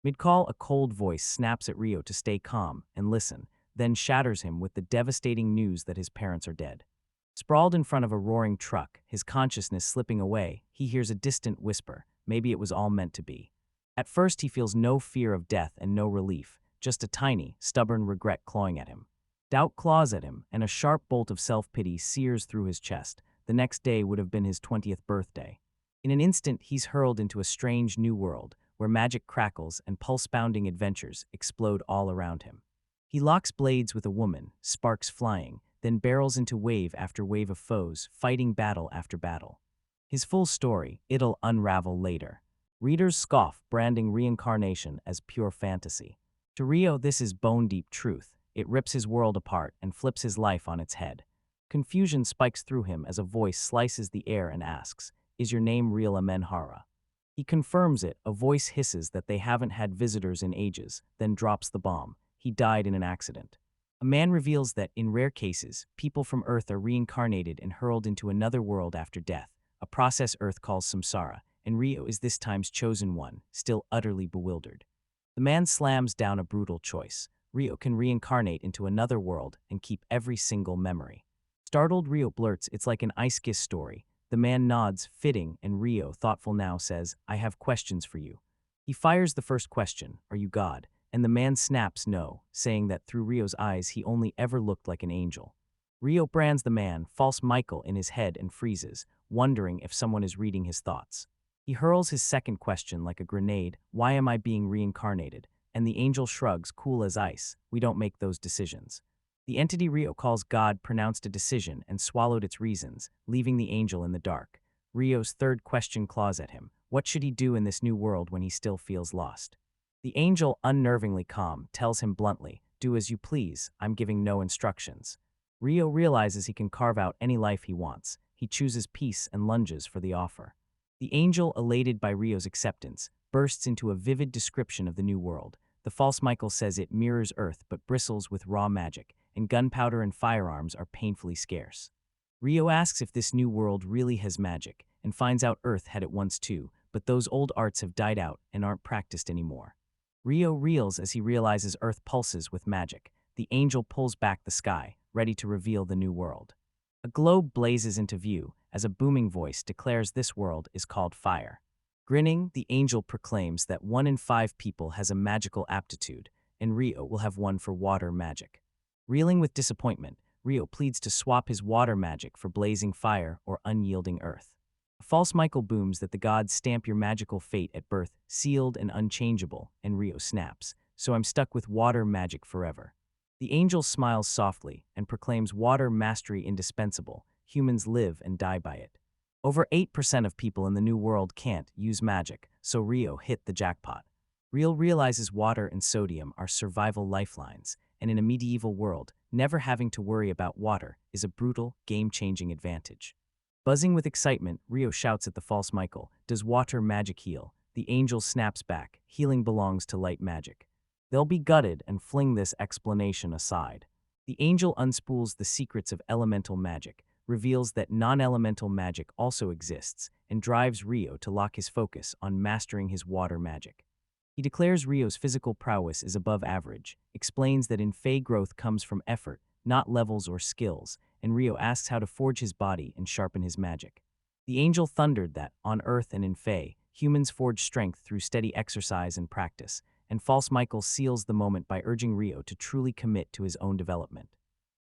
Mid-call, a cold voice snaps at Rio to stay calm and listen, then shatters him with the devastating news that his parents are dead. Sprawled in front of a roaring truck, his consciousness slipping away, he hears a distant whisper. Maybe it was all meant to be. At first, he feels no fear of death and no relief, just a tiny, stubborn regret clawing at him. Doubt claws at him, and a sharp bolt of self-pity sears through his chest. The next day would have been his 20th birthday. In an instant, he's hurled into a strange new world, where magic crackles and pulse-bounding adventures explode all around him. He locks blades with a woman, sparks flying, then barrels into wave after wave of foes, fighting battle after battle. His full story, it'll unravel later. Readers scoff, branding Reincarnation as pure fantasy. To Rio, this is bone-deep truth. It rips his world apart and flips his life on its head. Confusion spikes through him as a voice slices the air and asks, "Is your name real Amenhara?" He confirms it. A voice hisses that they haven't had visitors in ages, then drops the bomb. He died in an accident. A man reveals that, in rare cases, people from Earth are reincarnated and hurled into another world after death, a process Earth calls samsara, and Rio is this time's chosen one, still utterly bewildered. The man slams down a brutal choice. Rio can reincarnate into another world and keep every single memory. Startled, Rio blurts, "It's like an ice kiss story." The man nods, fitting, and Rio, thoughtful now, says, "I have questions for you." He fires the first question, "Are you God?" And the man snaps no, saying that through Rio's eyes he only ever looked like an angel. Rio brands the man, false Michael, in his head and freezes, wondering if someone is reading his thoughts. He hurls his second question like a grenade, "Why am I being reincarnated?" And the angel shrugs, cool as ice, "We don't make those decisions." The entity Rio calls God pronounced a decision and swallowed its reasons, leaving the angel in the dark. Rio's third question claws at him. What should he do in this new world when he still feels lost? The angel, unnervingly calm, tells him bluntly, "Do as you please, I'm giving no instructions." Rio realizes he can carve out any life he wants. He chooses peace and lunges for the offer. The angel, elated by Rio's acceptance, bursts into a vivid description of the new world. The false Michael says it mirrors Earth but bristles with raw magic, and gunpowder and firearms are painfully scarce. Rio asks if this new world really has magic, and finds out Earth had it once too, but those old arts have died out and aren't practiced anymore. Rio reels as he realizes Earth pulses with magic. The angel pulls back the sky, ready to reveal the new world. A globe blazes into view as a booming voice declares this world is called fire. Grinning, the angel proclaims that 1 in 5 people has a magical aptitude, and Rio will have one for water magic. Reeling with disappointment, Rio pleads to swap his water magic for blazing fire or unyielding earth. A false Michael booms that the gods stamp your magical fate at birth, sealed and unchangeable, and Rio snaps, "So I'm stuck with water magic forever." The angel smiles softly and proclaims water mastery indispensable. Humans live and die by it. Over 8% of people in the new world can't use magic, so Rio hit the jackpot. Rio realizes water and sodium are survival lifelines, and in a medieval world, never having to worry about water is a brutal, game-changing advantage. Buzzing with excitement, Rio shouts at the false Michael, "Does water magic heal?" The angel snaps back, "Healing belongs to light magic." They'll be gutted and fling this explanation aside. The angel unspools the secrets of elemental magic, reveals that non-elemental magic also exists, and drives Rio to lock his focus on mastering his water magic. He declares Rio's physical prowess is above average, explains that in Fey growth comes from effort, not levels or skills, and Rio asks how to forge his body and sharpen his magic. The angel thundered that, on Earth and in Fey, humans forge strength through steady exercise and practice, and false Michael seals the moment by urging Rio to truly commit to his own development.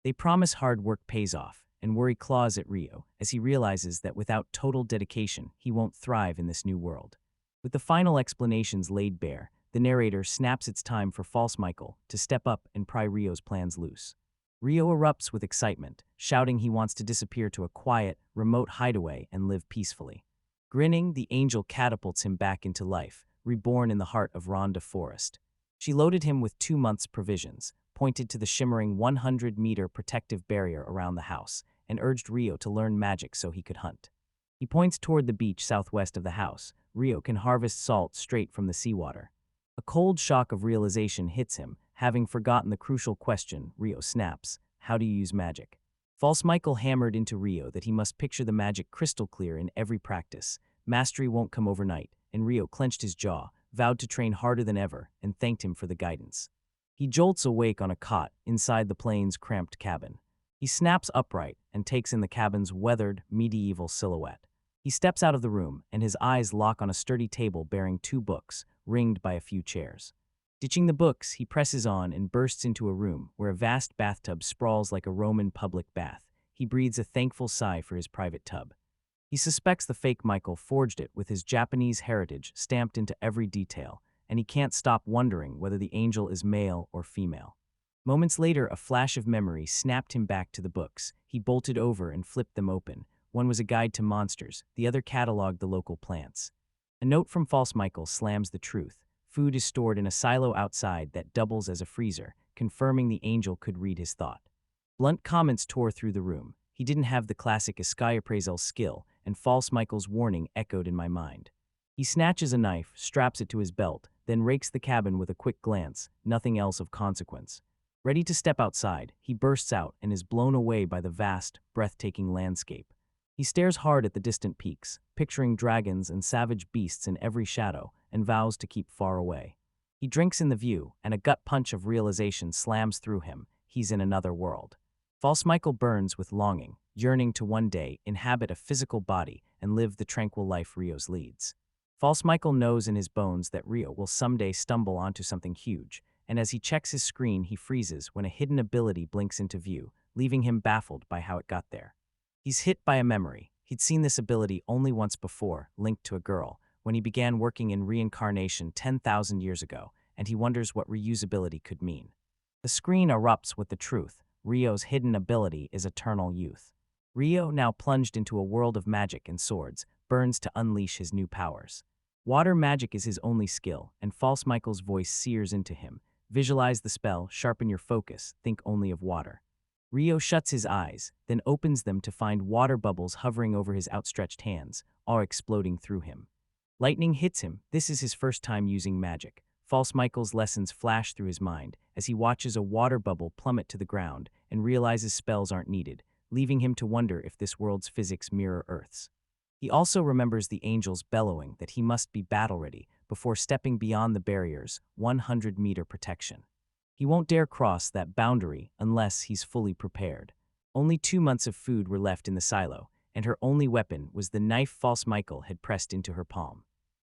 They promise hard work pays off, and worry claws at Rio as he realizes that without total dedication, he won't thrive in this new world. With the final explanations laid bare, the narrator snaps it's time for false Michael to step up and pry Rio's plans loose. Rio erupts with excitement, shouting he wants to disappear to a quiet, remote hideaway and live peacefully. Grinning, the angel catapults him back into life, reborn in the heart of Rhonda Forest. She loaded him with 2 months' provisions, pointed to the shimmering 100-meter protective barrier around the house, and urged Rio to learn magic so he could hunt. He points toward the beach southwest of the house. Rio can harvest salt straight from the seawater. A cold shock of realization hits him. Having forgotten the crucial question, Rio snaps, "How do you use magic?" False Michael hammered into Rio that he must picture the magic crystal clear in every practice. Mastery won't come overnight, and Rio clenched his jaw, vowed to train harder than ever, and thanked him for the guidance. He jolts awake on a cot inside the plane's cramped cabin. He snaps upright and takes in the cabin's weathered, medieval silhouette. He steps out of the room, and his eyes lock on a sturdy table bearing 2 books, ringed by a few chairs. Ditching the books, he presses on and bursts into a room where a vast bathtub sprawls like a Roman public bath. He breathes a thankful sigh for his private tub. He suspects the fake Michael forged it with his Japanese heritage stamped into every detail, and he can't stop wondering whether the angel is male or female. Moments later, a flash of memory snapped him back to the books. He bolted over and flipped them open. One was a guide to monsters, the other cataloged the local plants. A note from False Michael slams the truth. Food is stored in a silo outside that doubles as a freezer, confirming the angel could read his thought. Blunt comments tore through the room. He didn't have the classic escaprézel skill, and False Michael's warning echoed in my mind. He snatches a knife, straps it to his belt, then rakes the cabin with a quick glance, nothing else of consequence. Ready to step outside, he bursts out and is blown away by the vast, breathtaking landscape. He stares hard at the distant peaks, picturing dragons and savage beasts in every shadow, and vows to keep far away. He drinks in the view, and a gut punch of realization slams through him. He's in another world. False Michael burns with longing, yearning to one day inhabit a physical body and live the tranquil life Rio's leads. False Michael knows in his bones that Rio will someday stumble onto something huge, and as he checks his screen, he freezes when a hidden ability blinks into view, leaving him baffled by how it got there. He's hit by a memory. He'd seen this ability only once before, linked to a girl, when he began working in Reincarnation 10,000 years ago, and he wonders what reusability could mean. The screen erupts with the truth. Rio's hidden ability is eternal youth. Rio, now plunged into a world of magic and swords, burns to unleash his new powers. Water magic is his only skill, and False Michael's voice sears into him. Visualize the spell, sharpen your focus, think only of water. Rio shuts his eyes, then opens them to find water bubbles hovering over his outstretched hands, all exploding through him. Lightning hits him. This is his first time using magic. False Michael's lessons flash through his mind as he watches a water bubble plummet to the ground and realizes spells aren't needed, leaving him to wonder if this world's physics mirror Earth's. He also remembers the angels bellowing that he must be battle-ready before stepping beyond the barrier's 100-meter protection. He won't dare cross that boundary unless he's fully prepared. Only 2 months of food were left in the silo, and her only weapon was the knife False Michael had pressed into her palm.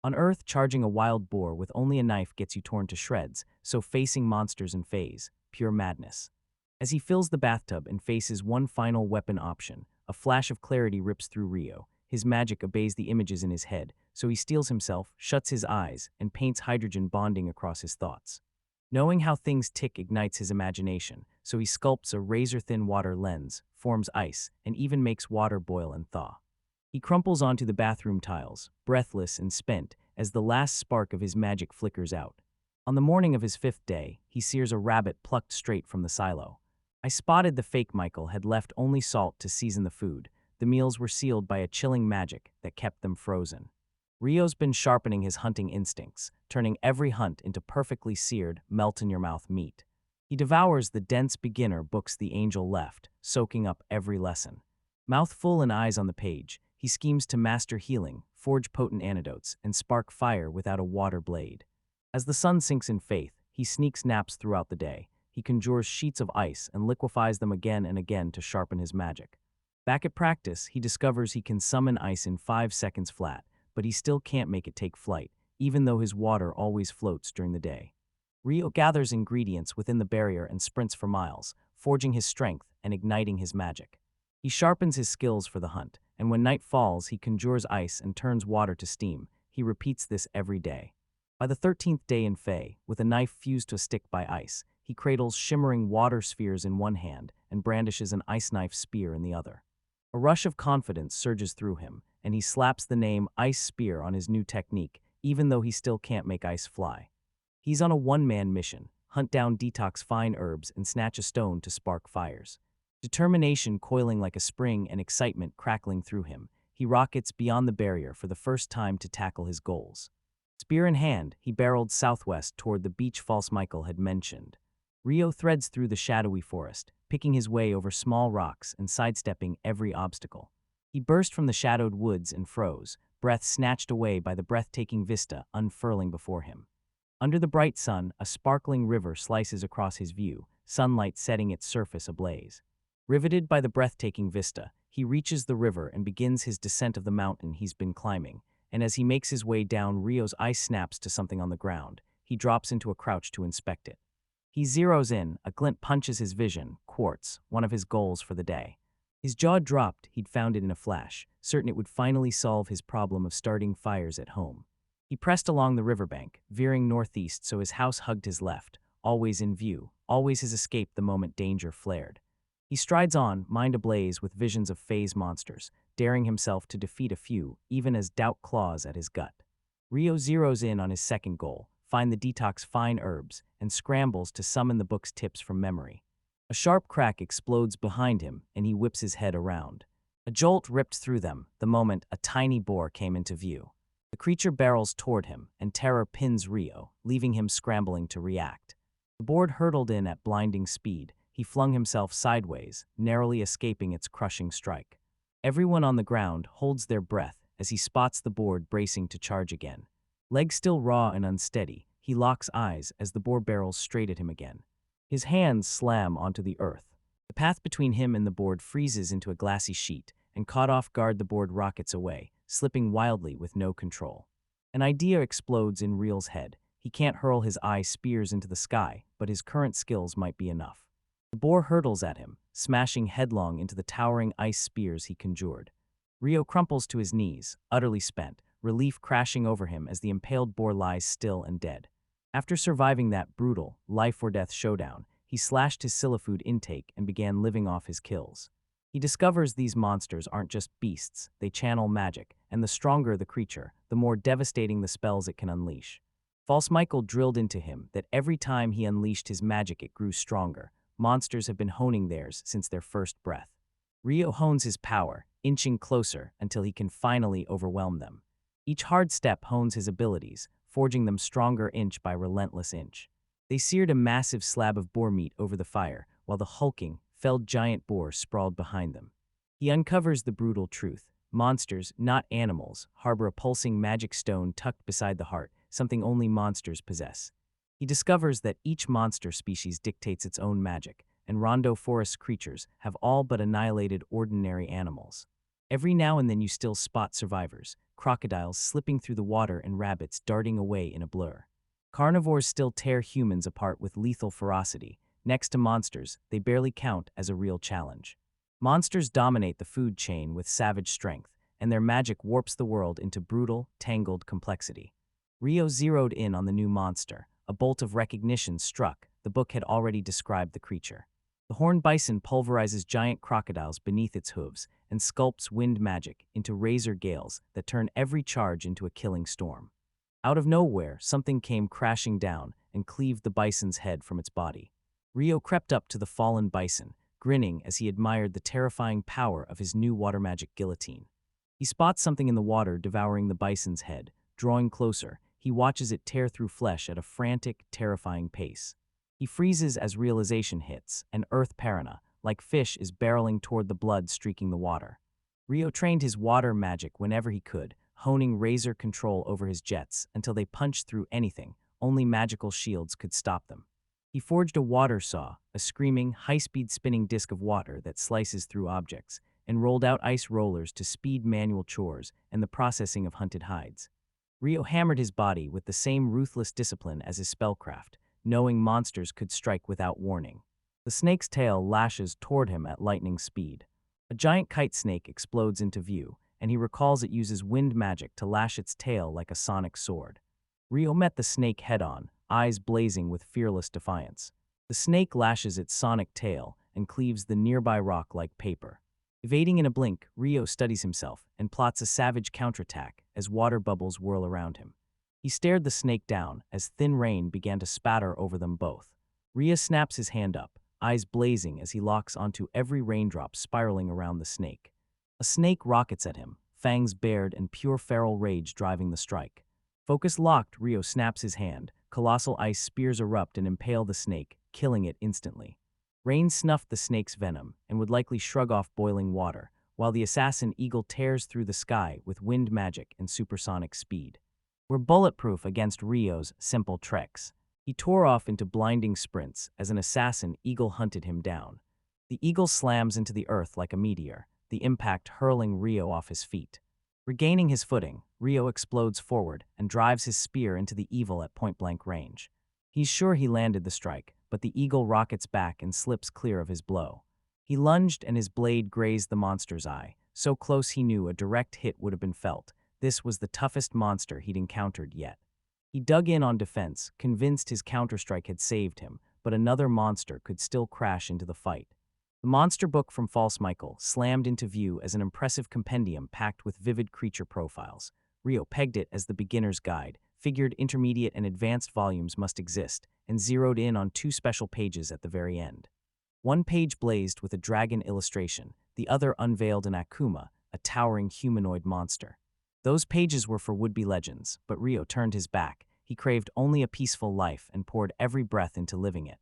On Earth, charging a wild boar with only a knife gets you torn to shreds, so facing monsters and fays, pure madness. As he fills the bathtub and faces one final weapon option, a flash of clarity rips through Rio. His magic obeys the images in his head, so he steels himself, shuts his eyes, and paints hydrogen bonding across his thoughts. Knowing how things tick ignites his imagination, so he sculpts a razor-thin water lens, forms ice, and even makes water boil and thaw. He crumples onto the bathroom tiles, breathless and spent, as the last spark of his magic flickers out. On the morning of his 5th day, he sears a rabbit plucked straight from the silo. I spotted the fake Michael had left only salt to season the food. The meals were sealed by a chilling magic that kept them frozen. Rio's been sharpening his hunting instincts, turning every hunt into perfectly seared, melt-in-your-mouth meat. He devours the dense beginner books the angel left, soaking up every lesson. Mouth full and eyes on the page, he schemes to master healing, forge potent antidotes, and spark fire without a water blade. As the sun sinks in faith, he sneaks naps throughout the day. He conjures sheets of ice and liquefies them again and again to sharpen his magic. Back at practice, he discovers he can summon ice in 5 seconds flat, but he still can't make it take flight, even though his water always floats during the day. Rio gathers ingredients within the barrier and sprints for miles, forging his strength and igniting his magic. He sharpens his skills for the hunt, and when night falls, he conjures ice and turns water to steam. He repeats this every day. By the 13th day in Fae, with a knife fused to a stick by ice, he cradles shimmering water spheres in one hand and brandishes an ice knife spear in the other. A rush of confidence surges through him, and he slaps the name Ice Spear on his new technique, even though he still can't make ice fly. He's on a one-man mission: hunt down detox fine herbs and snatch a stone to spark fires. Determination coiling like a spring and excitement crackling through him, he rockets beyond the barrier for the first time to tackle his goals. Spear in hand, he barreled southwest toward the beach False Michael had mentioned. Rio threads through the shadowy forest, picking his way over small rocks and sidestepping every obstacle. He burst from the shadowed woods and froze, breath snatched away by the breathtaking vista unfurling before him. Under the bright sun, a sparkling river slices across his view, sunlight setting its surface ablaze. Riveted by the breathtaking vista, he reaches the river and begins his descent of the mountain he's been climbing, and as he makes his way down, Rio's eye snaps to something on the ground. He drops into a crouch to inspect it. He zeroes in, a glint punches his vision, quartz, one of his goals for the day. His jaw dropped, he'd found it in a flash, certain it would finally solve his problem of starting fires at home. He pressed along the riverbank, veering northeast so his house hugged his left, always in view, always his escape the moment danger flared. He strides on, mind ablaze with visions of phase monsters, daring himself to defeat a few, even as doubt claws at his gut. Rio zeroes in on his second goal, find the detox fine herbs, and scrambles to summon the book's tips from memory. A sharp crack explodes behind him, and he whips his head around. A jolt ripped through them the moment a tiny boar came into view. The creature barrels toward him, and terror pins Rio, leaving him scrambling to react. The boar hurtled in at blinding speed. He flung himself sideways, narrowly escaping its crushing strike. Everyone on the ground holds their breath as he spots the boar bracing to charge again. Legs still raw and unsteady, he locks eyes as the boar barrels straight at him again. His hands slam onto the earth. The path between him and the board freezes into a glassy sheet, and caught off guard the board rockets away, slipping wildly with no control. An idea explodes in Rio's head. He can't hurl his eye spears into the sky, but his current skills might be enough. The boar hurtles at him, smashing headlong into the towering ice spears he conjured. Rio crumples to his knees, utterly spent, relief crashing over him as the impaled boar lies still and dead. After surviving that brutal, life-or-death showdown, he slashed his silafood intake and began living off his kills. He discovers these monsters aren't just beasts, they channel magic, and the stronger the creature, the more devastating the spells it can unleash. False Michael drilled into him that every time he unleashed his magic it grew stronger. Monsters have been honing theirs since their first breath. Rio hones his power, inching closer until he can finally overwhelm them. Each hard step hones his abilities, forging them stronger inch by relentless inch. They seared a massive slab of boar meat over the fire, while the hulking, felled giant boar sprawled behind them. He uncovers the brutal truth. Monsters, not animals, harbor a pulsing magic stone tucked beside the heart, something only monsters possess. He discovers that each monster species dictates its own magic, and Rondo Forest creatures have all but annihilated ordinary animals. Every now and then you still spot survivors, crocodiles slipping through the water and rabbits darting away in a blur. Carnivores still tear humans apart with lethal ferocity. Next to monsters, they barely count as a real challenge. Monsters dominate the food chain with savage strength, and their magic warps the world into brutal, tangled complexity. Rio zeroed in on the new monster. A bolt of recognition struck. The book had already described the creature. The horned bison pulverizes giant crocodiles beneath its hooves and sculpts wind magic into razor gales that turn every charge into a killing storm. Out of nowhere, something came crashing down and cleaved the bison's head from its body. Rio crept up to the fallen bison, grinning as he admired the terrifying power of his new water magic guillotine. He spots something in the water devouring the bison's head. Drawing closer, he watches it tear through flesh at a frantic, terrifying pace. He freezes as realization hits, and Earth Piranha, like fish, is barreling toward the blood streaking the water. Rio trained his water magic whenever he could, honing razor control over his jets until they punched through anything. Only magical shields could stop them. He forged a water saw, a screaming, high-speed spinning disc of water that slices through objects, and rolled out ice rollers to speed manual chores and the processing of hunted hides. Rio hammered his body with the same ruthless discipline as his spellcraft, knowing monsters could strike without warning. The snake's tail lashes toward him at lightning speed. A giant kite snake explodes into view, and he recalls it uses wind magic to lash its tail like a sonic sword. Rio met the snake head-on, eyes blazing with fearless defiance. The snake lashes its sonic tail and cleaves the nearby rock like paper. Evading in a blink, Rio steadies himself and plots a savage counterattack as water bubbles whirl around him. He stared the snake down as thin rain began to spatter over them both. Rio snaps his hand up, eyes blazing as he locks onto every raindrop spiraling around the snake. A snake rockets at him, fangs bared and pure feral rage driving the strike. Focus locked, Rio snaps his hand. Colossal ice spears erupt and impale the snake, killing it instantly. Rain snuffed the snake's venom and would likely shrug off boiling water, while the assassin eagle tears through the sky with wind magic and supersonic speed. We're bulletproof against Rio's simple tricks. He tore off into blinding sprints as an assassin eagle hunted him down. The eagle slams into the earth like a meteor, the impact hurling Rio off his feet. Regaining his footing, Rio explodes forward and drives his spear into the evil at point-blank range. He's sure he landed the strike, but the eagle rockets back and slips clear of his blow. He lunged and his blade grazed the monster's eye, so close he knew a direct hit would have been felt. This was the toughest monster he'd encountered yet. He dug in on defense, convinced his counterstrike had saved him, but another monster could still crash into the fight. The monster book from False Michael slammed into view as an impressive compendium packed with vivid creature profiles. Rio pegged it as the beginner's guide, figured intermediate and advanced volumes must exist, and zeroed in on 2 special pages at the very end. One page blazed with a dragon illustration, the other unveiled an Akuma, a towering humanoid monster. Those pages were for would-be legends, but Rio turned his back. He craved only a peaceful life and poured every breath into living it.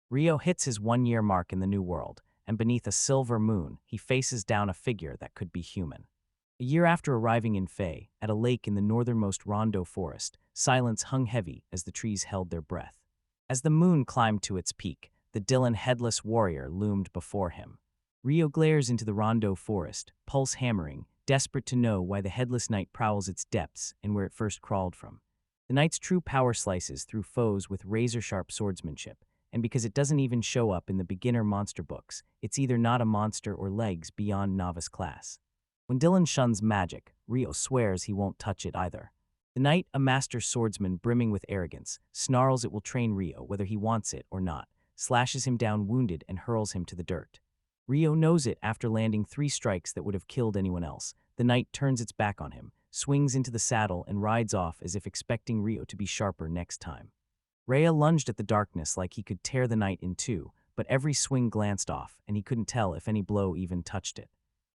Rio hits his 1-year mark in the new world, and beneath a silver moon, he faces down a figure that could be human. A year after arriving in Fae, at a lake in the northernmost Rondo forest, silence hung heavy as the trees held their breath. As the moon climbed to its peak, the Dylan headless warrior loomed before him. Rio glares into the Rondo forest, pulse hammering, desperate to know why the headless knight prowls its depths and where it first crawled from. The knight's true power slices through foes with razor-sharp swordsmanship, and because it doesn't even show up in the beginner monster books, it's either not a monster or legs beyond novice class. When Dylan shuns magic, Rio swears he won't touch it either. The knight, a master swordsman brimming with arrogance, snarls it will train Rio whether he wants it or not, slashes him down wounded and hurls him to the dirt. Rio knows it after landing 3 strikes that would have killed anyone else. The knight turns its back on him, swings into the saddle and rides off as if expecting Rio to be sharper next time. Rhea lunged at the darkness like he could tear the knight in 2, but every swing glanced off, and he couldn't tell if any blow even touched it.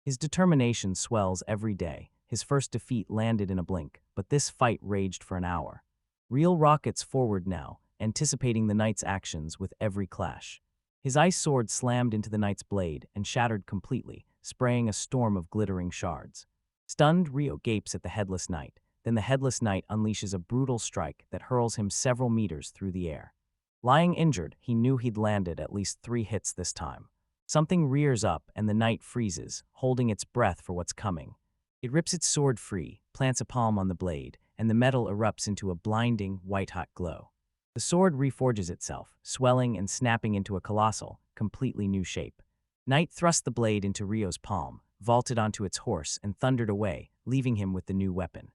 His determination swells every day. His first defeat landed in a blink, but this fight raged for an hour. Rio rockets forward now, anticipating the knight's actions with every clash. His ice sword slammed into the knight's blade and shattered completely, spraying a storm of glittering shards. Stunned, Rio gapes at the headless knight. Then the headless knight unleashes a brutal strike that hurls him several meters through the air. Lying injured, he knew he'd landed at least 3 hits this time. Something rears up and the knight freezes, holding its breath for what's coming. It rips its sword free, plants a palm on the blade, and the metal erupts into a blinding, white-hot glow. The sword reforges itself, swelling and snapping into a colossal, completely new shape. Knight thrust the blade into Rio's palm, vaulted onto its horse, and thundered away, leaving him with the new weapon.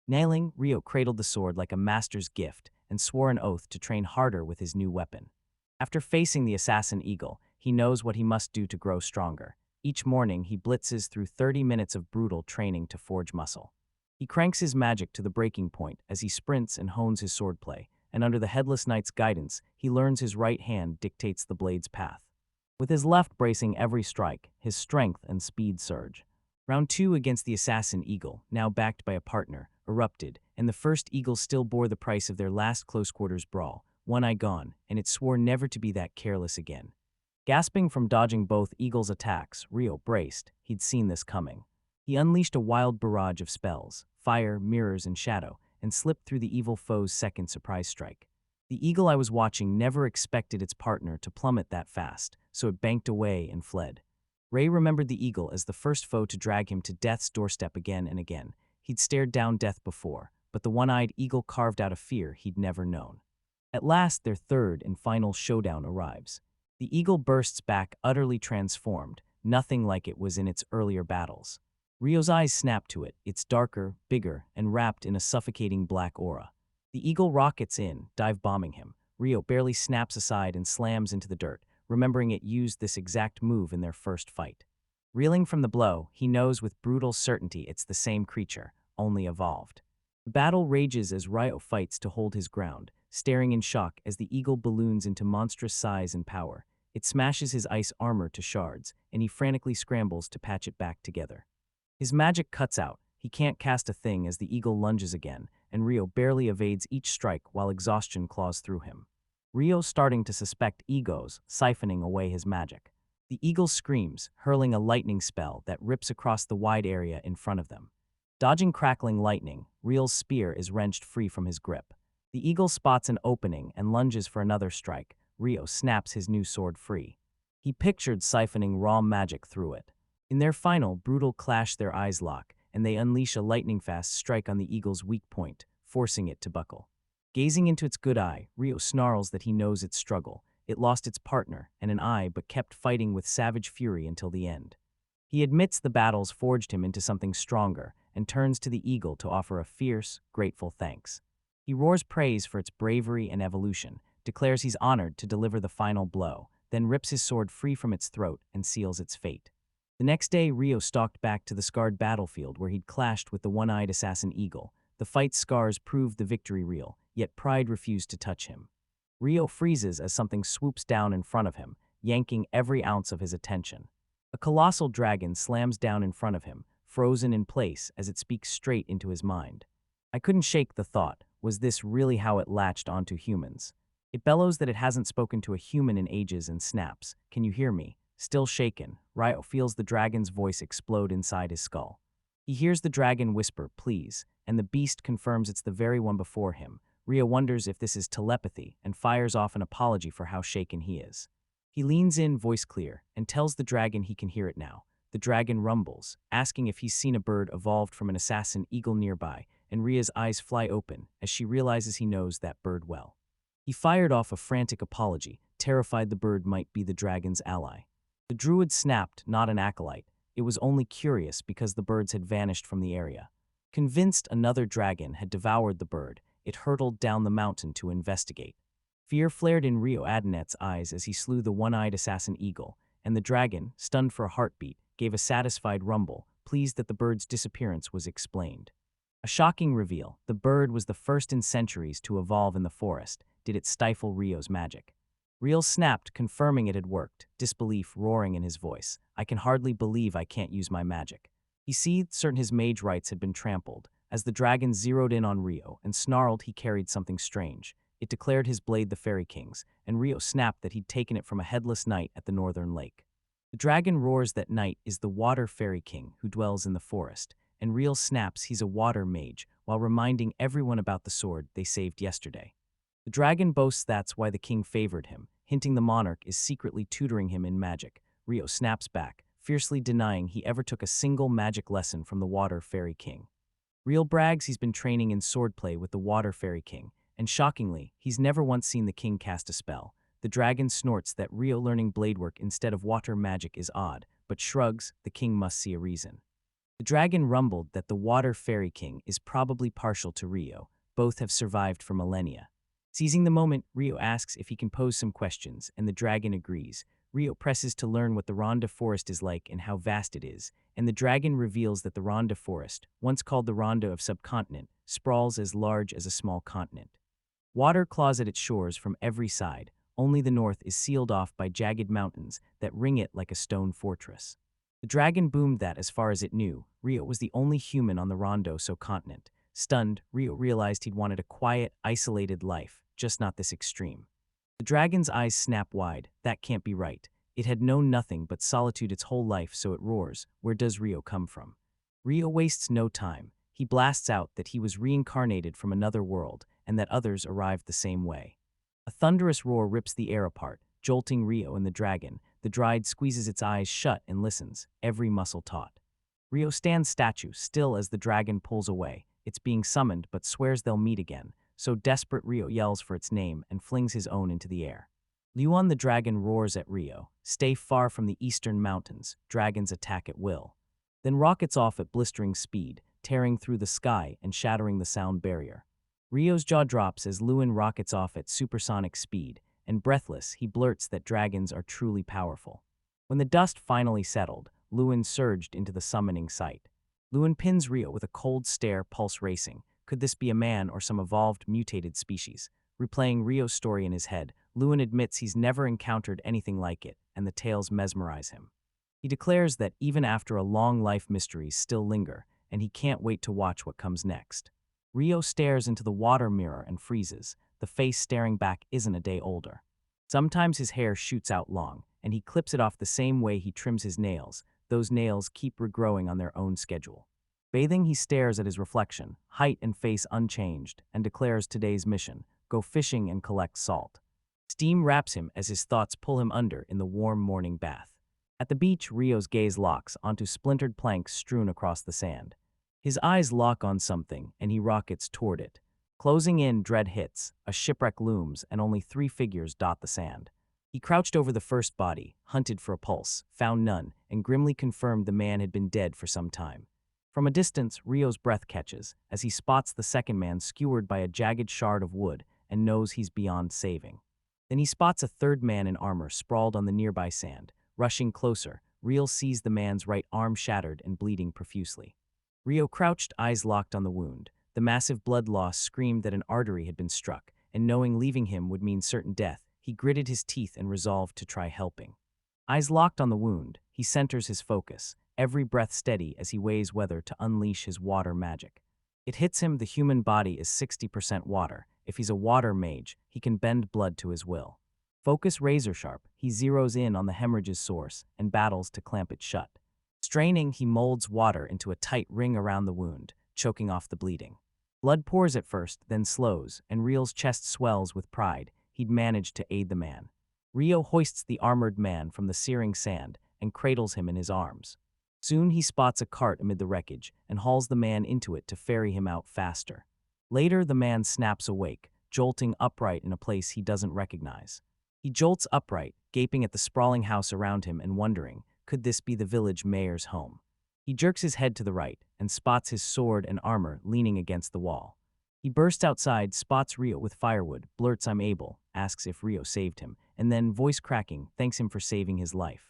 Nailing, Rio cradled the sword like a master's gift and swore an oath to train harder with his new weapon. After facing the assassin eagle, he knows what he must do to grow stronger. Each morning, he blitzes through 30 minutes of brutal training to forge muscle. He cranks his magic to the breaking point as he sprints and hones his swordplay, and under the headless knight's guidance, he learns his right hand dictates the blade's path. With his left bracing every strike, his strength and speed surge. Round 2 against the assassin eagle, now backed by a partner, erupted, and the first eagle still bore the price of their last close-quarters brawl, one eye gone, and it swore never to be that careless again. Gasping from dodging both eagles' attacks, Rio braced. He'd seen this coming. He unleashed a wild barrage of spells, fire, mirrors, and shadow, and slipped through the evil foe's second surprise strike. The eagle I was watching never expected its partner to plummet that fast, so it banked away and fled. Ray remembered the eagle as the first foe to drag him to death's doorstep again and again. He'd stared down death before, but the one-eyed eagle carved out a fear he'd never known. At last, their third and final showdown arrives. The eagle bursts back utterly transformed, nothing like it was in its earlier battles. Rio's eyes snap to it. It's darker, bigger, and wrapped in a suffocating black aura. The eagle rockets in, dive-bombing him. Rio barely snaps aside and slams into the dirt, remembering it used this exact move in their first fight. Reeling from the blow, he knows with brutal certainty it's the same creature, only evolved. The battle rages as Rio fights to hold his ground, staring in shock as the eagle balloons into monstrous size and power. It smashes his ice armor to shards, and he frantically scrambles to patch it back together. His magic cuts out. He can't cast a thing as the eagle lunges again, and Rio barely evades each strike while exhaustion claws through him. Rio's starting to suspect egos, siphoning away his magic. The eagle screams, hurling a lightning spell that rips across the wide area in front of them. Dodging crackling lightning, Real's spear is wrenched free from his grip. The eagle spots an opening and lunges for another strike. Rio snaps his new sword free. He pictured siphoning raw magic through it. In their final, brutal clash, their eyes lock, and they unleash a lightning-fast strike on the eagle's weak point, forcing it to buckle. Gazing into its good eye, Rio snarls that he knows its struggle. It lost its partner and an eye but kept fighting with savage fury until the end. He admits the battles forged him into something stronger and turns to the eagle to offer a fierce, grateful thanks. He roars praise for its bravery and evolution, declares he's honored to deliver the final blow, then rips his sword free from its throat and seals its fate. The next day, Rio stalked back to the scarred battlefield where he'd clashed with the one-eyed assassin eagle. The fight's scars proved the victory real, yet pride refused to touch him. Rio freezes as something swoops down in front of him, yanking every ounce of his attention. A colossal dragon slams down in front of him, frozen in place as it speaks straight into his mind. I couldn't shake the thought, was this really how it latched onto humans? It bellows that it hasn't spoken to a human in ages and snaps. Can you hear me? Still shaken, Rio feels the dragon's voice explode inside his skull. He hears the dragon whisper, please, and the beast confirms it's the very one before him. Rio wonders if this is telepathy and fires off an apology for how shaken he is. He leans in, voice clear, and tells the dragon he can hear it now. The dragon rumbles, asking if he's seen a bird evolved from an assassin eagle nearby, and Ria's eyes fly open as she realizes he knows that bird well. He fired off a frantic apology, terrified the bird might be the dragon's ally. The druid snapped, not an acolyte. It was only curious because the birds had vanished from the area. Convinced another dragon had devoured the bird, it hurtled down the mountain to investigate. Fear flared in Rio Adonet's eyes as he slew the one-eyed assassin eagle, and the dragon, stunned for a heartbeat, gave a satisfied rumble, pleased that the bird's disappearance was explained. A shocking reveal, the bird was the first in centuries to evolve in the forest. Did it stifle Rio's magic? Rio snapped, confirming it had worked, disbelief roaring in his voice. I can hardly believe I can't use my magic. He seethed, certain his mage rights had been trampled. As the dragon zeroed in on Rio and snarled, he carried something strange. It declared his blade the Fairy King's, and Rio snapped that he'd taken it from a headless knight at the northern lake. The dragon roars that knight is the Water Fairy King who dwells in the forest, and Rio snaps he's a water mage while reminding everyone about the sword they saved yesterday. The dragon boasts that's why the king favored him, hinting the monarch is secretly tutoring him in magic. Rio snaps back, fiercely denying he ever took a single magic lesson from the Water Fairy King. Rio brags he's been training in swordplay with the Water Fairy King, and shockingly, he's never once seen the king cast a spell. The dragon snorts that Rio learning bladework instead of water magic is odd, but shrugs, the king must see a reason. The dragon rumbled that the Water Fairy King is probably partial to Rio. Both have survived for millennia. Seizing the moment, Rio asks if he can pose some questions, and the dragon agrees. Rio presses to learn what the Ronda Forest is like and how vast it is, and the dragon reveals that the Ronda Forest, once called the Ronda of Subcontinent, sprawls as large as a small continent. Water claws at its shores from every side, only the north is sealed off by jagged mountains that ring it like a stone fortress. The dragon boomed that, as far as it knew, Rio was the only human on the Rondo subcontinent. Stunned, Rio realized he'd wanted a quiet, isolated life, just not this extreme. The dragon's eyes snap wide. That can't be right. It had known nothing but solitude its whole life, so it roars. Where does Rio come from? Rio wastes no time. He blasts out that he was reincarnated from another world, and that others arrived the same way. A thunderous roar rips the air apart, jolting Rio and the dragon. The Dryad squeezes its eyes shut and listens, every muscle taut. Rio stands statue, still as the dragon pulls away. It's being summoned, but swears they'll meet again. So desperate, Rio yells for its name and flings his own into the air. Luan the dragon roars at Rio, stay far from the eastern mountains, dragons attack at will. Then rockets off at blistering speed, tearing through the sky and shattering the sound barrier. Rio's jaw drops as Luan rockets off at supersonic speed, and breathless, he blurts that dragons are truly powerful. When the dust finally settled, Luan surged into the summoning site. Luan pins Rio with a cold stare, pulse racing. Could this be a man or some evolved, mutated species? Replaying Rio's story in his head, Luan admits he's never encountered anything like it, and the tales mesmerize him. He declares that even after a long life, mysteries still linger, and he can't wait to watch what comes next. Rio stares into the water mirror and freezes. The face staring back isn't a day older. Sometimes his hair shoots out long, and he clips it off the same way he trims his nails. Those nails keep regrowing on their own schedule. Bathing, he stares at his reflection, height and face unchanged, and declares today's mission: go fishing and collect salt. Steam wraps him as his thoughts pull him under in the warm morning bath. At the beach, Rio's gaze locks onto splintered planks strewn across the sand. His eyes lock on something, and he rockets toward it. Closing in, dread hits, a shipwreck looms, and only 3 figures dot the sand. He crouched over the first body, hunted for a pulse, found none, and grimly confirmed the man had been dead for some time. From a distance, Rio's breath catches, as he spots the second man skewered by a jagged shard of wood and knows he's beyond saving. Then he spots a third man in armor sprawled on the nearby sand. Rushing closer, Rio sees the man's right arm shattered and bleeding profusely. Rio crouched, eyes locked on the wound. The massive blood loss screamed that an artery had been struck, and knowing leaving him would mean certain death, he gritted his teeth and resolved to try helping. Eyes locked on the wound, he centers his focus, every breath steady as he weighs whether to unleash his water magic. It hits him the human body is 60% water. If he's a water mage, he can bend blood to his will. Focus razor sharp, he zeroes in on the hemorrhage's source and battles to clamp it shut. Straining, he molds water into a tight ring around the wound, choking off the bleeding. Blood pours at first, then slows, and Rio's chest swells with pride. He'd managed to aid the man. Rio hoists the armored man from the searing sand and cradles him in his arms. Soon he spots a cart amid the wreckage and hauls the man into it to ferry him out faster. Later, the man snaps awake, jolting upright in a place he doesn't recognize. He jolts upright, gaping at the sprawling house around him and wondering, could this be the village mayor's home? He jerks his head to the right and spots his sword and armor leaning against the wall. He bursts outside, spots Rio with firewood, blurts I'm Abel, asks if Rio saved him, and then, voice cracking, thanks him for saving his life.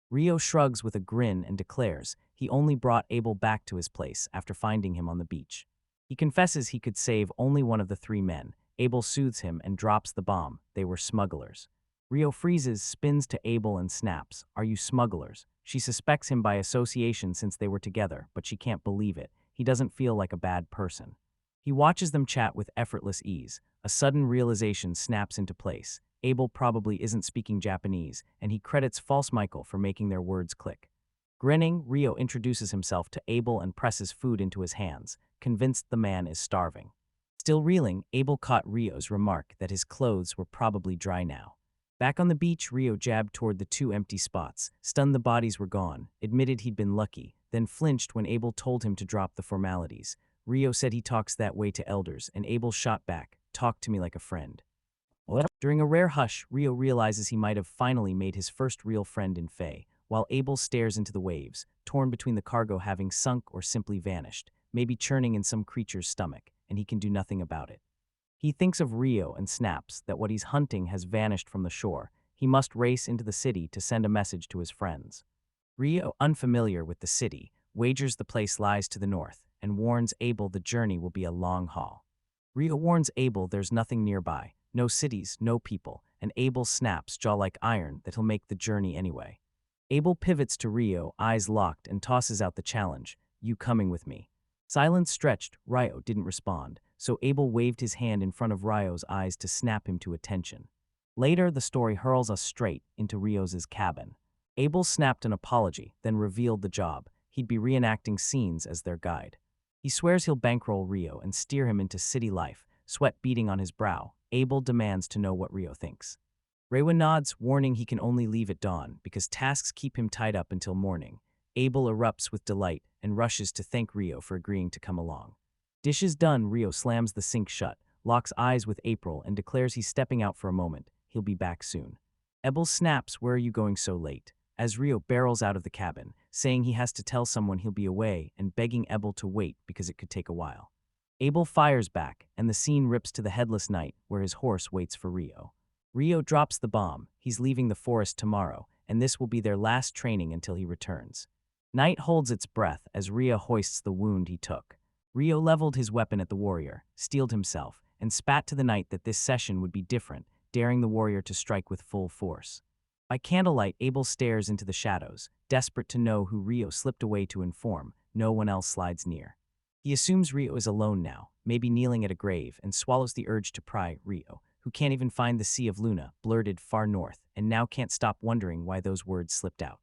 Rio shrugs with a grin and declares he only brought Abel back to his place after finding him on the beach. He confesses he could save only one of the 3 men. Abel soothes him and drops the bomb. They were smugglers. Rio freezes, spins to Abel and snaps, are you smugglers? She suspects him by association since they were together, but she can't believe it. He doesn't feel like a bad person. He watches them chat with effortless ease. A sudden realization snaps into place. Abel probably isn't speaking Japanese, and he credits False Michael for making their words click. Grinning, Rio introduces himself to Abel and presses food into his hands, convinced the man is starving. Still reeling, Abel caught Rio's remark that his clothes were probably dry now. Back on the beach, Rio jabbed toward the 2 empty spots, stunned the bodies were gone, admitted he'd been lucky, then flinched when Abel told him to drop the formalities. Rio said he talks that way to elders, and Abel shot back, talk to me like a friend. During a rare hush, Rio realizes he might have finally made his first real friend in Faye, while Abel stares into the waves, torn between the cargo having sunk or simply vanished, maybe churning in some creature's stomach, and he can do nothing about it. He thinks of Rio and snaps that what he's hunting has vanished from the shore. He must race into the city to send a message to his friends. Rio, unfamiliar with the city, wagers the place lies to the north and warns Abel the journey will be a long haul. Rio warns Abel there's nothing nearby, no cities, no people, and Abel snaps, jaw like iron, that he'll make the journey anyway. Abel pivots to Rio, eyes locked, and tosses out the challenge, you coming with me? Silence stretched, Rio didn't respond, so Abel waved his hand in front of Rio's eyes to snap him to attention. Later, the story hurls us straight into Rio's cabin. Abel snapped an apology, then revealed the job. He'd be reenacting scenes as their guide. He swears he'll bankroll Rio and steer him into city life, sweat beading on his brow. Abel demands to know what Rio thinks. Rewa nods, warning he can only leave at dawn because tasks keep him tied up until morning. Abel erupts with delight and rushes to thank Rio for agreeing to come along. Dishes done, Rio slams the sink shut, locks eyes with April, and declares he's stepping out for a moment. He'll be back soon. Abel snaps, where are you going so late? As Rio barrels out of the cabin, saying he has to tell someone he'll be away and begging Abel to wait because it could take a while. Abel fires back, and the scene rips to the headless night where his horse waits for Rio. Rio drops the bomb. He's leaving the forest tomorrow, and this will be their last training until he returns. Night holds its breath as Rio hoists the wound he took. Rio leveled his weapon at the warrior, steeled himself, and spat to the night that this session would be different, daring the warrior to strike with full force. By candlelight, Abel stares into the shadows, desperate to know who Rio slipped away to inform. No one else slides near. He assumes Rio is alone now, maybe kneeling at a grave, and swallows the urge to pry Rio, who can't even find the Sea of Luna, blurted far north, and now can't stop wondering why those words slipped out.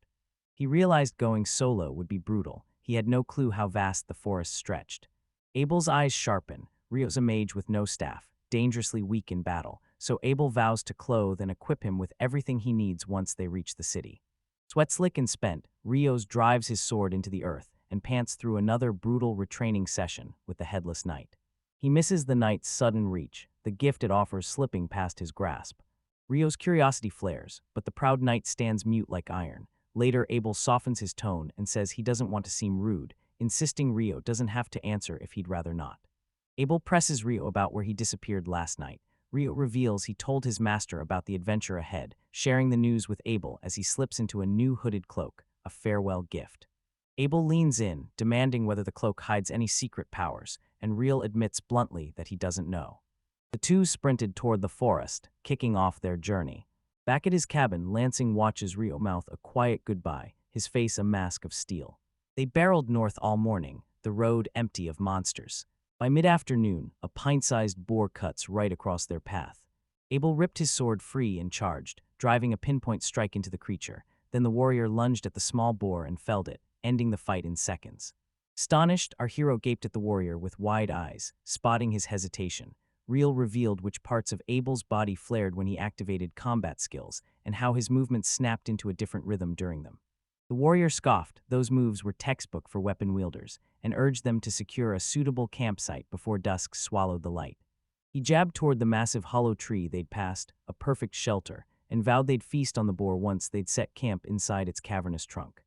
He realized going solo would be brutal. He had no clue how vast the forest stretched. Abel's eyes sharpen. Rio's a mage with no staff, dangerously weak in battle, so Abel vows to clothe and equip him with everything he needs once they reach the city. Sweat slick and spent, Rios drives his sword into the earth and pants through another brutal retraining session with the headless knight. He misses the knight's sudden reach, the gift it offers slipping past his grasp. Rio's curiosity flares, but the proud knight stands mute like iron. Later, Abel softens his tone and says he doesn't want to seem rude, insisting Rio doesn't have to answer if he'd rather not. Abel presses Rio about where he disappeared last night. Rio reveals he told his master about the adventure ahead, sharing the news with Abel as he slips into a new hooded cloak, a farewell gift. Abel leans in, demanding whether the cloak hides any secret powers, and Rio admits bluntly that he doesn't know. The two sprinted toward the forest, kicking off their journey. Back at his cabin, Lansing watches Rio mouth a quiet goodbye, his face a mask of steel. They barreled north all morning, the road empty of monsters. By mid-afternoon, a pint-sized boar cuts right across their path. Abel ripped his sword free and charged, driving a pinpoint strike into the creature. Then the warrior lunged at the small boar and felled it, ending the fight in seconds. Astonished, our hero gaped at the warrior with wide eyes, spotting his hesitation. Reel revealed which parts of Abel's body flared when he activated combat skills, and how his movements snapped into a different rhythm during them. The warrior scoffed, those moves were textbook for weapon wielders, and urged them to secure a suitable campsite before dusk swallowed the light. He jabbed toward the massive hollow tree they'd passed, a perfect shelter, and vowed they'd feast on the boar once they'd set camp inside its cavernous trunk.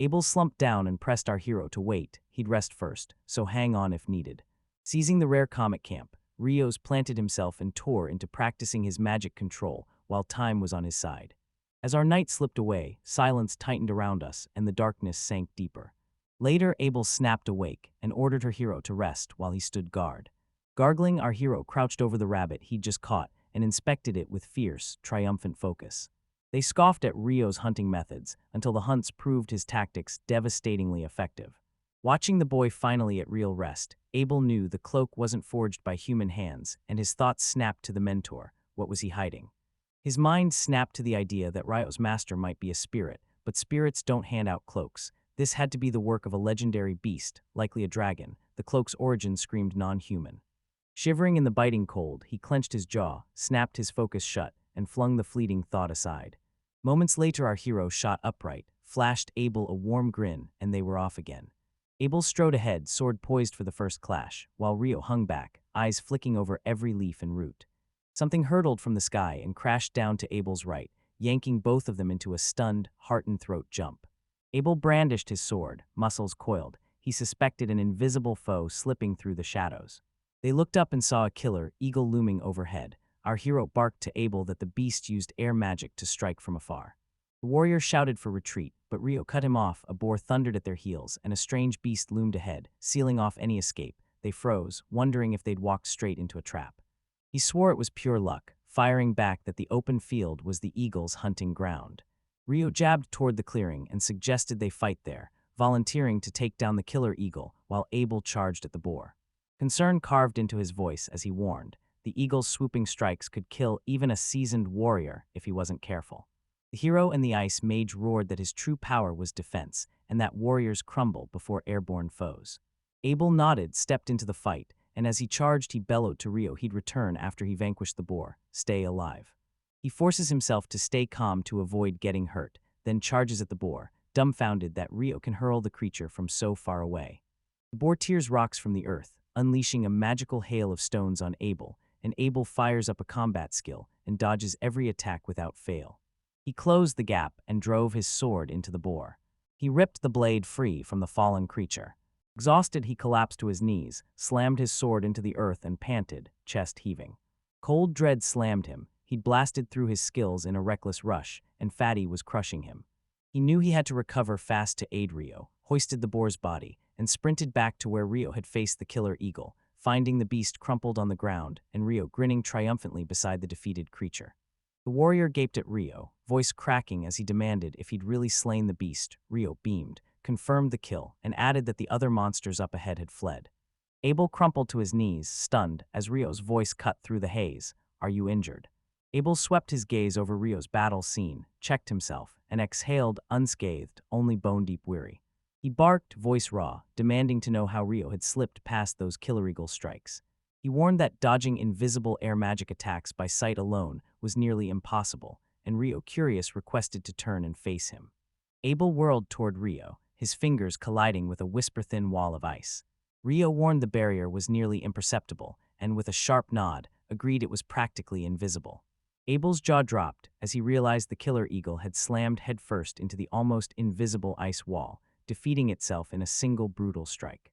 Abel slumped down and pressed our hero to wait. He'd rest first, so hang on if needed. Seizing the rare comet camp, Rios planted himself and tore into practicing his magic control while time was on his side. As our night slipped away, silence tightened around us and the darkness sank deeper. Later, Abel snapped awake and ordered her hero to rest while he stood guard. Gargling, our hero crouched over the rabbit he'd just caught and inspected it with fierce, triumphant focus. They scoffed at Rio's hunting methods until the hunts proved his tactics devastatingly effective. Watching the boy finally at real rest, Abel knew the cloak wasn't forged by human hands, and his thoughts snapped to the mentor. What was he hiding? His mind snapped to the idea that Rio's master might be a spirit, but spirits don't hand out cloaks. This had to be the work of a legendary beast, likely a dragon. The cloak's origin screamed non-human. Shivering in the biting cold, he clenched his jaw, snapped his focus shut, and flung the fleeting thought aside. Moments later, our hero shot upright, flashed Abel a warm grin, and they were off again. Abel strode ahead, sword poised for the first clash, while Rio hung back, eyes flicking over every leaf and root. Something hurtled from the sky and crashed down to Abel's right, yanking both of them into a stunned, heart-and-throat jump. Abel brandished his sword, muscles coiled. He suspected an invisible foe slipping through the shadows. They looked up and saw a killer eagle looming overhead. Our hero barked to Abel that the beast used air magic to strike from afar. The warrior shouted for retreat, but Rio cut him off. A boar thundered at their heels, and a strange beast loomed ahead, sealing off any escape. They froze, wondering if they'd walked straight into a trap. He swore it was pure luck, firing back that the open field was the eagle's hunting ground. Rio jabbed toward the clearing and suggested they fight there, volunteering to take down the killer eagle while Abel charged at the boar. Concern carved into his voice as he warned, the eagle's swooping strikes could kill even a seasoned warrior if he wasn't careful. The hero and the ice mage roared that his true power was defense, and that warriors crumble before airborne foes. Abel nodded, stepped into the fight, and as he charged he bellowed to Rio he'd return after he vanquished the boar, stay alive. He forces himself to stay calm to avoid getting hurt, then charges at the boar, dumbfounded that Rio can hurl the creature from so far away. The boar tears rocks from the earth, unleashing a magical hail of stones on Abel, and Abel fires up a combat skill and dodges every attack without fail. He closed the gap and drove his sword into the boar. He ripped the blade free from the fallen creature. Exhausted, he collapsed to his knees, slammed his sword into the earth and panted, chest heaving. Cold dread slammed him. He'd blasted through his skills in a reckless rush, and Fatty was crushing him. He knew he had to recover fast to aid Rio, hoisted the boar's body, and sprinted back to where Rio had faced the killer eagle, finding the beast crumpled on the ground and Rio grinning triumphantly beside the defeated creature. The warrior gaped at Rio, voice cracking as he demanded if he'd really slain the beast. Rio beamed, confirmed the kill, and added that the other monsters up ahead had fled. Abel crumpled to his knees, stunned, as Rio's voice cut through the haze. "Are you injured?" Abel swept his gaze over Rio's battle scene, checked himself, and exhaled unscathed, only bone-deep weary. He barked, voice raw, demanding to know how Rio had slipped past those killer eagle strikes. He warned that dodging invisible air magic attacks by sight alone was nearly impossible, and Rio, curious, requested to turn and face him. Abel whirled toward Rio, his fingers colliding with a whisper-thin wall of ice. Rio warned the barrier was nearly imperceptible, and with a sharp nod, agreed it was practically invisible. Abel's jaw dropped as he realized the killer eagle had slammed headfirst into the almost invisible ice wall, defeating itself in a single brutal strike.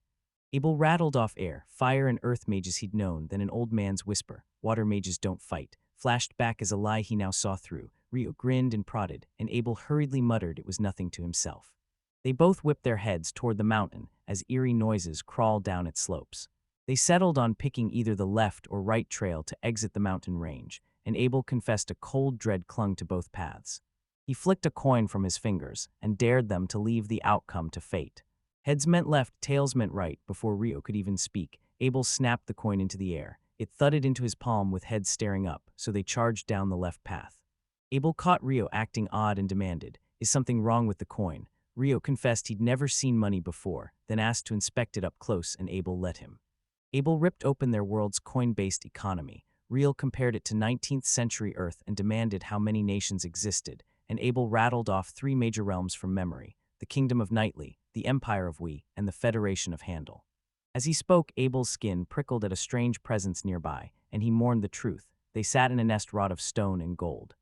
Abel rattled off air, fire and earth mages he'd known, then an old man's whisper, "Water mages don't fight," flashed back as a lie he now saw through. Rio grinned and prodded, and Abel hurriedly muttered it was nothing to himself. They both whipped their heads toward the mountain as eerie noises crawled down its slopes. They settled on picking either the left or right trail to exit the mountain range, and Abel confessed a cold dread clung to both paths. He flicked a coin from his fingers and dared them to leave the outcome to fate. Heads meant left, tails meant right. Before Rio could even speak, Abel snapped the coin into the air. It thudded into his palm with heads staring up, so they charged down the left path. Abel caught Rio acting odd and demanded, "Is something wrong with the coin?" Rio confessed he'd never seen money before, then asked to inspect it up close, and Abel let him. Abel ripped open their world's coin-based economy. Rio compared it to 19th century Earth and demanded how many nations existed, and Abel rattled off 3 major realms from memory: the Kingdom of Nightly, the Empire of We, and the Federation of Handel. As he spoke, Abel's skin prickled at a strange presence nearby, and he mourned the truth. They sat in a nest wrought of stone and gold.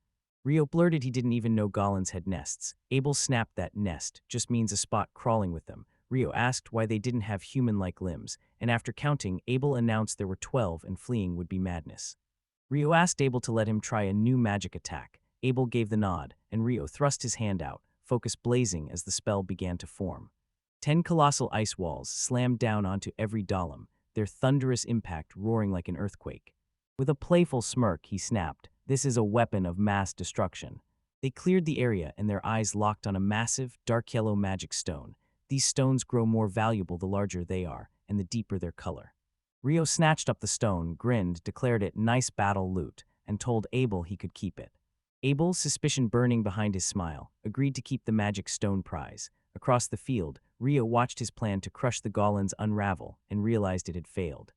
Rio blurted he didn't even know goblins had nests. Abel snapped that nest just means a spot crawling with them. Rio asked why they didn't have human-like limbs, and after counting, Abel announced there were 12 and fleeing would be madness. Rio asked Abel to let him try a new magic attack. Abel gave the nod, and Rio thrust his hand out, focus blazing as the spell began to form. 10 colossal ice walls slammed down onto every golem, their thunderous impact roaring like an earthquake. With a playful smirk, he snapped, "This is a weapon of mass destruction." They cleared the area, and their eyes locked on a massive, dark yellow magic stone. These stones grow more valuable the larger they are, and the deeper their color. Rio snatched up the stone, grinned, declared it nice battle loot, and told Abel he could keep it. Abel, suspicion burning behind his smile, agreed to keep the magic stone prize. Across the field, Rio watched his plan to crush the goblins unravel and realized it had failed.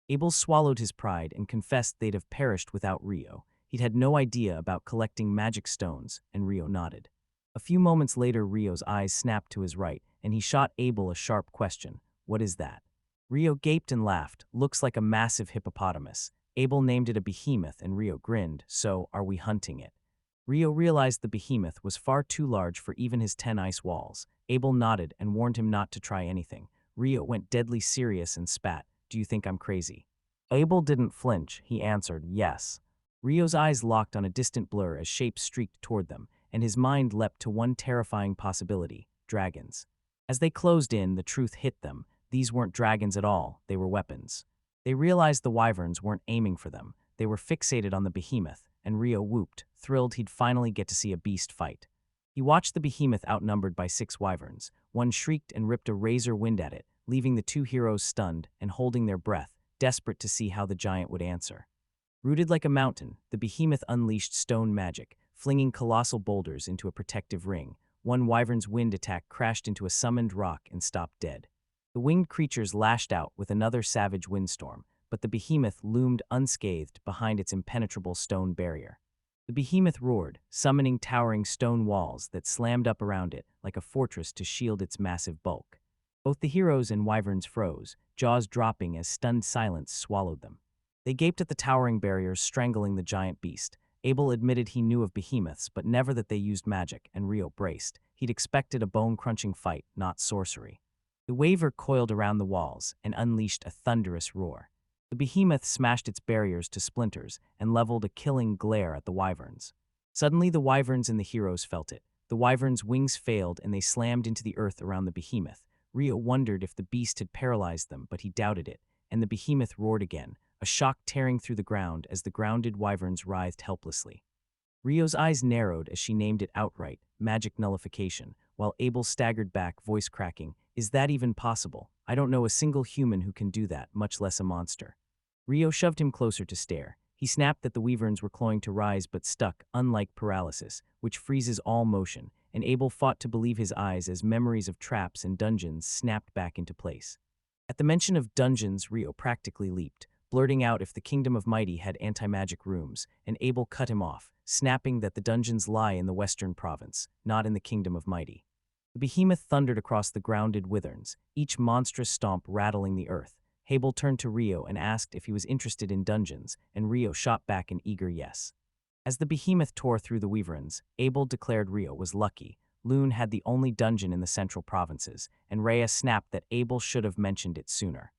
Abel swallowed his pride and confessed they'd have perished without Rio. He'd had no idea about collecting magic stones, and Rio nodded. A few moments later, Rio's eyes snapped to his right, and he shot Abel a sharp question. "What is that?" Rio gaped and laughed. "Looks like a massive hippopotamus." Abel named it a behemoth, and Rio grinned. "So, are we hunting it?" Rio realized the behemoth was far too large for even his 10 ice walls. Abel nodded and warned him not to try anything. Rio went deadly serious and spat, "Do you think I'm crazy?" Abel didn't flinch. He answered, "Yes." Rio's eyes locked on a distant blur as shapes streaked toward them, and his mind leapt to one terrifying possibility: dragons. As they closed in, the truth hit them. These weren't dragons at all, they were weapons. They realized the wyverns weren't aiming for them. They were fixated on the behemoth, and Rio whooped, thrilled he'd finally get to see a beast fight. He watched the behemoth outnumbered by 6 wyverns. One shrieked and ripped a razor wind at it, leaving the 2 heroes stunned and holding their breath, desperate to see how the giant would answer. Rooted like a mountain, the behemoth unleashed stone magic, flinging colossal boulders into a protective ring. One wyvern's wind attack crashed into a summoned rock and stopped dead. The winged creatures lashed out with another savage windstorm, but the behemoth loomed unscathed behind its impenetrable stone barrier. The behemoth roared, summoning towering stone walls that slammed up around it like a fortress to shield its massive bulk. Both the heroes and wyverns froze, jaws dropping as stunned silence swallowed them. They gaped at the towering barriers strangling the giant beast. Abel admitted he knew of behemoths, but never that they used magic, and Rio braced. He'd expected a bone-crunching fight, not sorcery. The waver coiled around the walls and unleashed a thunderous roar. The behemoth smashed its barriers to splinters and leveled a killing glare at the wyverns. Suddenly, the wyverns and the heroes felt it. The wyverns' wings failed and they slammed into the earth around the behemoth. Rio wondered if the beast had paralyzed them, but he doubted it, and the behemoth roared again, a shock tearing through the ground as the grounded wyverns writhed helplessly. Rio's eyes narrowed as she named it outright, magic nullification, while Abel staggered back, voice cracking, "Is that even possible? I don't know a single human who can do that, much less a monster." Rio shoved him closer to stare. He snapped that the wyverns were clawing to rise but stuck, unlike paralysis, which freezes all motion, and Abel fought to believe his eyes as memories of traps and dungeons snapped back into place. At the mention of dungeons, Rio practically leaped, blurting out if the Kingdom of Mighty had anti-magic rooms, and Abel cut him off, snapping that the dungeons lie in the western province, not in the Kingdom of Mighty. The behemoth thundered across the grounded wyverns, each monstrous stomp rattling the earth. Abel turned to Rio and asked if he was interested in dungeons, and Rio shot back an eager yes. As the behemoth tore through the wyverns, Abel declared Rio was lucky. Luan had the only dungeon in the central provinces, and Rhea snapped that Abel should have mentioned it sooner.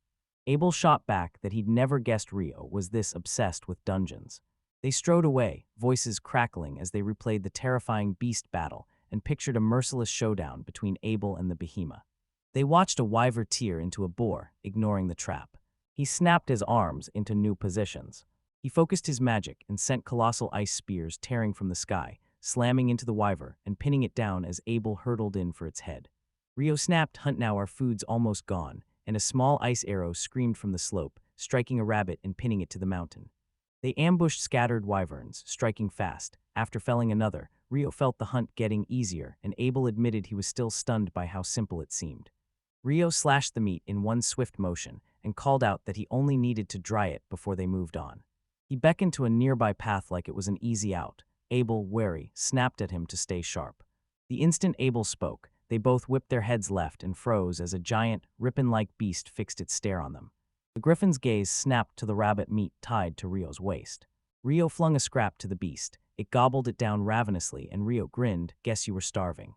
Abel shot back that he'd never guessed Rio was this obsessed with dungeons. They strode away, voices crackling as they replayed the terrifying beast battle and pictured a merciless showdown between Abel and the behemoth. They watched a wyvern tear into a boar, ignoring the trap. He snapped his arms into new positions. He focused his magic and sent colossal ice spears tearing from the sky, slamming into the wyvern and pinning it down as Abel hurtled in for its head. Rio snapped, "Hunt now, our food's almost gone," and a small ice arrow screamed from the slope, striking a rabbit and pinning it to the mountain. They ambushed scattered wyverns, striking fast. After felling another, Rio felt the hunt getting easier, and Abel admitted he was still stunned by how simple it seemed. Rio slashed the meat in one swift motion and called out that he only needed to dry it before they moved on. He beckoned to a nearby path like it was an easy out. Abel, wary, snapped at him to stay sharp. The instant Abel spoke, they both whipped their heads left and froze as a giant, ripon-like beast fixed its stare on them. The griffin's gaze snapped to the rabbit meat tied to Rio's waist. Rio flung a scrap to the beast. It gobbled it down ravenously, and Rio grinned, "Guess you were starving."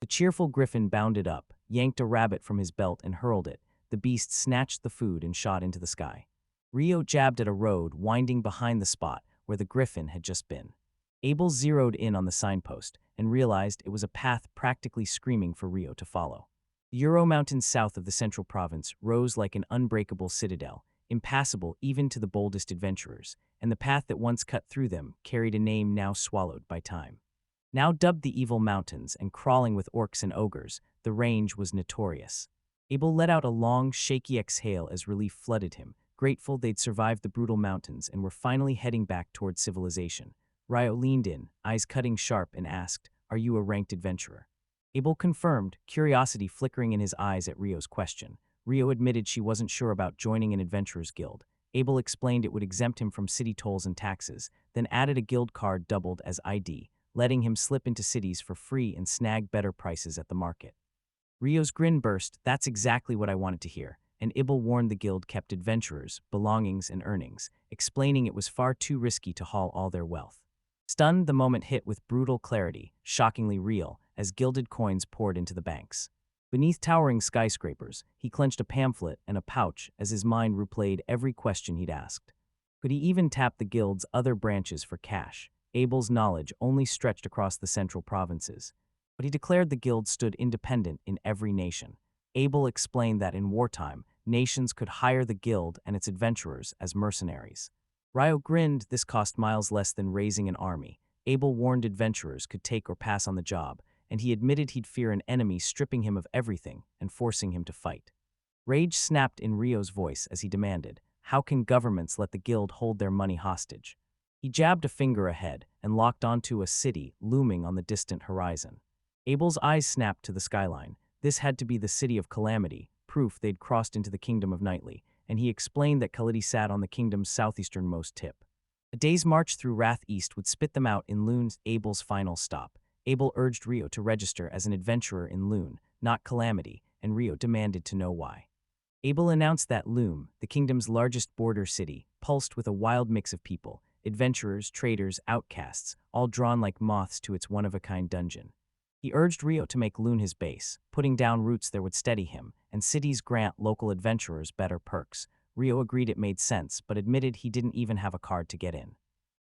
The cheerful griffin bounded up, yanked a rabbit from his belt and hurled it. The beast snatched the food and shot into the sky. Rio jabbed at a road winding behind the spot where the griffin had just been. Abel zeroed in on the signpost and realized it was a path practically screaming for Rio to follow. The Ural Mountains south of the central province rose like an unbreakable citadel, impassable even to the boldest adventurers, and the path that once cut through them carried a name now swallowed by time. Now dubbed the Evil Mountains and crawling with orcs and ogres, the range was notorious. Abel let out a long, shaky exhale as relief flooded him, grateful they'd survived the brutal mountains and were finally heading back toward civilization. Rio leaned in, eyes cutting sharp, and asked, "Are you a ranked adventurer?" Abel confirmed, curiosity flickering in his eyes at Rio's question. Rio admitted she wasn't sure about joining an adventurer's guild. Abel explained it would exempt him from city tolls and taxes, then added a guild card doubled as ID, letting him slip into cities for free and snag better prices at the market. Rio's grin burst, "That's exactly what I wanted to hear," and Abel warned the guild kept adventurers, belongings, and earnings, explaining it was far too risky to haul all their wealth. Stunned, the moment hit with brutal clarity, shockingly real, as gilded coins poured into the banks. Beneath towering skyscrapers, he clenched a pamphlet and a pouch as his mind replayed every question he'd asked. Could he even tap the guild's other branches for cash? Abel's knowledge only stretched across the central provinces, but he declared the guild stood independent in every nation. Abel explained that in wartime, nations could hire the guild and its adventurers as mercenaries. Rio grinned, this cost miles less than raising an army. Abel warned adventurers could take or pass on the job, and he admitted he'd fear an enemy stripping him of everything and forcing him to fight. Rage snapped in Rio's voice as he demanded, "How can governments let the guild hold their money hostage?" He jabbed a finger ahead and locked onto a city looming on the distant horizon. Abel's eyes snapped to the skyline. This had to be the City of Calamity, proof they'd crossed into the Kingdom of Nightly, and he explained that Kalidi sat on the kingdom's southeasternmost tip. A day's march through Wrath East would spit them out in Luan's, Abel's final stop. Abel urged Rio to register as an adventurer in Luan, not Calamity, and Rio demanded to know why. Abel announced that Luan, the kingdom's largest border city, pulsed with a wild mix of people, adventurers, traders, outcasts, all drawn like moths to its one-of-a-kind dungeon. He urged Rio to make Luan his base, putting down roots that would steady him, and cities grant local adventurers better perks. Rio agreed it made sense, but admitted he didn't even have a card to get in.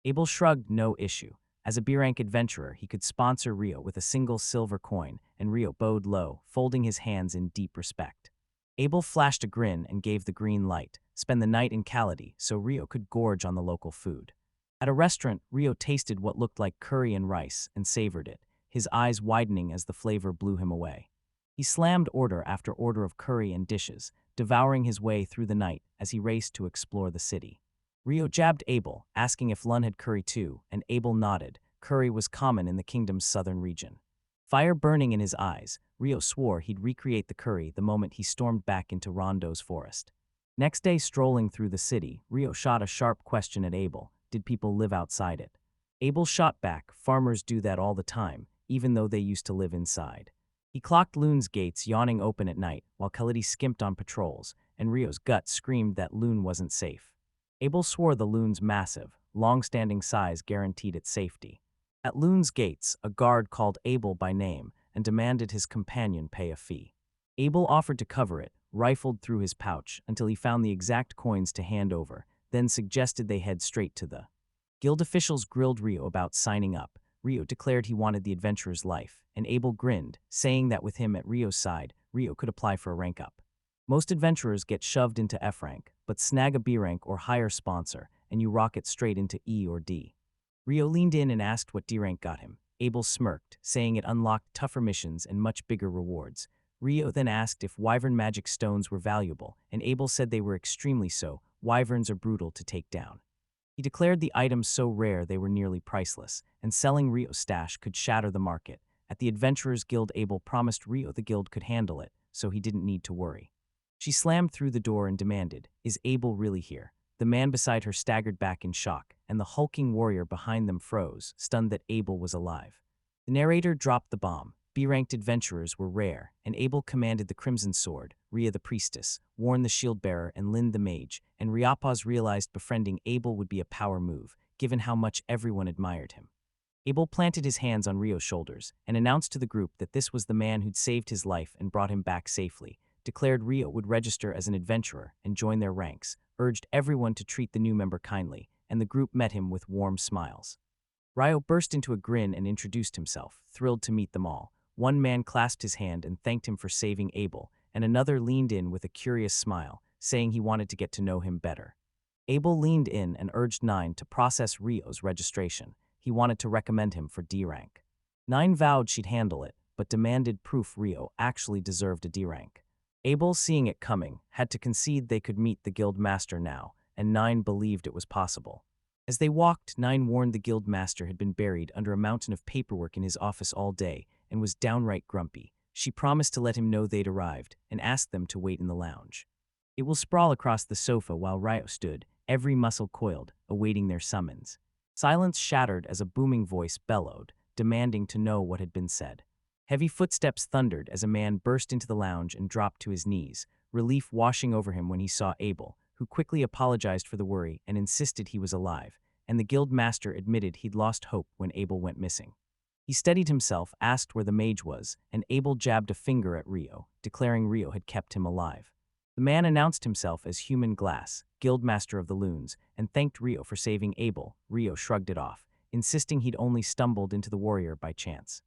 Abel shrugged, no issue. As a B-rank adventurer, he could sponsor Rio with a single silver coin, and Rio bowed low, folding his hands in deep respect. Abel flashed a grin and gave the green light, spend the night in Kalidi so Rio could gorge on the local food. At a restaurant, Rio tasted what looked like curry and rice and savored it, his eyes widening as the flavor blew him away. He slammed order after order of curry and dishes, devouring his way through the night as he raced to explore the city. Rio jabbed Abel, asking if Lun had curry too, and Abel nodded. Curry was common in the kingdom's southern region. Fire burning in his eyes, Rio swore he'd recreate the curry the moment he stormed back into Rondo's forest. Next day, strolling through the city, Rio shot a sharp question at Abel. Did people live outside it? Abel shot back, farmers do that all the time, even though they used to live inside. He clocked Loon's gates yawning open at night, while Khalidi skimped on patrols, and Rio's gut screamed that Loon wasn't safe. Abel swore the Loon's massive, long-standing size guaranteed its safety. At Loon's gates, a guard called Abel by name and demanded his companion pay a fee. Abel offered to cover it, rifled through his pouch until he found the exact coins to hand over, then suggested they head straight to the guild. Officials grilled Rio about signing up. Rio declared he wanted the adventurer's life, and Abel grinned, saying that with him at Rio's side, Rio could apply for a rank up. Most adventurers get shoved into F rank, but snag a B rank or higher sponsor, and you rocket straight into E or D. Rio leaned in and asked what D rank got him. Abel smirked, saying it unlocked tougher missions and much bigger rewards. Rio then asked if wyvern magic stones were valuable, and Abel said they were extremely so. Wyverns are brutal to take down. He declared the items so rare they were nearly priceless, and selling Rio's stash could shatter the market. At the Adventurers Guild, Abel promised Rio the guild could handle it, so he didn't need to worry. She slammed through the door and demanded, "Is Abel really here?" The man beside her staggered back in shock, and the hulking warrior behind them froze, stunned that Abel was alive. The narrator dropped the bomb. B-ranked adventurers were rare, and Abel commanded the Crimson Sword, Rhea the Priestess, Warren the Shield-Bearer, and Lind the Mage, and Riapaz realized befriending Abel would be a power move, given how much everyone admired him. Abel planted his hands on Rio's shoulders and announced to the group that this was the man who'd saved his life and brought him back safely, declared Rio would register as an adventurer and join their ranks, urged everyone to treat the new member kindly, and the group met him with warm smiles. Rio burst into a grin and introduced himself, thrilled to meet them all. One man clasped his hand and thanked him for saving Abel, and another leaned in with a curious smile, saying he wanted to get to know him better. Abel leaned in and urged Nine to process Rio's registration. He wanted to recommend him for D rank. Nine vowed she'd handle it, but demanded proof Rio actually deserved a D rank. Abel, seeing it coming, had to concede they could meet the guild master now, and Nine believed it was possible. As they walked, Nine warned the guild master had been buried under a mountain of paperwork in his office all day and was downright grumpy. She promised to let him know they'd arrived and asked them to wait in the lounge. It will sprawl across the sofa while Rio stood, every muscle coiled, awaiting their summons. Silence shattered as a booming voice bellowed, demanding to know what had been said. Heavy footsteps thundered as a man burst into the lounge and dropped to his knees, relief washing over him when he saw Abel, who quickly apologized for the worry and insisted he was alive, and the guild master admitted he'd lost hope when Abel went missing. He steadied himself, asked where the mage was, and Abel jabbed a finger at Rio, declaring Rio had kept him alive. The man announced himself as Human Glass, guildmaster of the Loons, and thanked Rio for saving Abel. Rio shrugged it off, insisting he'd only stumbled into the warrior by chance.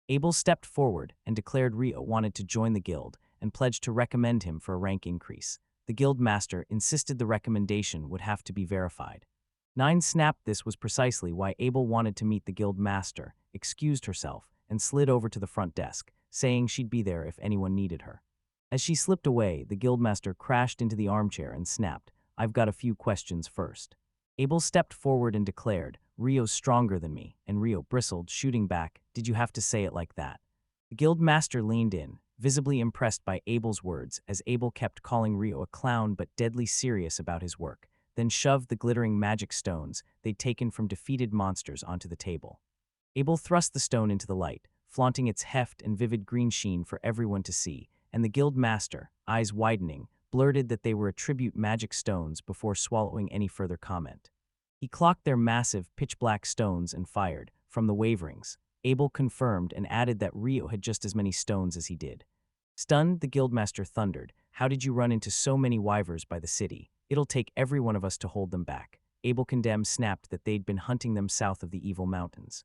Abel stepped forward and declared Rio wanted to join the guild and pledged to recommend him for a rank increase. The guild master insisted the recommendation would have to be verified. Nine snapped this was precisely why Abel wanted to meet the guild master, excused herself, and slid over to the front desk, saying she'd be there if anyone needed her. As she slipped away, the guildmaster crashed into the armchair and snapped, "I've got a few questions first." Abel stepped forward and declared, "Rio's stronger than me," and Rio bristled, shooting back, "Did you have to say it like that?" The guildmaster leaned in, visibly impressed by Abel's words, as Abel kept calling Rio a clown but deadly serious about his work, then shoved the glittering magic stones they'd taken from defeated monsters onto the table. Abel thrust the stone into the light, flaunting its heft and vivid green sheen for everyone to see, and the guild master, eyes widening, blurted that they were a tribute magic stones before swallowing any further comment. He clocked their massive, pitch-black stones and fired, from the waverings. Abel confirmed and added that Rio had just as many stones as he did. Stunned, the guildmaster thundered, "How did you run into so many wyvers by the city? It'll take every one of us to hold them back." Abel condemned snapped that they'd been hunting them south of the Evil Mountains.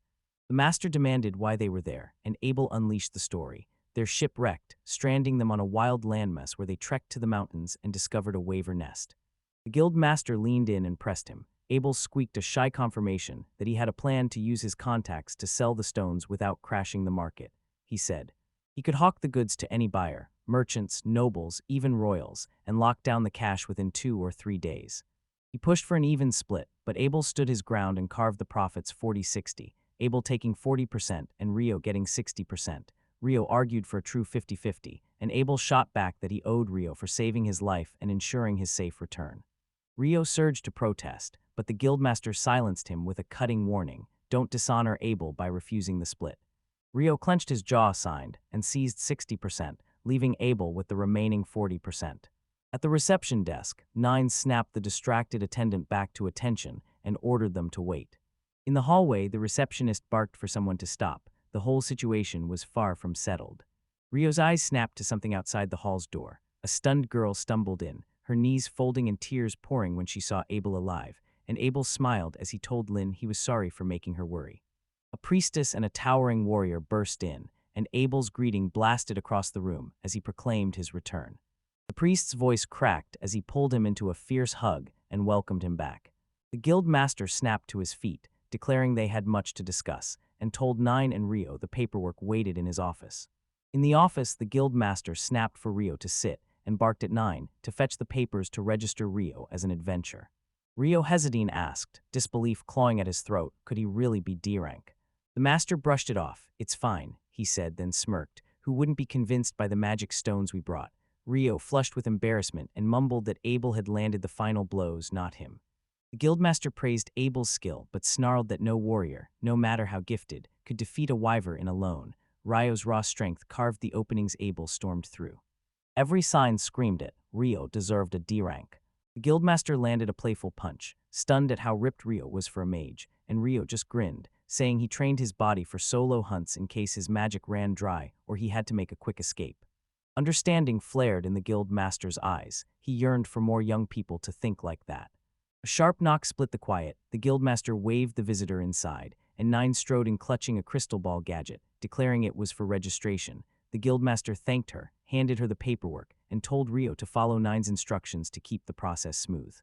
The master demanded why they were there, and Abel unleashed the story. Their ship wrecked, stranding them on a wild landmass where they trekked to the mountains and discovered a waver nest. The guild master leaned in and pressed him. Abel squeaked a shy confirmation that he had a plan to use his contacts to sell the stones without crashing the market. He said he could hawk the goods to any buyer, merchants, nobles, even royals, and lock down the cash within 2 or 3 days. He pushed for an even split, but Abel stood his ground and carved the profits 40-60, Abel taking 40% and Rio getting 60%. Rio argued for a true 50-50, and Abel shot back that he owed Rio for saving his life and ensuring his safe return. Rio surged to protest, but the guildmaster silenced him with a cutting warning: don't dishonor Abel by refusing the split. Rio clenched his jaw, signed, and seized 60%, leaving Abel with the remaining 40%. At the reception desk, Nine snapped the distracted attendant back to attention and ordered them to wait. In the hallway, the receptionist barked for someone to stop. The whole situation was far from settled. Rio's eyes snapped to something outside the hall's door. A stunned girl stumbled in, her knees folding and tears pouring when she saw Abel alive, and Abel smiled as he told Lynn he was sorry for making her worry. A priestess and a towering warrior burst in, and Abel's greeting blasted across the room as he proclaimed his return. The priest's voice cracked as he pulled him into a fierce hug and welcomed him back. The guild master snapped to his feet, declaring they had much to discuss, and told Nine and Rio the paperwork waited in his office. In the office, the guild master snapped for Rio to sit and barked at Nine to fetch the papers to register Rio as an adventurer. Rio hesitating asked, disbelief clawing at his throat, could he really be D-rank? The master brushed it off. It's fine, he said, then smirked. Who wouldn't be convinced by the magic stones we brought? Rio flushed with embarrassment and mumbled that Abel had landed the final blows, not him. The guildmaster praised Abel's skill, but snarled that no warrior, no matter how gifted, could defeat a wyvern alone. Rio's raw strength carved the openings Abel stormed through. Every sign screamed it. Rio deserved a D-rank. The guildmaster landed a playful punch, stunned at how ripped Rio was for a mage, and Rio just grinned, saying he trained his body for solo hunts in case his magic ran dry or he had to make a quick escape. Understanding flared in the guild master's eyes. He yearned for more young people to think like that. A sharp knock split the quiet. The guildmaster waved the visitor inside, and Nine strode in clutching a crystal ball gadget, declaring it was for registration. The guildmaster thanked her, handed her the paperwork, and told Rio to follow Nine's instructions to keep the process smooth.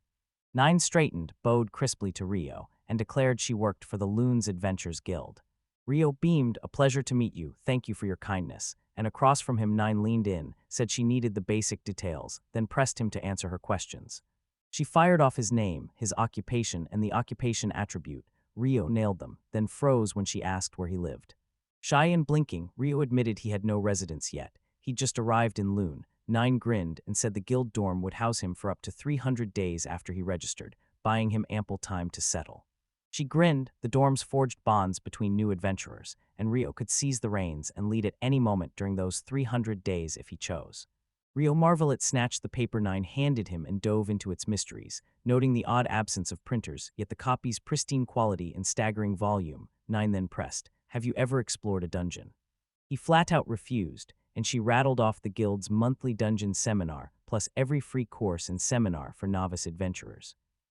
Nine straightened, bowed crisply to Rio, and declared she worked for the Loon's Adventures Guild. Rio beamed, a pleasure to meet you, thank you for your kindness, and across from him Nine leaned in, said she needed the basic details, then pressed him to answer her questions. She fired off his name, his occupation, and the occupation attribute. Rio nailed them, then froze when she asked where he lived. Shy and blinking, Rio admitted he had no residence yet. He'd just arrived in Loon. Nine grinned and said the guild dorm would house him for up to 300 days after he registered, buying him ample time to settle. She grinned. The dorms forged bonds between new adventurers, and Rio could seize the reins and lead at any moment during those 300 days if he chose. Rio Marvelet snatched the paper Nine handed him and dove into its mysteries, noting the odd absence of printers, yet the copy's pristine quality and staggering volume. Nine then pressed, have you ever explored a dungeon? He flat out refused, and she rattled off the guild's monthly dungeon seminar, plus every free course and seminar for novice adventurers.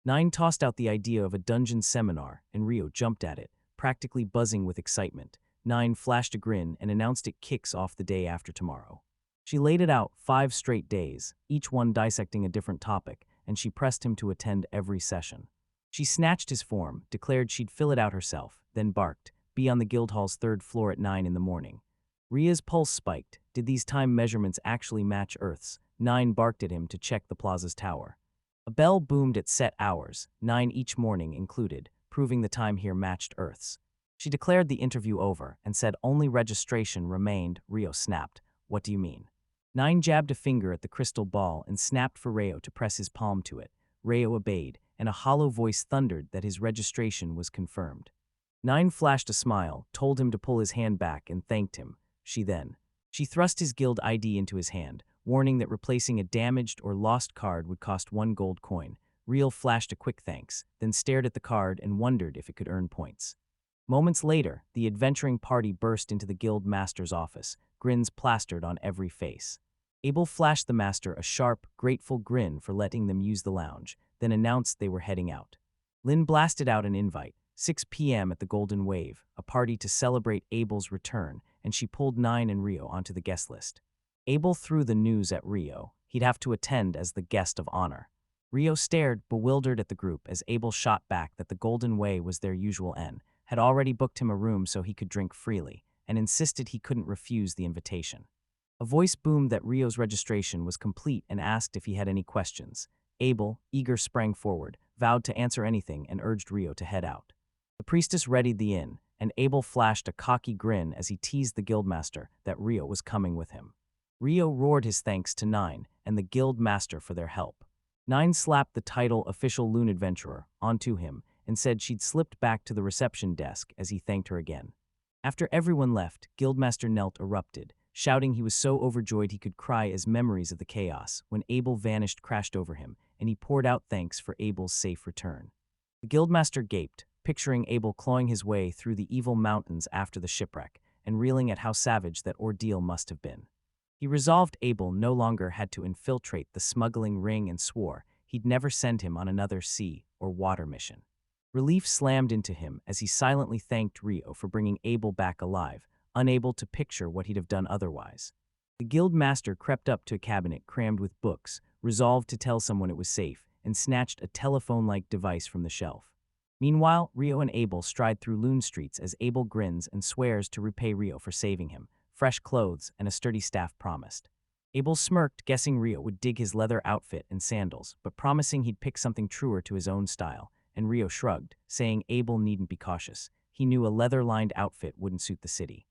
Nine tossed out the idea of a dungeon seminar, and Rio jumped at it, practically buzzing with excitement. Nine flashed a grin and announced it kicks off the day after tomorrow. She laid it out 5 straight days, each one dissecting a different topic, and she pressed him to attend every session. She snatched his form, declared she'd fill it out herself, then barked, be on the guild hall's 3rd floor at 9 in the morning. Ria's pulse spiked. Did these time measurements actually match Earth's? Nine barked at him to check the plaza's tower. A bell boomed at set hours, 9 each morning included, proving the time here matched Earth's. She declared the interview over and said only registration remained. Rio snapped. What do you mean? Nine jabbed a finger at the crystal ball and snapped for Rio to press his palm to it. Rio obeyed, and a hollow voice thundered that his registration was confirmed. Nine flashed a smile, told him to pull his hand back, and thanked him. She thrust his guild ID into his hand, warning that replacing a damaged or lost card would cost 1 gold coin. Rio flashed a quick thanks, then stared at the card and wondered if it could earn points. Moments later, the adventuring party burst into the guild master's office, grins plastered on every face. Abel flashed the master a sharp, grateful grin for letting them use the lounge, then announced they were heading out. Lynn blasted out an invite, 6 p.m. at the Golden Wave, a party to celebrate Abel's return, and she pulled Nine and Rio onto the guest list. Abel threw the news at Rio. He'd have to attend as the guest of honor. Rio stared, bewildered at the group, as Abel shot back that the Golden Way was their usual inn, had already booked him a room so he could drink freely, and insisted he couldn't refuse the invitation. A voice boomed that Rio's registration was complete and asked if he had any questions. Abel, eager, sprang forward, vowed to answer anything, and urged Rio to head out. The priestess readied the inn, and Abel flashed a cocky grin as he teased the guildmaster that Rio was coming with him. Rio roared his thanks to Nine and the guild master for their help. Nine slapped the title official loon adventurer onto him and said she'd slipped back to the reception desk as he thanked her again. After everyone left, Guildmaster Nelt erupted, shouting he was so overjoyed he could cry as memories of the chaos when Abel vanished crashed over him, and he poured out thanks for Abel's safe return. The Guildmaster gaped, picturing Abel clawing his way through the evil mountains after the shipwreck, and reeling at how savage that ordeal must have been. He resolved Abel no longer had to infiltrate the smuggling ring and swore he'd never send him on another sea or water mission. Relief slammed into him as he silently thanked Rio for bringing Abel back alive, unable to picture what he'd have done otherwise. The guild master crept up to a cabinet crammed with books, resolved to tell someone it was safe, and snatched a telephone-like device from the shelf. Meanwhile, Rio and Abel stride through Loon streets as Abel grins and swears to repay Rio for saving him, fresh clothes and a sturdy staff promised. Abel smirked, guessing Rio would dig his leather outfit and sandals, but promising he'd pick something truer to his own style, and Rio shrugged, saying Abel needn't be cautious. He knew a leather-lined outfit wouldn't suit the city.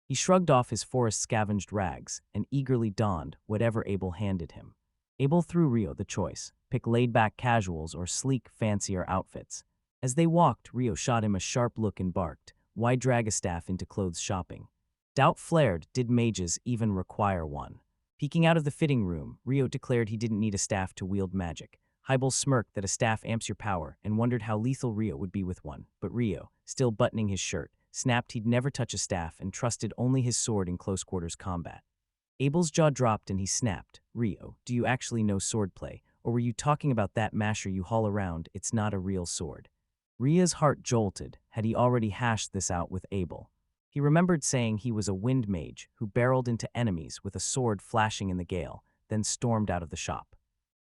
He shrugged off his forest-scavenged rags and eagerly donned whatever Abel handed him. Abel threw Rio the choice, pick laid-back casuals or sleek, fancier outfits. As they walked, Rio shot him a sharp look and barked, "Why drag a staff into clothes shopping?" Doubt flared, did mages even require one? Peeking out of the fitting room, Rio declared he didn't need a staff to wield magic. Hybel smirked that a staff amps your power and wondered how lethal Rio would be with one, but Rio, still buttoning his shirt, snapped he'd never touch a staff and trusted only his sword in close-quarters combat. Abel's jaw dropped and he snapped, "Rio, do you actually know swordplay, or were you talking about that masher you haul around? It's not a real sword." Rio's heart jolted. Had he already hashed this out with Abel? He remembered saying he was a wind mage who barreled into enemies with a sword flashing in the gale, then stormed out of the shop.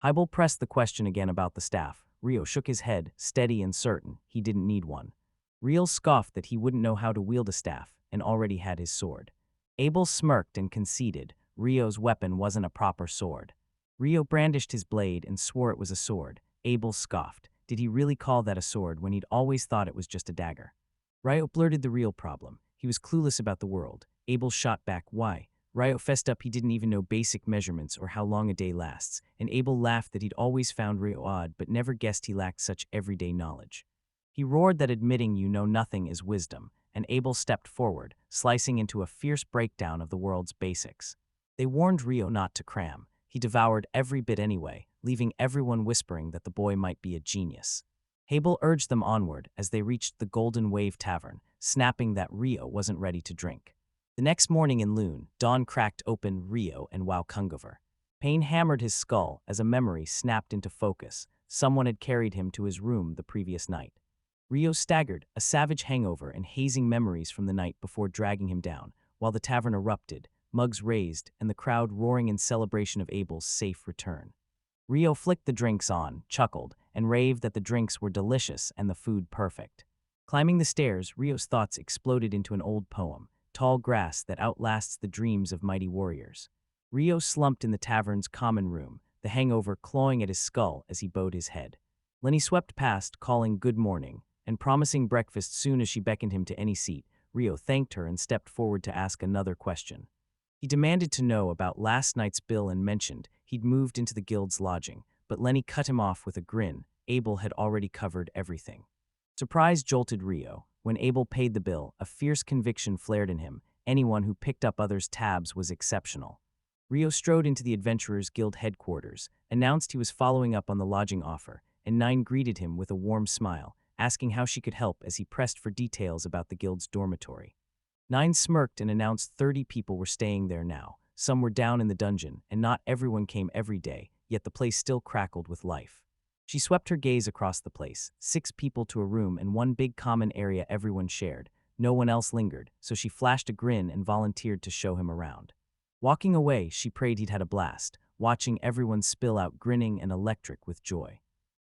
Hybel pressed the question again about the staff. Rio shook his head, steady and certain he didn't need one. Rio scoffed that he wouldn't know how to wield a staff and already had his sword. Abel smirked and conceded Rio's weapon wasn't a proper sword. Rio brandished his blade and swore it was a sword. Abel scoffed. Did he really call that a sword when he'd always thought it was just a dagger? Rio blurted the real problem. He was clueless about the world. Abel shot back, "Why?" Rio fessed up he didn't even know basic measurements or how long a day lasts, and Abel laughed that he'd always found Rio odd but never guessed he lacked such everyday knowledge. He roared that admitting you know nothing is wisdom, and Abel stepped forward, slicing into a fierce breakdown of the world's basics. They warned Rio not to cram. He devoured every bit anyway, leaving everyone whispering that the boy might be a genius. Abel urged them onward as they reached the Golden Wave Tavern, snapping that Rio wasn't ready to drink. The next morning in Loon, dawn cracked open Rio and Waukungover. Pain hammered his skull as a memory snapped into focus. Someone had carried him to his room the previous night. Rio staggered, a savage hangover and hazing memories from the night before dragging him down, while the tavern erupted, mugs raised, and the crowd roaring in celebration of Abel's safe return. Rio flicked the drinks on, chuckled, and raved that the drinks were delicious and the food perfect. Climbing the stairs, Rio's thoughts exploded into an old poem, tall grass that outlasts the dreams of mighty warriors. Rio slumped in the tavern's common room, the hangover clawing at his skull as he bowed his head. Lenny swept past, calling good morning, and promising breakfast soon as she beckoned him to any seat. Rio thanked her and stepped forward to ask another question. He demanded to know about last night's bill and mentioned he'd moved into the guild's lodging, but Lenny cut him off with a grin. Abel had already covered everything. Surprise jolted Rio. When Abel paid the bill, a fierce conviction flared in him. Anyone who picked up others' tabs was exceptional. Rio strode into the Adventurers Guild headquarters, announced he was following up on the lodging offer, and Nine greeted him with a warm smile, asking how she could help as he pressed for details about the guild's dormitory. Nine smirked and announced 30 people were staying there now. Some were down in the dungeon, and not everyone came every day, yet the place still crackled with life. She swept her gaze across the place, 6 people to a room and one big common area everyone shared. No one else lingered, so she flashed a grin and volunteered to show him around. Walking away, she prayed he'd had a blast, watching everyone spill out grinning and electric with joy.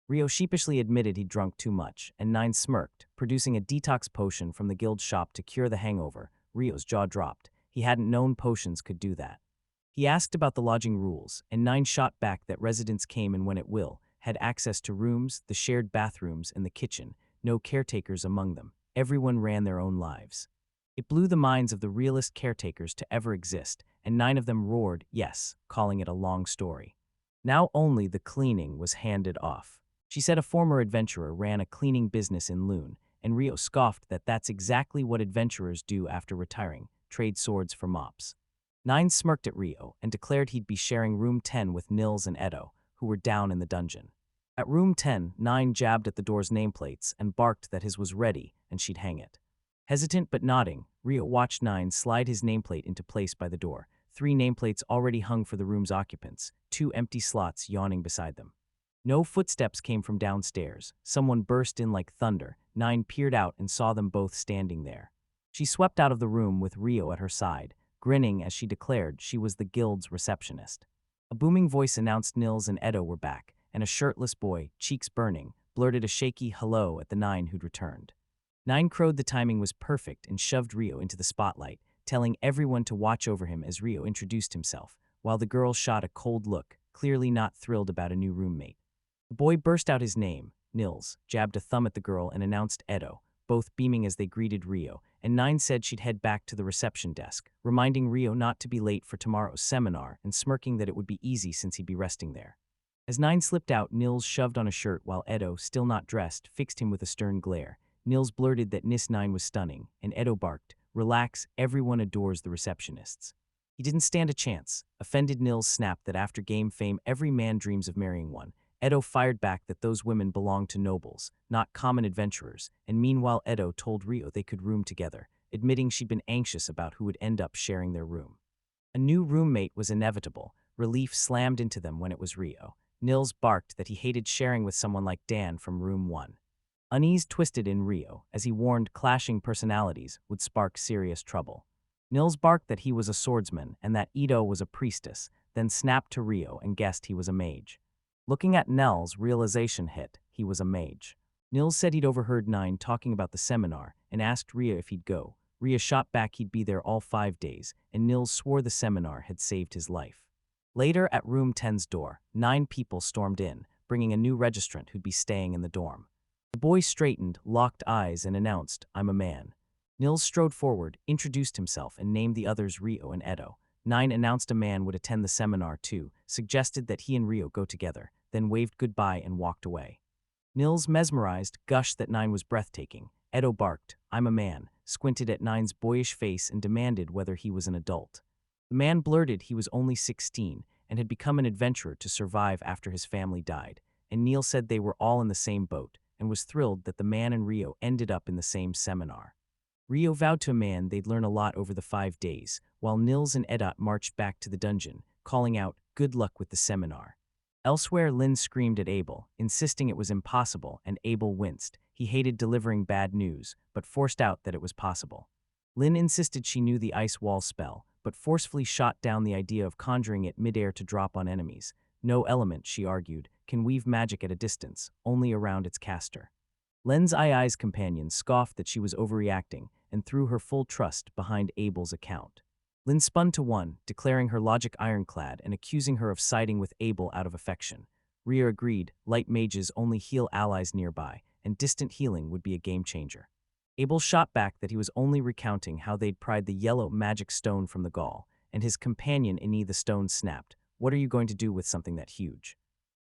Rio sheepishly admitted he'd drunk too much, and Nine smirked, producing a detox potion from the guild shop to cure the hangover. Rio's jaw dropped. He hadn't known potions could do that. He asked about the lodging rules, and Nine shot back that residents came and went at will, had access to rooms, the shared bathrooms, and the kitchen, no caretakers among them. Everyone ran their own lives. It blew the minds of the realest caretakers to ever exist, and 9 of them roared, yes, calling it a long story. Now only the cleaning was handed off. She said a former adventurer ran a cleaning business in Luan, and Rio scoffed that that's exactly what adventurers do after retiring, trade swords for mops. 9 smirked at Rio and declared he'd be sharing room 10 with Nils and Edo, who were down in the dungeon. At room 10, 9 jabbed at the door's nameplates and barked that his was ready and she'd hang it. Hesitant but nodding, Rio watched 9 slide his nameplate into place by the door. 3 nameplates already hung for the room's occupants, 2 empty slots yawning beside them. No footsteps came from downstairs. Someone burst in like thunder. 9 peered out and saw them both standing there. She swept out of the room with Rio at her side, grinning as she declared she was the guild's receptionist. A booming voice announced Nils and Edo were back, and a shirtless boy, cheeks burning, blurted a shaky hello at the 9 who'd returned. 9 crowed the timing was perfect and shoved Rio into the spotlight, telling everyone to watch over him as Rio introduced himself, while the girl shot a cold look, clearly not thrilled about a new roommate. The boy burst out his name, Nils, jabbed a thumb at the girl and announced Edo, both beaming as they greeted Rio, and 9 said she'd head back to the reception desk, reminding Rio not to be late for tomorrow's seminar and smirking that it would be easy since he'd be resting there. As 9 slipped out, Nils shoved on a shirt while Edo, still not dressed, fixed him with a stern glare. Nils blurted that Nis 9 was stunning, and Edo barked, "Relax, everyone adores the receptionists." He didn't stand a chance. Offended Nils snapped that after game fame every man dreams of marrying one. Edo fired back that those women belonged to nobles, not common adventurers, and meanwhile Edo told Rio they could room together, admitting she'd been anxious about who would end up sharing their room. A new roommate was inevitable. Relief slammed into them when it was Rio. Nils barked that he hated sharing with someone like Dan from room 1. Unease twisted in Rio, as he warned clashing personalities would spark serious trouble. Nils barked that he was a swordsman and that Edo was a priestess, then snapped to Rio and guessed he was a mage. Looking at Nels, realization hit. He was a mage. Nils said he'd overheard 9 talking about the seminar and asked Ria if he'd go. Ria shot back he'd be there all 5 days, and Nils swore the seminar had saved his life. Later, at room 10's door, 9 people stormed in, bringing a new registrant who'd be staying in the dorm. The boy straightened, locked eyes, and announced, "I'm a man." Nils strode forward, introduced himself, and named the others Rio and Edo. 9 announced a man would attend the seminar too, suggested that he and Rio go together, then waved goodbye and walked away. Nils, mesmerized, gushed that 9 was breathtaking. Edo barked, "I'm a man," squinted at 9's boyish face and demanded whether he was an adult. The man blurted he was only 16 and had become an adventurer to survive after his family died, and Neil said they were all in the same boat and was thrilled that the man and Rio ended up in the same seminar. Rio vowed to a man they'd learn a lot over the 5 days, while Nils and Edot marched back to the dungeon, calling out, "Good luck with the seminar." Elsewhere, Lynn screamed at Abel, insisting it was impossible, and Abel winced. He hated delivering bad news, but forced out that it was possible. Lynn insisted she knew the ice wall spell, but forcefully shot down the idea of conjuring it midair to drop on enemies. No element, she argued, can weave magic at a distance, only around its caster. Len's Ai's companion scoffed that she was overreacting and threw her full trust behind Abel's account. Lynn spun to 1, declaring her logic ironclad and accusing her of siding with Abel out of affection. Rhea agreed, light mages only heal allies nearby, and distant healing would be a game changer. Abel shot back that he was only recounting how they'd pried the yellow magic stone from the Gaul, and his companion Ini the stone snapped, "What are you going to do with something that huge?"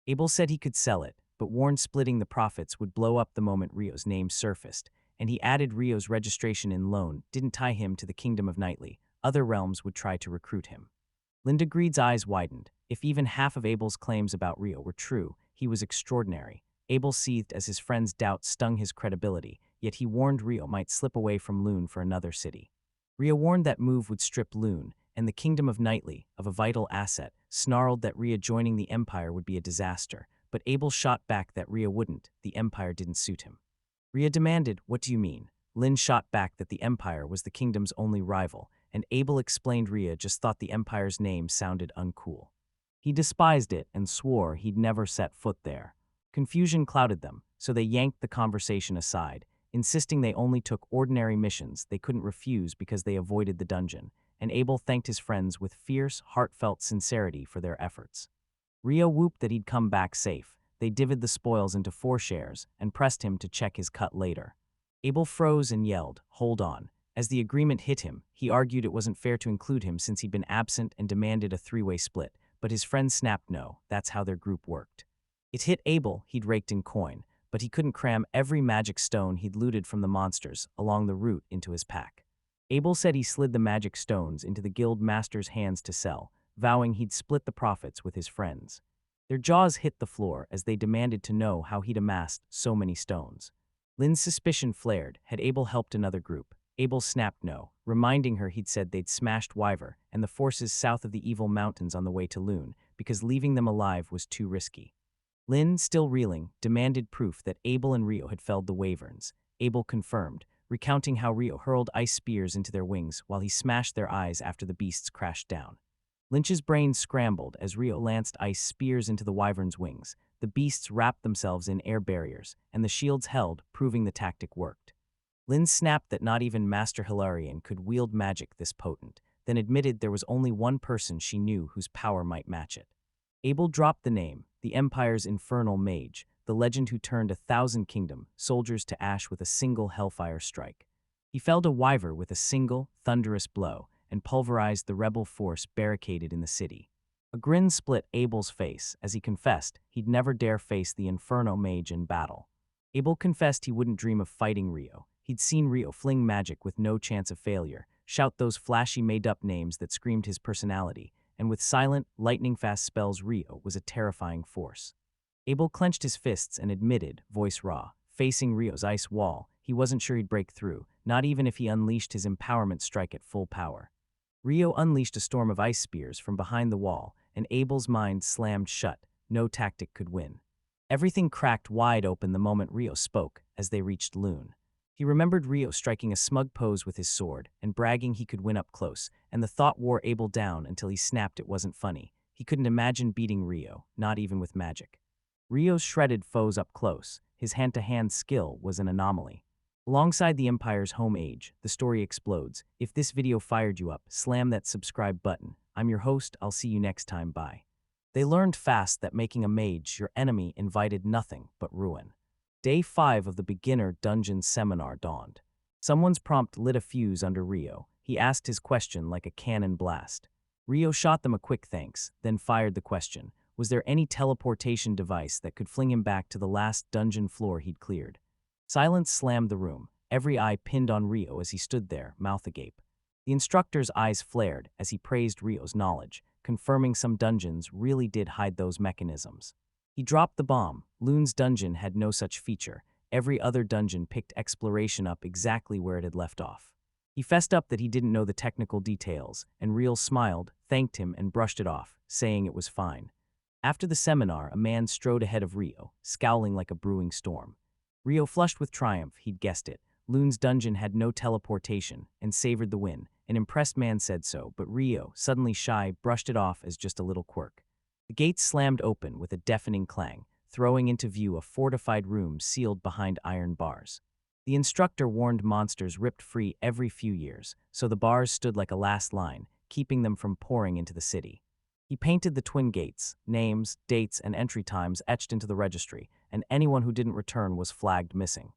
Abel said he could sell it, but warned splitting the profits would blow up the moment Rio's name surfaced, and he added Rio's registration in loan didn't tie him to the Kingdom of Knightly. Other realms would try to recruit him. Linda Greed's eyes widened. If even half of Abel's claims about Rio were true, he was extraordinary. Abel seethed as his friend's doubt stung his credibility, yet he warned Rio might slip away from Luan for another city. Rio warned that move would strip Luan, and the Kingdom of Knightly, of a vital asset, snarled that Rio joining the Empire would be a disaster, but Abel shot back that Rio wouldn't. The Empire didn't suit him. Rio demanded, "What do you mean?" Lynn shot back that the Empire was the Kingdom's only rival, and Abel explained Rio just thought the Empire's name sounded uncool. He despised it and swore he'd never set foot there. Confusion clouded them, so they yanked the conversation aside, insisting they only took ordinary missions they couldn't refuse because they avoided the dungeon, and Abel thanked his friends with fierce, heartfelt sincerity for their efforts. Rio whooped that he'd come back safe, they divided the spoils into 4 shares and pressed him to check his cut later. Abel froze and yelled, "Hold on." As the agreement hit him, he argued it wasn't fair to include him since he'd been absent and demanded a 3-way split, but his friends snapped no, that's how their group worked. It hit Abel, he'd raked in coin, but he couldn't cram every magic stone he'd looted from the monsters along the route into his pack. Abel said he slid the magic stones into the guild master's hands to sell, vowing he'd split the profits with his friends. Their jaws hit the floor as they demanded to know how he'd amassed so many stones. Lynn's suspicion flared. Had Abel helped another group? Abel snapped no, reminding her he'd said they'd smashed Wyver and the forces south of the Evil Mountains on the way to Luan, because leaving them alive was too risky. Lynn, still reeling, demanded proof that Abel and Rio had felled the Wyverns. Abel confirmed, recounting how Rio hurled ice spears into their wings while he smashed their eyes after the beasts crashed down. Lynch's brain scrambled as Rio lanced ice spears into the Wyvern's wings. The beasts wrapped themselves in air barriers, and the shields held, proving the tactic worked. Lynn snapped that not even Master Hilarion could wield magic this potent, then admitted there was only one person she knew whose power might match it. Abel dropped the name, the Empire's infernal mage, the legend who turned 1,000 kingdom soldiers to ash with a single hellfire strike. He felled a Wyver with a single, thunderous blow and pulverized the rebel force barricaded in the city. A grin split Abel's face as he confessed he'd never dare face the Inferno mage in battle. Abel confessed he wouldn't dream of fighting Rio. He'd seen Rio fling magic with no chance of failure, shout those flashy made-up names that screamed his personality, and with silent, lightning-fast spells Rio was a terrifying force. Abel clenched his fists and admitted, voice raw, facing Rio's ice wall, he wasn't sure he'd break through, not even if he unleashed his empowerment strike at full power. Rio unleashed a storm of ice spears from behind the wall, and Abel's mind slammed shut. No tactic could win. Everything cracked wide open the moment Rio spoke as they reached Luan. He remembered Rio striking a smug pose with his sword and bragging he could win up close, and the thought wore Abel down until he snapped it wasn't funny. He couldn't imagine beating Rio, not even with magic. Rio's shredded foes up close. His hand-to-hand skill was an anomaly. Alongside the Empire's home age, the story explodes. If this video fired you up, slam that subscribe button. I'm your host, I'll see you next time, bye. They learned fast that making a mage your enemy invited nothing but ruin. Day 5 of the beginner dungeon seminar dawned. Someone's prompt lit a fuse under Rio. He asked his question like a cannon blast. Rio shot them a quick thanks, then fired the question. Was there any teleportation device that could fling him back to the last dungeon floor he'd cleared? Silence slammed the room, every eye pinned on Rio as he stood there, mouth agape. The instructor's eyes flared as he praised Rio's knowledge, confirming some dungeons really did hide those mechanisms. He dropped the bomb. Luan's dungeon had no such feature. Every other dungeon picked exploration up exactly where it had left off. He fessed up that he didn't know the technical details, and Rio smiled, thanked him, and brushed it off, saying it was fine. After the seminar, a man strode ahead of Rio, scowling like a brewing storm. Rio flushed with triumph, he'd guessed it. Luan's dungeon had no teleportation, and savored the win. An impressed man said so, but Rio, suddenly shy, brushed it off as just a little quirk. The gates slammed open with a deafening clang, throwing into view a fortified room sealed behind iron bars. The instructor warned monsters ripped free every few years, so the bars stood like a last line, keeping them from pouring into the city. He painted the twin gates, names, dates, and entry times etched into the registry, and anyone who didn't return was flagged missing.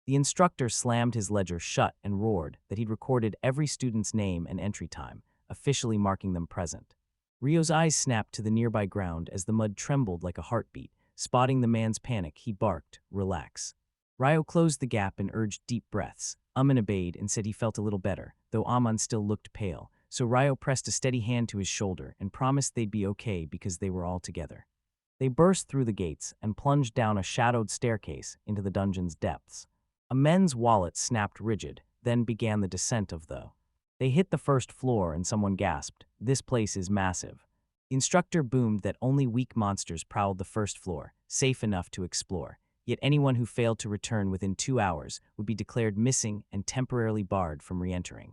The instructor slammed his ledger shut and roared that he'd recorded every student's name and entry time, officially marking them present. Rio's eyes snapped to the nearby ground as the mud trembled like a heartbeat. Spotting the man's panic, he barked, "Relax." Rio closed the gap and urged deep breaths. Amun obeyed and said he felt a little better, though Amun still looked pale, so Rio pressed a steady hand to his shoulder and promised they'd be okay because they were all together. They burst through the gates and plunged down a shadowed staircase into the dungeon's depths. A men's wallet snapped rigid, then began the descent of the... They hit the first floor and someone gasped, "This place is massive." The instructor boomed that only weak monsters prowled the first floor, safe enough to explore, yet anyone who failed to return within 2 hours would be declared missing and temporarily barred from re-entering.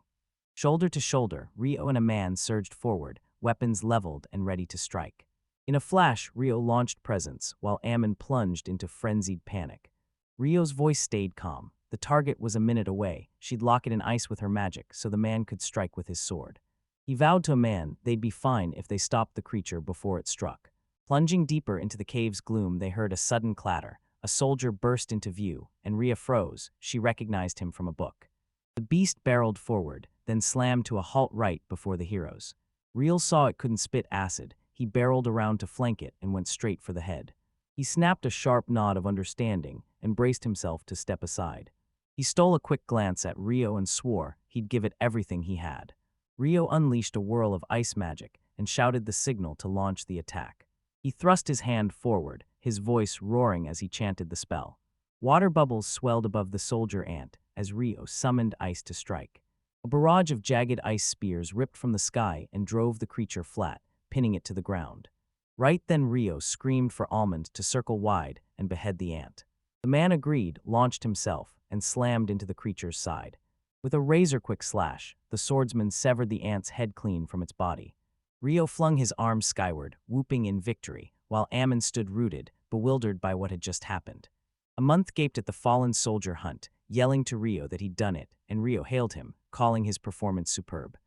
Shoulder to shoulder, Rio and a man surged forward, weapons leveled and ready to strike. In a flash, Rio launched presence, while Amun plunged into frenzied panic. Rio's voice stayed calm. The target was a minute away. She'd lock it in ice with her magic, so the man could strike with his sword. He vowed to a man they'd be fine if they stopped the creature before it struck. Plunging deeper into the cave's gloom, they heard a sudden clatter. A soldier burst into view, and Rhea froze. She recognized him from a book. The beast barreled forward, then slammed to a halt right before the heroes. Rhea saw it couldn't spit acid. He barreled around to flank it and went straight for the head. He snapped a sharp nod of understanding and braced himself to step aside. He stole a quick glance at Rio and swore he'd give it everything he had. Rio unleashed a whirl of ice magic and shouted the signal to launch the attack. He thrust his hand forward, his voice roaring as he chanted the spell. Water bubbles swelled above the soldier ant as Rio summoned ice to strike. A barrage of jagged ice spears ripped from the sky and drove the creature flat, pinning it to the ground. Right then Rio screamed for Almond to circle wide and behead the ant. The man agreed, launched himself, and slammed into the creature's side. With a razor-quick slash, the swordsman severed the ant's head clean from its body. Rio flung his arms skyward, whooping in victory, while Ammon stood rooted, bewildered by what had just happened. A month gaped at the fallen soldier hunt, yelling to Rio that he'd done it, and Rio hailed him, calling his performance superb.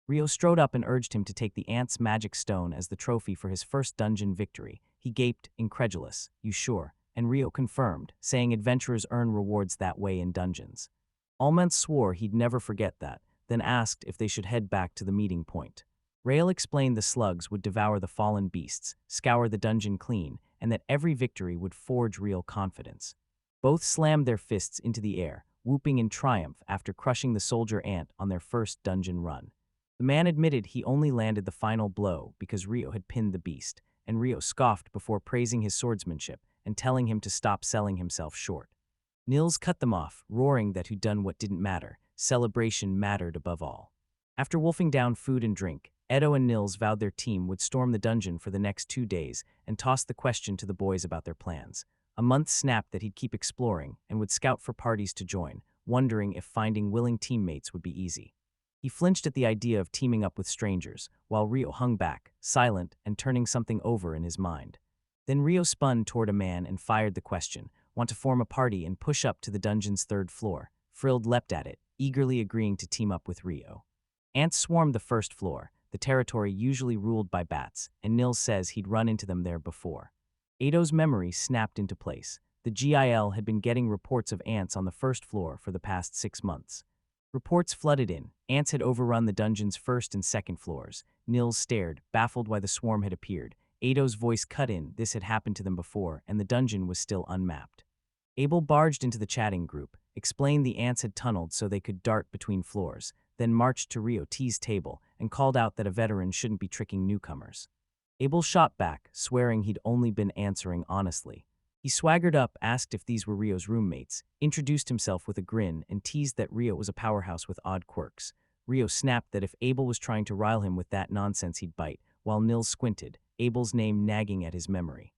Rio strode up and urged him to take the ant's magic stone as the trophy for his first dungeon victory. He gaped, incredulous, "You sure?" And Rio confirmed, saying adventurers earn rewards that way in dungeons. Almond swore he'd never forget that, then asked if they should head back to the meeting point. Rael explained the slugs would devour the fallen beasts, scour the dungeon clean, and that every victory would forge real confidence. Both slammed their fists into the air, whooping in triumph after crushing the soldier ant on their first dungeon run. The man admitted he only landed the final blow because Rio had pinned the beast, and Rio scoffed before praising his swordsmanship and telling him to stop selling himself short. Nils cut them off, roaring that who'd done what didn't matter. Celebration mattered above all. After wolfing down food and drink, Edo and Nils vowed their team would storm the dungeon for the next 2 days and tossed the question to the boys about their plans. A month snapped that he'd keep exploring and would scout for parties to join, wondering if finding willing teammates would be easy. He flinched at the idea of teaming up with strangers, while Rio hung back, silent and turning something over in his mind. Then Rio spun toward a man and fired the question, "Want to form a party and push up to the dungeon's 3rd floor?" Frilled leapt at it, eagerly agreeing to team up with Rio. Ants swarmed the 1st floor, the territory usually ruled by bats, and Nils says he'd run into them there before. Ado's memory snapped into place. The GIL had been getting reports of ants on the 1st floor for the past 6 months. Reports flooded in. Ants had overrun the dungeon's 1st and 2nd floors. Nils stared, baffled why the swarm had appeared. Ado's voice cut in. This had happened to them before, and the dungeon was still unmapped. Abel barged into the chatting group, explained the ants had tunneled so they could dart between floors, then marched to Rio T's table and called out that a veteran shouldn't be tricking newcomers. Abel shot back, swearing he'd only been answering honestly. He swaggered up, asked if these were Rio's roommates, introduced himself with a grin, and teased that Rio was a powerhouse with odd quirks. Rio snapped that if Abel was trying to rile him with that nonsense he'd bite, while Nils squinted, Abel's name nagging at his memory.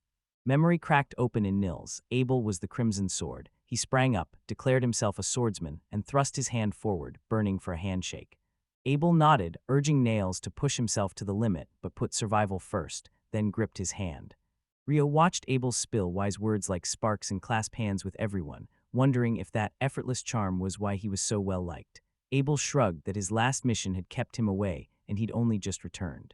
Memory cracked open in Nils. Abel was the Crimson Sword. He sprang up, declared himself a swordsman, and thrust his hand forward, burning for a handshake. Abel nodded, urging Nails to push himself to the limit, but put survival first, then gripped his hand. Rio watched Abel spill wise words like sparks and clasp hands with everyone, wondering if that effortless charm was why he was so well liked. Abel shrugged that his last mission had kept him away, and he'd only just returned.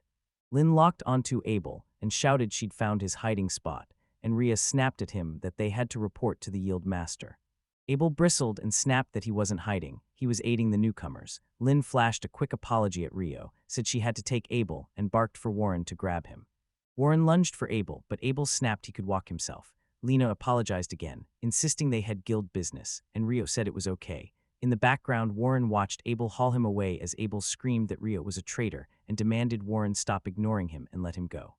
Lynn locked onto Abel and shouted she'd found his hiding spot, and Rhea snapped at him that they had to report to the Yield Master. Abel bristled and snapped that he wasn't hiding. He was aiding the newcomers. Lynn flashed a quick apology at Rio, said she had to take Abel, and barked for Warren to grab him. Warren lunged for Abel, but Abel snapped he could walk himself. Lena apologized again, insisting they had guild business, and Rio said it was okay. In the background, Warren watched Abel haul him away as Abel screamed that Rio was a traitor and demanded Warren stop ignoring him and let him go.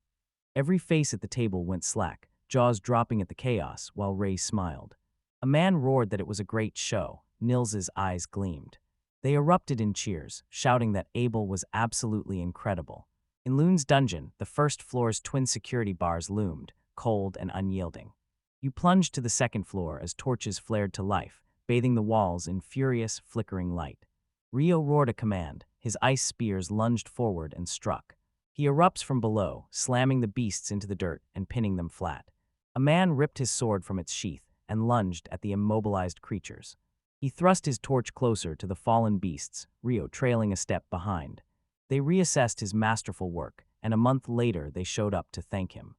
Every face at the table went slack, jaws dropping at the chaos, while Ray smiled. A man roared that it was a great show. Nils's eyes gleamed. They erupted in cheers, shouting that Abel was absolutely incredible. In Loon's dungeon, the 1st floor's twin security bars loomed, cold and unyielding. You plunged to the 2nd floor as torches flared to life, bathing the walls in furious, flickering light. Rio roared a command. His ice spears lunged forward and struck. He erupts from below, slamming the beasts into the dirt and pinning them flat. A man ripped his sword from its sheath and lunged at the immobilized creatures. He thrust his torch closer to the fallen beasts, Rio trailing a step behind. They reassessed his masterful work, and a month later they showed up to thank him.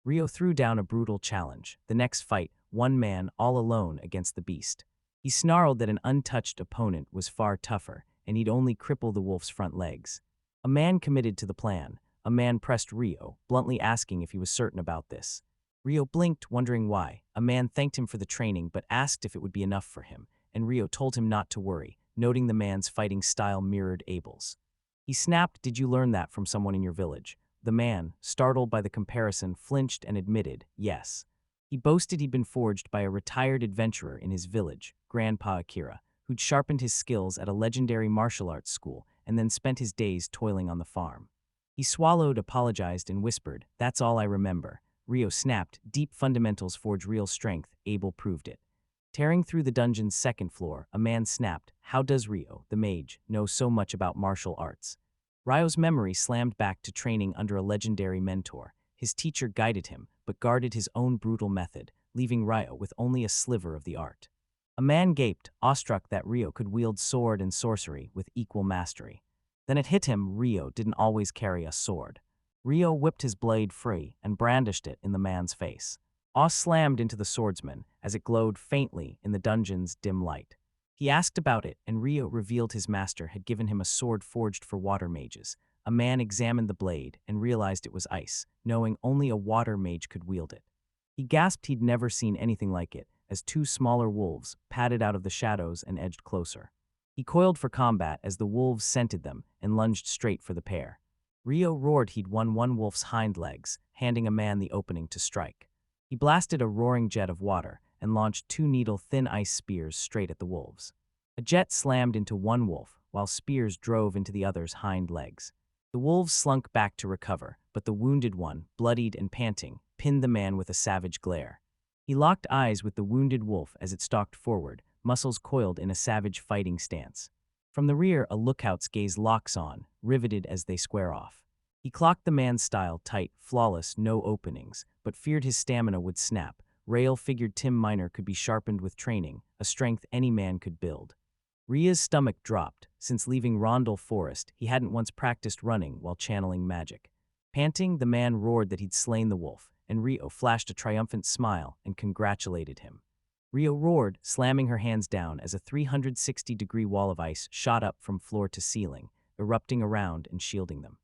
Rio threw down a brutal challenge. The next fight, one man all alone against the beast. He snarled that an untouched opponent was far tougher, and he'd only cripple the wolf's front legs. A man committed to the plan. A man pressed Rio, bluntly asking if he was certain about this. Rio blinked, wondering why. A man thanked him for the training but asked if it would be enough for him, and Rio told him not to worry, noting the man's fighting style mirrored Abel's. He snapped, "Did you learn that from someone in your village?" The man, startled by the comparison, flinched and admitted, yes. He boasted he'd been forged by a retired adventurer in his village, Grandpa Akira, who'd sharpened his skills at a legendary martial arts school and then spent his days toiling on the farm. He swallowed, apologized, and whispered, "That's all I remember." Rio snapped, "Deep fundamentals forge real strength." Abel proved it. Tearing through the dungeon's second floor, a man snapped, "How does Rio, the mage, know so much about martial arts?" Rio's memory slammed back to training under a legendary mentor. His teacher guided him, but guarded his own brutal method, leaving Rio with only a sliver of the art. A man gaped, awestruck that Rio could wield sword and sorcery with equal mastery. Then it hit him, Rio didn't always carry a sword. Rio whipped his blade free and brandished it in the man's face. Awe slammed into the swordsman as it glowed faintly in the dungeon's dim light. He asked about it, and Rio revealed his master had given him a sword forged for water mages. A man examined the blade and realized it was ice, knowing only a water mage could wield it. He gasped he'd never seen anything like it, as two smaller wolves padded out of the shadows and edged closer. He coiled for combat as the wolves scented them and lunged straight for the pair. Rio roared he'd won one wolf's hind legs, handing a man the opening to strike. He blasted a roaring jet of water and launched two needle-thin ice spears straight at the wolves. A jet slammed into one wolf, while spears drove into the other's hind legs. The wolves slunk back to recover, but the wounded one, bloodied and panting, pinned the man with a savage glare. He locked eyes with the wounded wolf as it stalked forward, muscles coiled in a savage fighting stance. From the rear, a lookout's gaze locks on, riveted as they square off. He clocked the man's style tight, flawless, no openings, but feared his stamina would snap. Rail figured Tim Miner could be sharpened with training, a strength any man could build. Ria's stomach dropped. Since leaving Rondel Forest, he hadn't once practiced running while channeling magic. Panting, the man roared that he'd slain the wolf, and Rio flashed a triumphant smile and congratulated him. Rio roared, slamming her hands down as a 360-degree wall of ice shot up from floor to ceiling, erupting around and shielding them.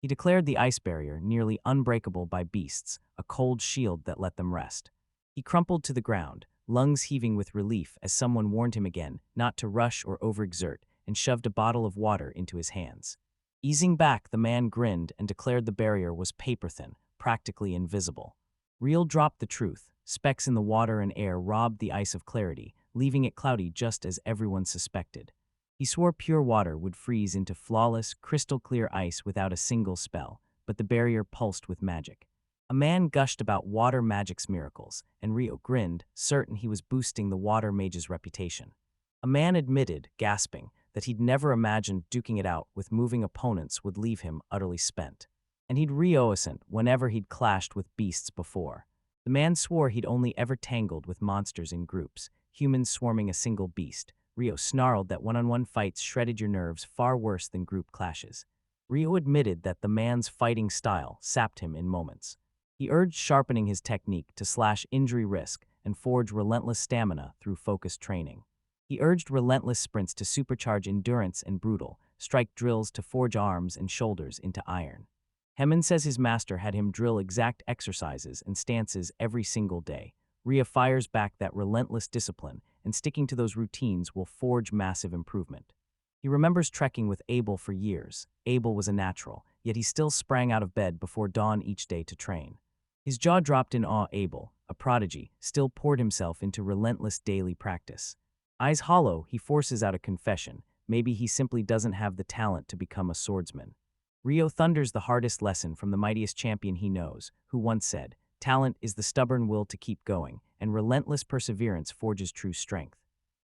He declared the ice barrier nearly unbreakable by beasts, a cold shield that let them rest. He crumpled to the ground, lungs heaving with relief as someone warned him again not to rush or overexert, and shoved a bottle of water into his hands. Easing back, the man grinned and declared the barrier was paper-thin, practically invisible. Rio dropped the truth. Specks in the water and air robbed the ice of clarity, leaving it cloudy just as everyone suspected. He swore pure water would freeze into flawless, crystal-clear ice without a single spell, but the barrier pulsed with magic. A man gushed about water magic's miracles, and Rio grinned, certain he was boosting the water mage's reputation. A man admitted, gasping, that he'd never imagined duking it out with moving opponents would leave him utterly spent. And he'd reoccent whenever he'd clashed with beasts before. The man swore he'd only ever tangled with monsters in groups, humans swarming a single beast. Rio snarled that one-on-one fights shredded your nerves far worse than group clashes. Rio admitted that the man's fighting style sapped him in moments. He urged sharpening his technique to slash injury risk and forge relentless stamina through focused training. He urged relentless sprints to supercharge endurance and brutal, strike drills to forge arms and shoulders into iron. Hemon says his master had him drill exact exercises and stances every single day. Ria fires back that relentless discipline, and sticking to those routines will forge massive improvement. He remembers trekking with Abel for years. Abel was a natural, yet he still sprang out of bed before dawn each day to train. His jaw dropped in awe. Abel, a prodigy, still poured himself into relentless daily practice. Eyes hollow, he forces out a confession. Maybe he simply doesn't have the talent to become a swordsman. Rio thunders the hardest lesson from the mightiest champion he knows, who once said, "Talent is the stubborn will to keep going, and relentless perseverance forges true strength."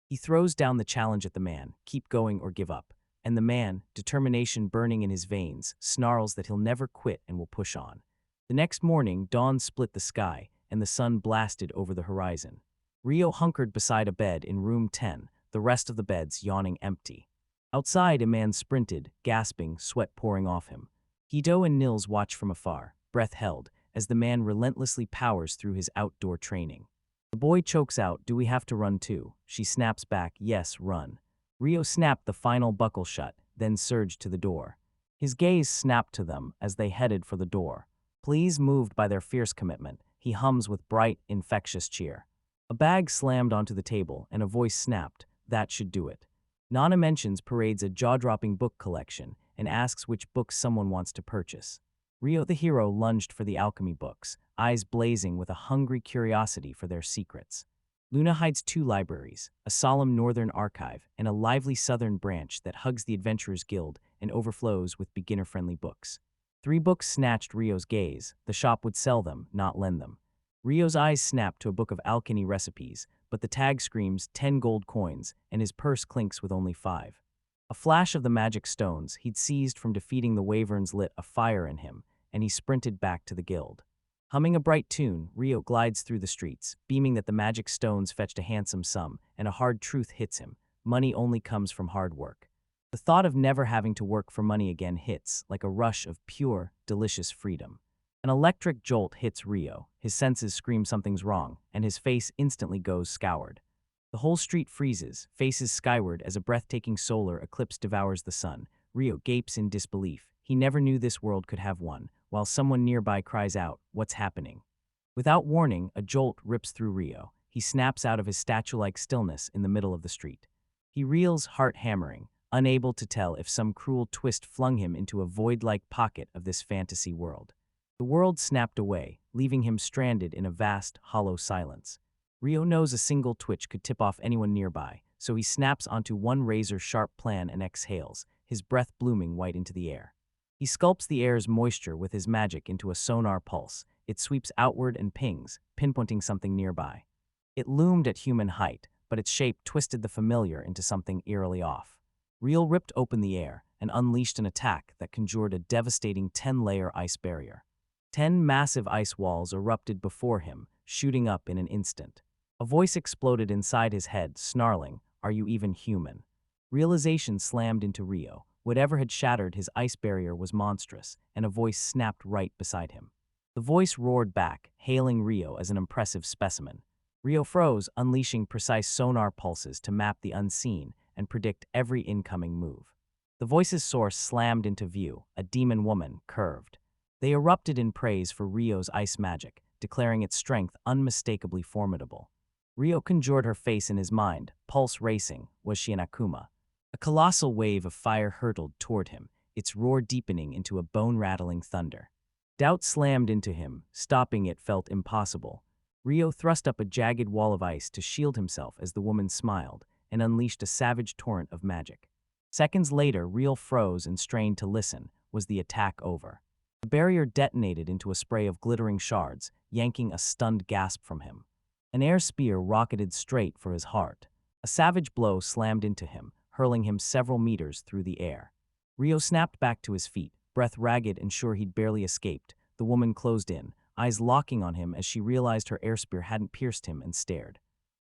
He throws down the challenge at the man, "Keep going or give up." And the man, determination burning in his veins, snarls that he'll never quit and will push on. The next morning, dawn split the sky, and the sun blasted over the horizon. Rio hunkered beside a bed in room 10, the rest of the beds yawning empty. Outside, a man sprinted, gasping, sweat pouring off him. Hito and Nils watched from afar, breath held, as the man relentlessly powers through his outdoor training. The boy chokes out, "Do we have to run too?" She snaps back, "Yes, run." Rio snapped the final buckle shut, then surged to the door. His gaze snapped to them as they headed for the door. Pleased, moved by their fierce commitment, he hums with bright, infectious cheer. A bag slammed onto the table and a voice snapped, "That should do it." Nana mentions parades a jaw-dropping book collection and asks which books someone wants to purchase. Rio the hero lunged for the alchemy books, eyes blazing with a hungry curiosity for their secrets. Luna hides 2 libraries, a solemn northern archive and a lively southern branch that hugs the Adventurers Guild and overflows with beginner-friendly books. 3 books snatched Rio's gaze. The shop would sell them, not lend them. Rio's eyes snapped to a book of alchemy recipes, but the tag screams 10 gold coins, and his purse clinks with only 5. A flash of the magic stones he'd seized from defeating the Wyverns lit a fire in him, and he sprinted back to the guild. Humming a bright tune, Rio glides through the streets, beaming that the magic stones fetched a handsome sum, and a hard truth hits him: money only comes from hard work. The thought of never having to work for money again hits like a rush of pure, delicious freedom. An electric jolt hits Rio, his senses scream something's wrong, and his face instantly goes scoured. The whole street freezes, faces skyward as a breathtaking solar eclipse devours the sun. Rio gapes in disbelief. He never knew this world could have one, while someone nearby cries out, "What's happening?" Without warning, a jolt rips through Rio. He snaps out of his statue-like stillness in the middle of the street. He reels, heart hammering, unable to tell if some cruel twist flung him into a void-like pocket of this fantasy world. The world snapped away, leaving him stranded in a vast, hollow silence. Rio knows a single twitch could tip off anyone nearby, so he snaps onto one razor-sharp plan and exhales, his breath blooming white into the air. He sculpts the air's moisture with his magic into a sonar pulse. It sweeps outward and pings, pinpointing something nearby. It loomed at human height, but its shape twisted the familiar into something eerily off. Rio ripped open the air and unleashed an attack that conjured a devastating 10-layer ice barrier. 10 massive ice walls erupted before him, shooting up in an instant. A voice exploded inside his head, snarling, "Are you even human?" Realization slammed into Rio. Whatever had shattered his ice barrier was monstrous, and a voice snapped right beside him. The voice roared back, hailing Rio as an impressive specimen. Rio froze, unleashing precise sonar pulses to map the unseen and predict every incoming move. The voice's source slammed into view, a demon woman, curved. They erupted in praise for Rio's ice magic, declaring its strength unmistakably formidable. Rio conjured her face in his mind, pulse racing. Was she an Akuma? A colossal wave of fire hurtled toward him, its roar deepening into a bone-rattling thunder. Doubt slammed into him, stopping it felt impossible. Rio thrust up a jagged wall of ice to shield himself as the woman smiled and unleashed a savage torrent of magic. Seconds later, Rio froze and strained to listen. Was the attack over? The barrier detonated into a spray of glittering shards, yanking a stunned gasp from him. An air spear rocketed straight for his heart. A savage blow slammed into him, hurling him several meters through the air. Rio snapped back to his feet, breath ragged and sure he'd barely escaped. The woman closed in, eyes locking on him as she realized her air spear hadn't pierced him, and stared.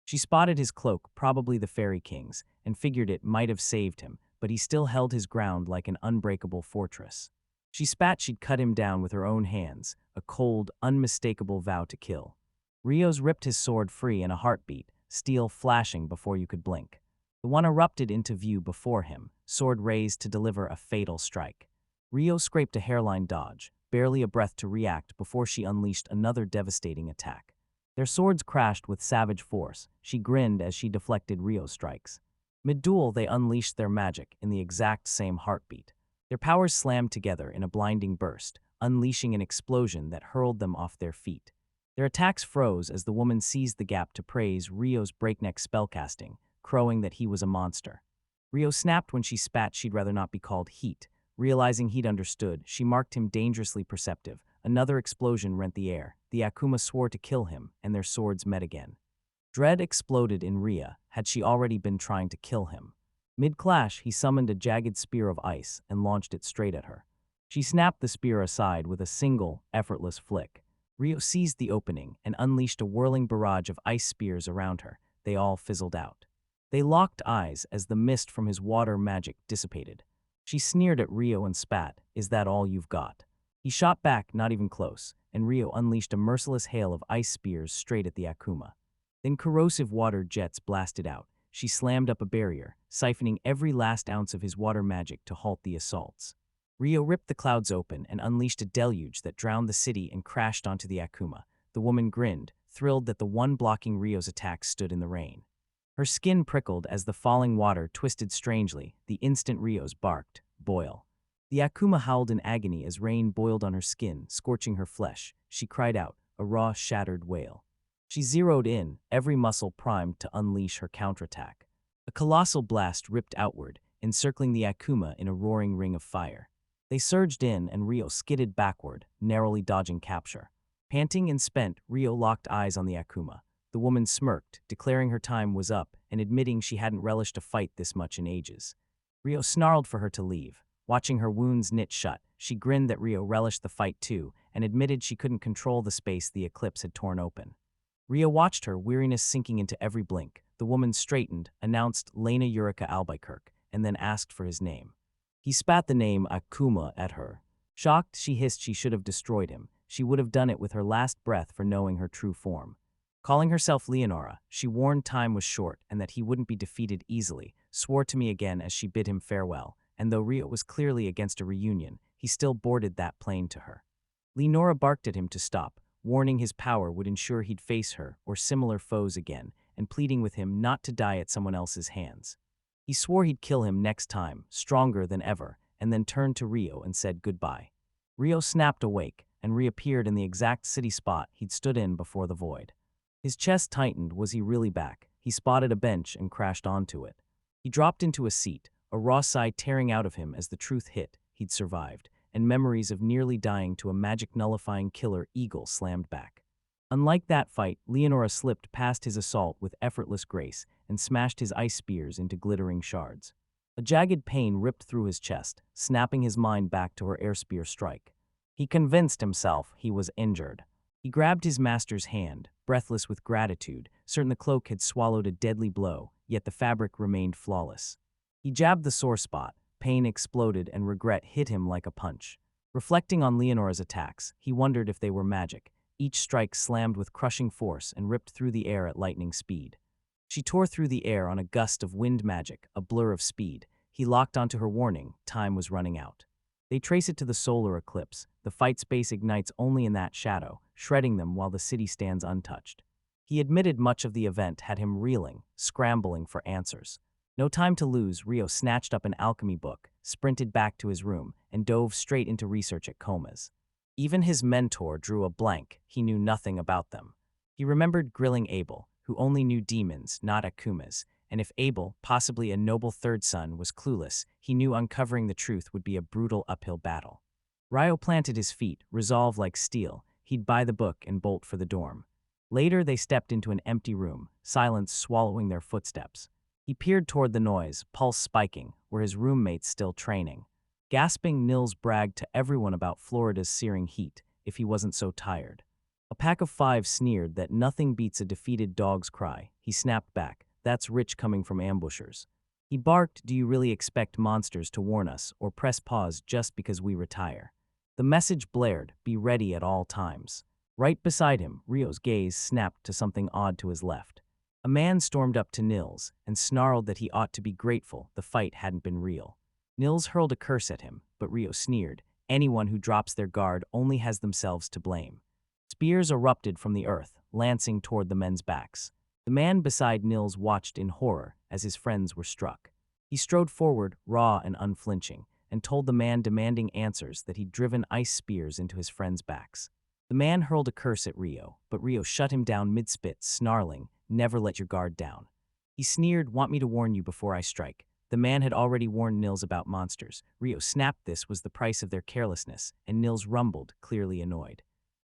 She spotted his cloak, probably the Fairy King's, and figured it might have saved him, but he still held his ground like an unbreakable fortress. She spat she'd cut him down with her own hands, a cold, unmistakable vow to kill. Rio's ripped his sword free in a heartbeat, steel flashing before you could blink. The one erupted into view before him, sword raised to deliver a fatal strike. Rio scraped a hairline dodge, barely a breath to react before she unleashed another devastating attack. Their swords crashed with savage force. She grinned as she deflected Rio's strikes. Mid-duel, they unleashed their magic in the exact same heartbeat. Their powers slammed together in a blinding burst, unleashing an explosion that hurled them off their feet. Their attacks froze as the woman seized the gap to praise Rio's breakneck spellcasting, crowing that he was a monster. Rio snapped when she spat she'd rather not be called heat. Realizing he'd understood, she marked him dangerously perceptive. Another explosion rent the air. The Akuma swore to kill him, and their swords met again. Dread exploded in Ria, had she already been trying to kill him. Mid-clash, he summoned a jagged spear of ice and launched it straight at her. She snapped the spear aside with a single, effortless flick. Rio seized the opening and unleashed a whirling barrage of ice spears around her. They all fizzled out. They locked eyes as the mist from his water magic dissipated. She sneered at Rio and spat, "Is that all you've got?" He shot back, not even close, and Rio unleashed a merciless hail of ice spears straight at the Akuma. Then corrosive water jets blasted out. She slammed up a barrier, siphoning every last ounce of his water magic to halt the assaults. Rio ripped the clouds open and unleashed a deluge that drowned the city and crashed onto the Akuma. The woman grinned, thrilled that the one blocking Rio's attack stood in the rain. Her skin prickled as the falling water twisted strangely. The instant Rio's barked, "Boil." The Akuma howled in agony as rain boiled on her skin, scorching her flesh. She cried out, a raw, shattered wail. She zeroed in, every muscle primed to unleash her counterattack. A colossal blast ripped outward, encircling the Akuma in a roaring ring of fire. They surged in, and Rio skidded backward, narrowly dodging capture. Panting and spent, Rio locked eyes on the Akuma. The woman smirked, declaring her time was up and admitting she hadn't relished a fight this much in ages. Rio snarled for her to leave. Watching her wounds knit shut, she grinned that Rio relished the fight too and admitted she couldn't control the space the eclipse had torn open. Rio watched her, weariness sinking into every blink. The woman straightened, announced Lena Eureka Albuquerque, and then asked for his name. He spat the name Akuma at her. Shocked, she hissed she should have destroyed him. She would have done it with her last breath for knowing her true form. Calling herself Leonora, she warned time was short and that he wouldn't be defeated easily, swore to me again as she bid him farewell, and though Rio was clearly against a reunion, he still boarded that plane to her. Leonora barked at him to stop, warning his power would ensure he'd face her or similar foes again, and pleading with him not to die at someone else's hands. He swore he'd kill him next time, stronger than ever, and then turned to Rio and said goodbye. Rio snapped awake and reappeared in the exact city spot he'd stood in before the void. His chest tightened. Was he really back? He spotted a bench and crashed onto it. He dropped into a seat, a raw sigh tearing out of him as the truth hit. He'd survived, and memories of nearly dying to a magic-nullifying killer eagle slammed back. Unlike that fight, Leonora slipped past his assault with effortless grace and smashed his ice spears into glittering shards. A jagged pain ripped through his chest, snapping his mind back to her air spear strike. He convinced himself he was injured. He grabbed his master's hand, breathless with gratitude, certain the cloak had swallowed a deadly blow, yet the fabric remained flawless. He jabbed the sore spot. Pain exploded and regret hit him like a punch. Reflecting on Leonora's attacks, he wondered if they were magic. Each strike slammed with crushing force and ripped through the air at lightning speed. She tore through the air on a gust of wind magic, a blur of speed. He locked onto her warning, time was running out. They trace it to the solar eclipse. The fight space ignites only in that shadow, shredding them while the city stands untouched. He admitted much of the event had him reeling, scrambling for answers. No time to lose, Rio snatched up an alchemy book, sprinted back to his room, and dove straight into research at Coma's. Even his mentor drew a blank. He knew nothing about them. He remembered grilling Abel, who only knew demons, not Akumas, and if Abel, possibly a noble third son, was clueless, he knew uncovering the truth would be a brutal uphill battle. Rio planted his feet, resolve like steel. He'd buy the book and bolt for the dorm. Later, they stepped into an empty room, silence swallowing their footsteps. He peered toward the noise, pulse spiking, where his roommates still training. Gasping, Nils bragged to everyone about Florida's searing heat, if he wasn't so tired. A pack of five sneered that nothing beats a defeated dog's cry. He snapped back. That's rich coming from ambushers. He barked, do you really expect monsters to warn us or press pause just because we retire? The message blared, be ready at all times. Right beside him, Rio's gaze snapped to something odd to his left. A man stormed up to Nils and snarled that he ought to be grateful the fight hadn't been real. Nils hurled a curse at him, but Rio sneered, anyone who drops their guard only has themselves to blame. Spears erupted from the earth, lancing toward the men's backs. The man beside Nils watched in horror as his friends were struck. He strode forward, raw and unflinching, and told the man demanding answers that he'd driven ice spears into his friends' backs. The man hurled a curse at Rio, but Rio shut him down mid-spit, snarling, never let your guard down. He sneered, want me to warn you before I strike. The man had already warned Nils about monsters. Rio snapped this was the price of their carelessness, and Nils rumbled, clearly annoyed.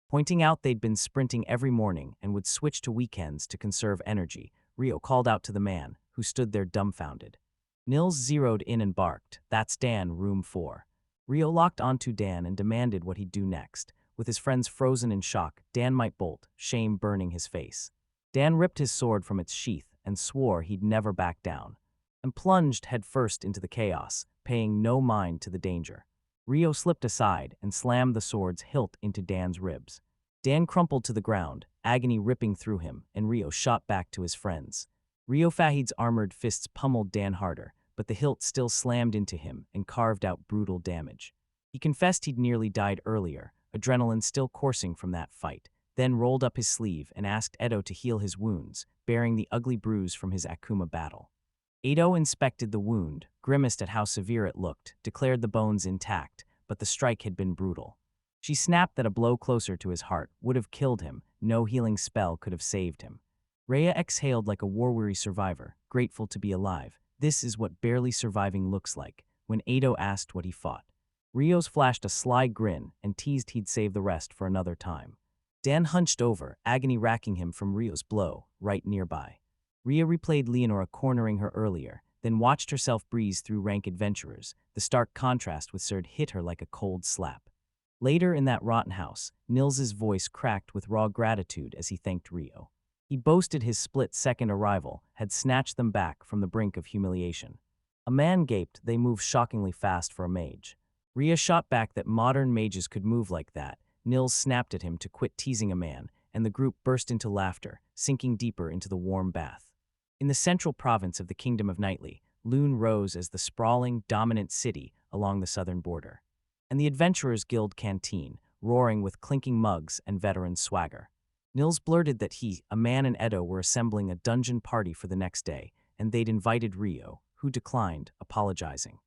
Pointing out they'd been sprinting every morning and would switch to weekends to conserve energy, Rio called out to the man, who stood there dumbfounded. Nils zeroed in and barked, that's Dan, room 4. Rio locked onto Dan and demanded what he'd do next. With his friends frozen in shock, Dan might bolt, shame burning his face. Dan ripped his sword from its sheath and swore he'd never back down, and plunged headfirst into the chaos, paying no mind to the danger. Rio slipped aside and slammed the sword's hilt into Dan's ribs. Dan crumpled to the ground, agony ripping through him, and Rio shot back to his friends. Rio Fahid's armored fists pummeled Dan harder, but the hilt still slammed into him and carved out brutal damage. He confessed he'd nearly died earlier, adrenaline still coursing from that fight, then rolled up his sleeve and asked Edo to heal his wounds, bearing the ugly bruise from his Akuma battle. Edo inspected the wound, grimaced at how severe it looked, declared the bones intact, but the strike had been brutal. She snapped that a blow closer to his heart would have killed him, no healing spell could have saved him. Rhea exhaled like a war-weary survivor, grateful to be alive. This is what barely surviving looks like, when Edo asked what he fought. Rios flashed a sly grin and teased he'd save the rest for another time. Dan hunched over, agony racking him from Rio's blow, right nearby. Rhea replayed Leonora cornering her earlier, then watched herself breeze through rank adventurers. The stark contrast with Serd hit her like a cold slap. Later in that rotten house, Nils's voice cracked with raw gratitude as he thanked Rio. He boasted his split-second arrival had snatched them back from the brink of humiliation. A man gaped. They moved shockingly fast for a mage. Rhea shot back that modern mages could move like that. Nils snapped at him to quit teasing a man, and the group burst into laughter, sinking deeper into the warm bath. In the central province of the Kingdom of Nightly, Luan rose as the sprawling, dominant city along the southern border. And the Adventurers Guild canteen, roaring with clinking mugs and veteran swagger. Nils blurted that he, a man and Edo were assembling a dungeon party for the next day, and they'd invited Rio, who declined, apologizing.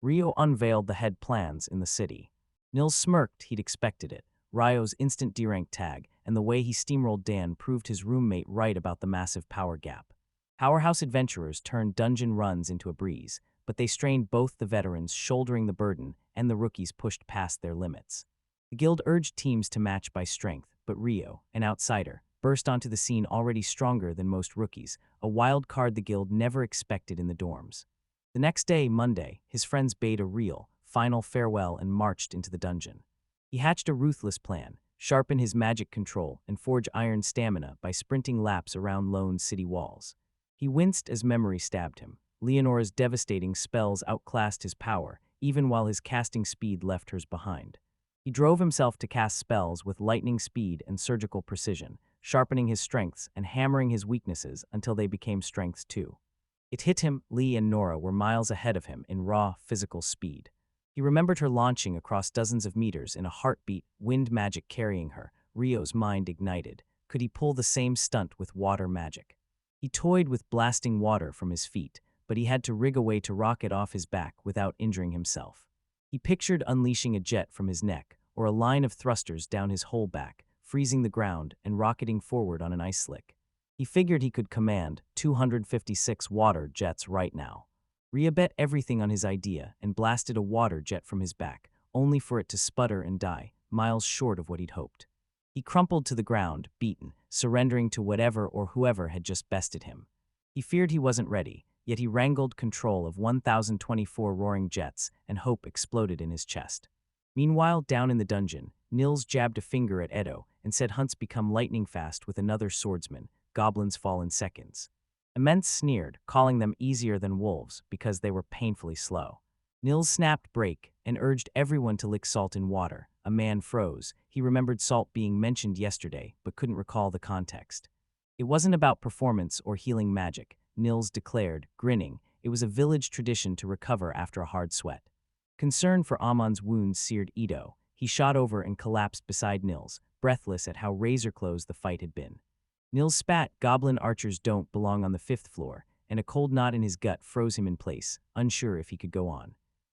Rio unveiled the head plans in the city. Nils smirked. He'd expected it. Rio's instant D-rank tag and the way he steamrolled Dan proved his roommate right about the massive power gap. Powerhouse adventurers turned dungeon runs into a breeze, but they strained both the veterans shouldering the burden and the rookies pushed past their limits. The guild urged teams to match by strength, but Rio, an outsider, burst onto the scene already stronger than most rookies, a wild card the guild never expected in the dorms. The next day, Monday, his friends bade a real, final farewell and marched into the dungeon. He hatched a ruthless plan, sharpen his magic control and forge iron stamina by sprinting laps around lone city walls. He winced as memory stabbed him. Leonora's devastating spells outclassed his power, even while his casting speed left hers behind. He drove himself to cast spells with lightning speed and surgical precision, sharpening his strengths and hammering his weaknesses until they became strengths too. It hit him. Lee and Nora were miles ahead of him in raw, physical speed. He remembered her launching across dozens of meters in a heartbeat, wind magic carrying her. Rio's mind ignited. Could he pull the same stunt with water magic? He toyed with blasting water from his feet, but he had to rig a way to rocket off his back without injuring himself. He pictured unleashing a jet from his neck, or a line of thrusters down his whole back, freezing the ground and rocketing forward on an ice slick. He figured he could command 256 water jets right now. Rhea bet everything on his idea and blasted a water jet from his back, only for it to sputter and die, miles short of what he'd hoped. He crumpled to the ground, beaten, surrendering to whatever or whoever had just bested him. He feared he wasn't ready, yet he wrangled control of 1,024 roaring jets, and hope exploded in his chest. Meanwhile, down in the dungeon, Nils jabbed a finger at Edo and said hunts become lightning fast with another swordsman. Goblins fall in seconds. Immense sneered, calling them easier than wolves because they were painfully slow. Nils snapped break and urged everyone to lick salt in water. A man froze. He remembered salt being mentioned yesterday, but couldn't recall the context. It wasn't about performance or healing magic, Nils declared, grinning. It was a village tradition to recover after a hard sweat. Concerned for Amon's wounds seared Edo, he shot over and collapsed beside Nils, breathless at how razor-close the fight had been. Nils spat. Goblin archers don't belong on the 5th floor, and a cold knot in his gut froze him in place, unsure if he could go on.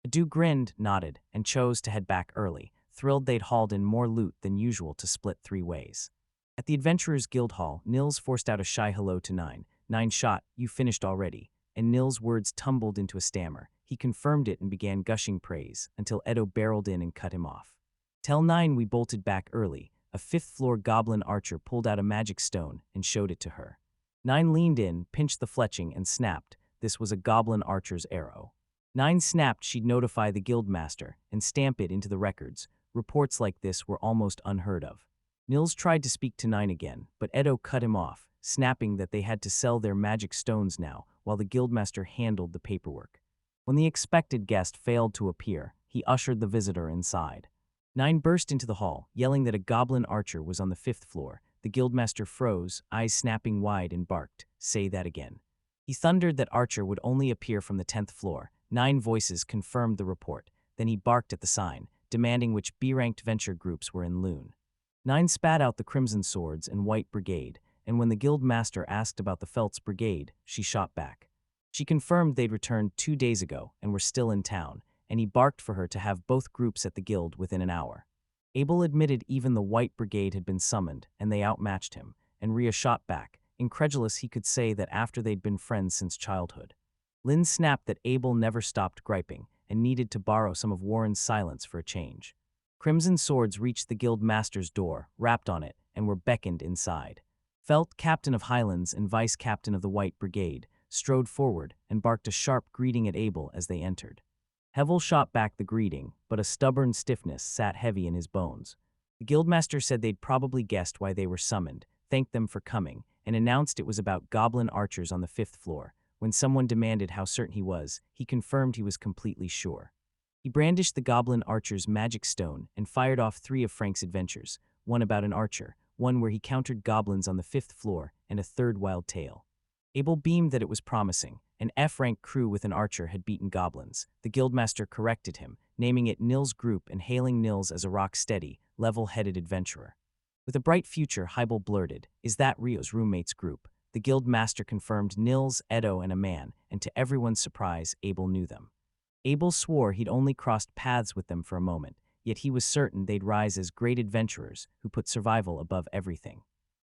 Adu grinned, nodded, and chose to head back early, thrilled they'd hauled in more loot than usual to split 3 ways. At the Adventurers Guild Hall, Nils forced out a shy hello to Nine. Nine shot, "You finished already," and Nils' words tumbled into a stammer. He confirmed it and began gushing praise, until Edo barreled in and cut him off. "Tell Nine we bolted back early." A 5th-floor goblin archer pulled out a magic stone and showed it to her. Nine leaned in, pinched the fletching, and snapped. This was a goblin archer's arrow. Nine snapped she'd notify the guildmaster and stamp it into the records. Reports like this were almost unheard of. Nils tried to speak to Nine again, but Edo cut him off, snapping that they had to sell their magic stones now while the guildmaster handled the paperwork. When the expected guest failed to appear, he ushered the visitor inside. Nine burst into the hall, yelling that a goblin archer was on the 5th floor. The guildmaster froze, eyes snapping wide, and barked, "Say that again." He thundered that Archer would only appear from the 10th floor. 9 voices confirmed the report. Then he barked at the sign, demanding which B-ranked venture groups were in Luan. 9 spat out the Crimson Swords and White Brigade, and when the guild master asked about the Phelps Brigade, she shot back. She confirmed they'd returned 2 days ago and were still in town, and he barked for her to have both groups at the guild within an hour. Abel admitted even the White Brigade had been summoned, and they outmatched him, and Rhea shot back, incredulous he could say that after they'd been friends since childhood. Lynn snapped that Abel never stopped griping, and needed to borrow some of Warren's silence for a change. Crimson Swords reached the guild master's door, rapped on it, and were beckoned inside. Felt, captain of Highlands and vice captain of the White Brigade, strode forward and barked a sharp greeting at Abel as they entered. Hevel shot back the greeting, but a stubborn stiffness sat heavy in his bones. The guildmaster said they'd probably guessed why they were summoned, thanked them for coming, and announced it was about goblin archers on the 5th floor. When someone demanded how certain he was, he confirmed he was completely sure. He brandished the goblin archer's magic stone and fired off 3 of Frank's adventures, one about an archer, one where he countered goblins on the 5th floor, and a 3rd wild tale. Abel beamed that it was promising. An F-rank crew with an archer had beaten goblins. The guildmaster corrected him, naming it Nils Group and hailing Nils as a rock-steady, level-headed adventurer. With a bright future, Abel blurted, "Is that Rio's roommate's group?" The guildmaster confirmed Nils, Edo, and a man, and to everyone's surprise, Abel knew them. Abel swore he'd only crossed paths with them for a moment, yet he was certain they'd rise as great adventurers who put survival above everything.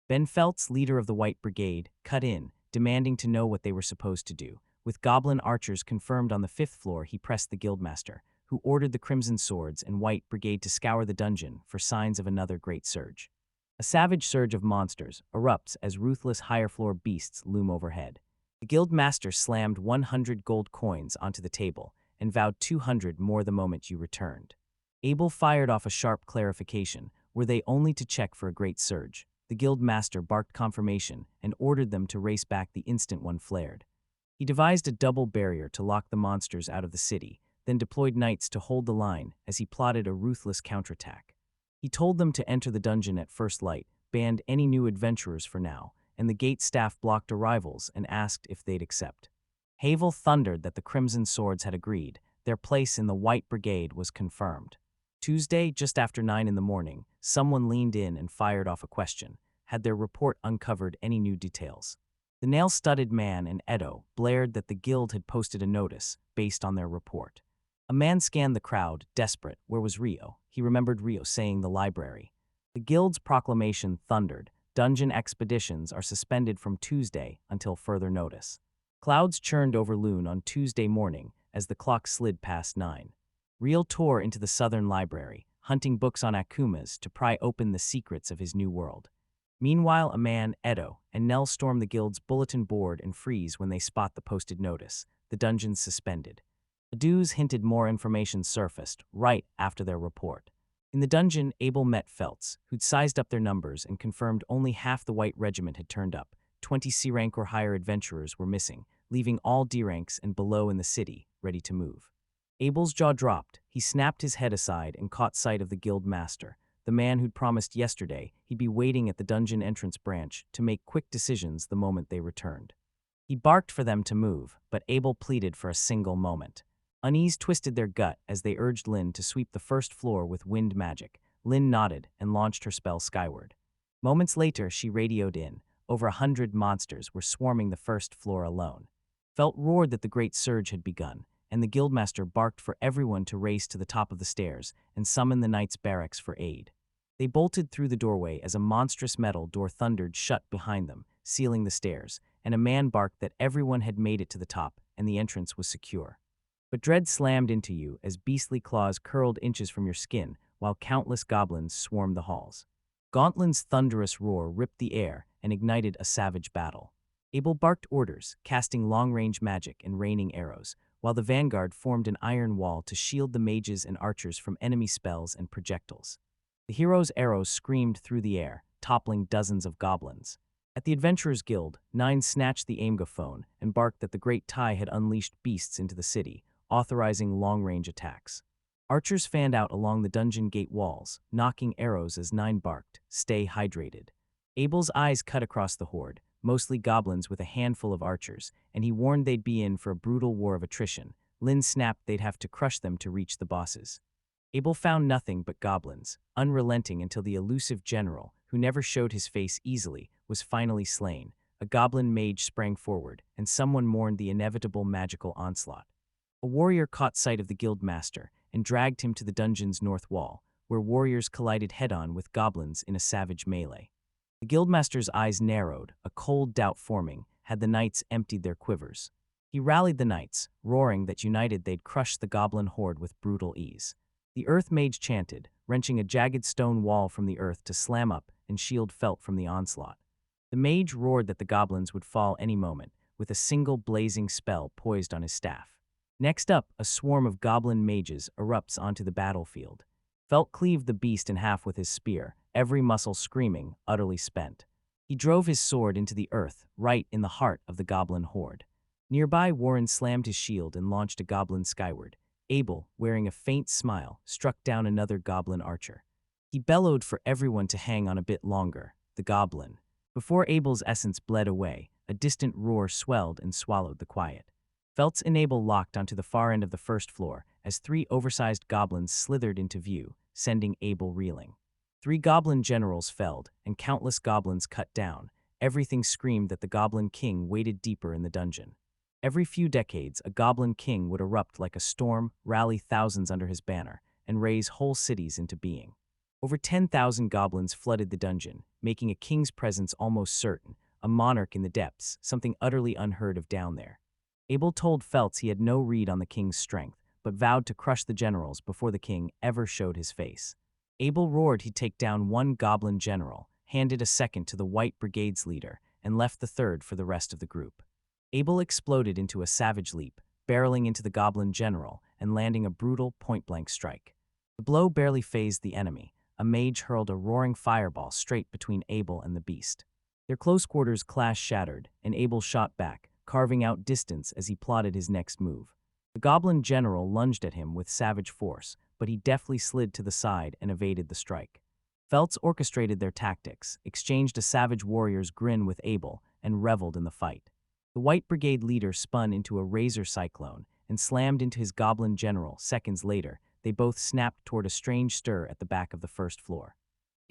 Ben Phelps, leader of the White Brigade, cut in, demanding to know what they were supposed to do. With goblin archers confirmed on the 5th floor, he pressed the guildmaster, who ordered the Crimson Swords and White Brigade to scour the dungeon for signs of another great surge. A savage surge of monsters erupts as ruthless higher-floor beasts loom overhead. The guildmaster slammed 100 gold coins onto the table and vowed 200 more the moment you returned. Abel fired off a sharp clarification, were they only to check for a great surge? The guildmaster barked confirmation and ordered them to race back the instant one flared. He devised a double barrier to lock the monsters out of the city, then deployed knights to hold the line as he plotted a ruthless counterattack. He told them to enter the dungeon at first light, banned any new adventurers for now, and the gate staff blocked arrivals and asked if they'd accept. Havel thundered that the Crimson Swords had agreed. Their place in the White Brigade was confirmed. Tuesday, just after 9 in the morning, someone leaned in and fired off a question. Had their report uncovered any new details? The nail-studded man and Edo blared that the guild had posted a notice based on their report. A man scanned the crowd, desperate. Where was Rio? He remembered Rio saying the library. The guild's proclamation thundered. Dungeon expeditions are suspended from Tuesday until further notice. Clouds churned over Luan on Tuesday morning as the clock slid past 9. Rio tore into the southern library, hunting books on Akumas to pry open the secrets of his new world. Meanwhile, a man, Edo, and Nell storm the guild's bulletin board and freeze when they spot the posted notice. The dungeon's suspended. Adu's hinted more information surfaced right after their report. In the dungeon, Abel met Phelps, who'd sized up their numbers and confirmed only half the White Regiment had turned up. 20 C-rank or higher adventurers were missing, leaving all D-ranks and below in the city, ready to move. Abel's jaw dropped. He snapped his head aside and caught sight of the guild master, the man who'd promised yesterday he'd be waiting at the dungeon entrance branch to make quick decisions the moment they returned. He barked for them to move, but Abel pleaded for a single moment. Unease twisted their gut as they urged Lynn to sweep the first floor with wind magic. Lynn nodded and launched her spell skyward. Moments later, she radioed in. Over 100 monsters were swarming the first floor alone. Felt roared that the great surge had begun, and the guildmaster barked for everyone to race to the top of the stairs and summon the knights' barracks for aid. They bolted through the doorway as a monstrous metal door thundered shut behind them, sealing the stairs, and a man barked that everyone had made it to the top and the entrance was secure. But dread slammed into you as beastly claws curled inches from your skin while countless goblins swarmed the halls. Gauntlet's thunderous roar ripped the air and ignited a savage battle. Abel barked orders, casting long-range magic and raining arrows, while the vanguard formed an iron wall to shield the mages and archers from enemy spells and projectiles. The hero's arrows screamed through the air, toppling dozens of goblins. At the Adventurers Guild, 9 snatched the aimgophone and barked that the Great Tie had unleashed beasts into the city, authorizing long-range attacks. Archers fanned out along the dungeon gate walls, knocking arrows as Nine barked, "Stay hydrated." Abel's eyes cut across the horde, mostly goblins with a handful of archers, and he warned they'd be in for a brutal war of attrition. Lynn snapped they'd have to crush them to reach the bosses. Abel found nothing but goblins, unrelenting until the elusive general, who never showed his face easily, was finally slain. A goblin mage sprang forward, and someone mourned the inevitable magical onslaught. A warrior caught sight of the guild master and dragged him to the dungeon's north wall, where warriors collided head-on with goblins in a savage melee. The guildmaster's eyes narrowed, a cold doubt forming, had the knights emptied their quivers. He rallied the knights, roaring that united they'd crush the goblin horde with brutal ease. The earth mage chanted, wrenching a jagged stone wall from the earth to slam up and shield Phelps from the onslaught. The mage roared that the goblins would fall any moment, with a single blazing spell poised on his staff. Next up, a swarm of goblin mages erupts onto the battlefield. Phelps cleaved the beast in half with his spear, every muscle screaming, utterly spent. He drove his sword into the earth, right in the heart of the goblin horde. Nearby, Warren slammed his shield and launched a goblin skyward. Abel, wearing a faint smile, struck down another goblin archer. He bellowed for everyone to hang on a bit longer. The goblin. Before Abel's essence bled away, a distant roar swelled and swallowed the quiet. Phelps and Abel locked onto the far end of the first floor as three oversized goblins slithered into view, sending Abel reeling. 3 goblin generals felled, and countless goblins cut down. Everything screamed that the Goblin King waited deeper in the dungeon. Every few decades, a Goblin King would erupt like a storm, rally thousands under his banner, and raise whole cities into being. Over 10,000 goblins flooded the dungeon, making a king's presence almost certain, a monarch in the depths, something utterly unheard of down there. Abel told Phelps he had no read on the king's strength, but vowed to crush the generals before the king ever showed his face. Abel roared he'd take down 1 goblin general, handed a second to the White Brigade's leader, and left the third for the rest of the group. Abel exploded into a savage leap, barreling into the goblin general and landing a brutal point-blank strike. The blow barely fazed the enemy. A mage hurled a roaring fireball straight between Abel and the beast. Their close quarters clash shattered, and Abel shot back, carving out distance as he plotted his next move. The goblin general lunged at him with savage force, but he deftly slid to the side and evaded the strike. Phelps orchestrated their tactics, exchanged a savage warrior's grin with Abel, and reveled in the fight. The White Brigade leader spun into a razor cyclone and slammed into his goblin general. Seconds later, they both snapped toward a strange stir at the back of the first floor.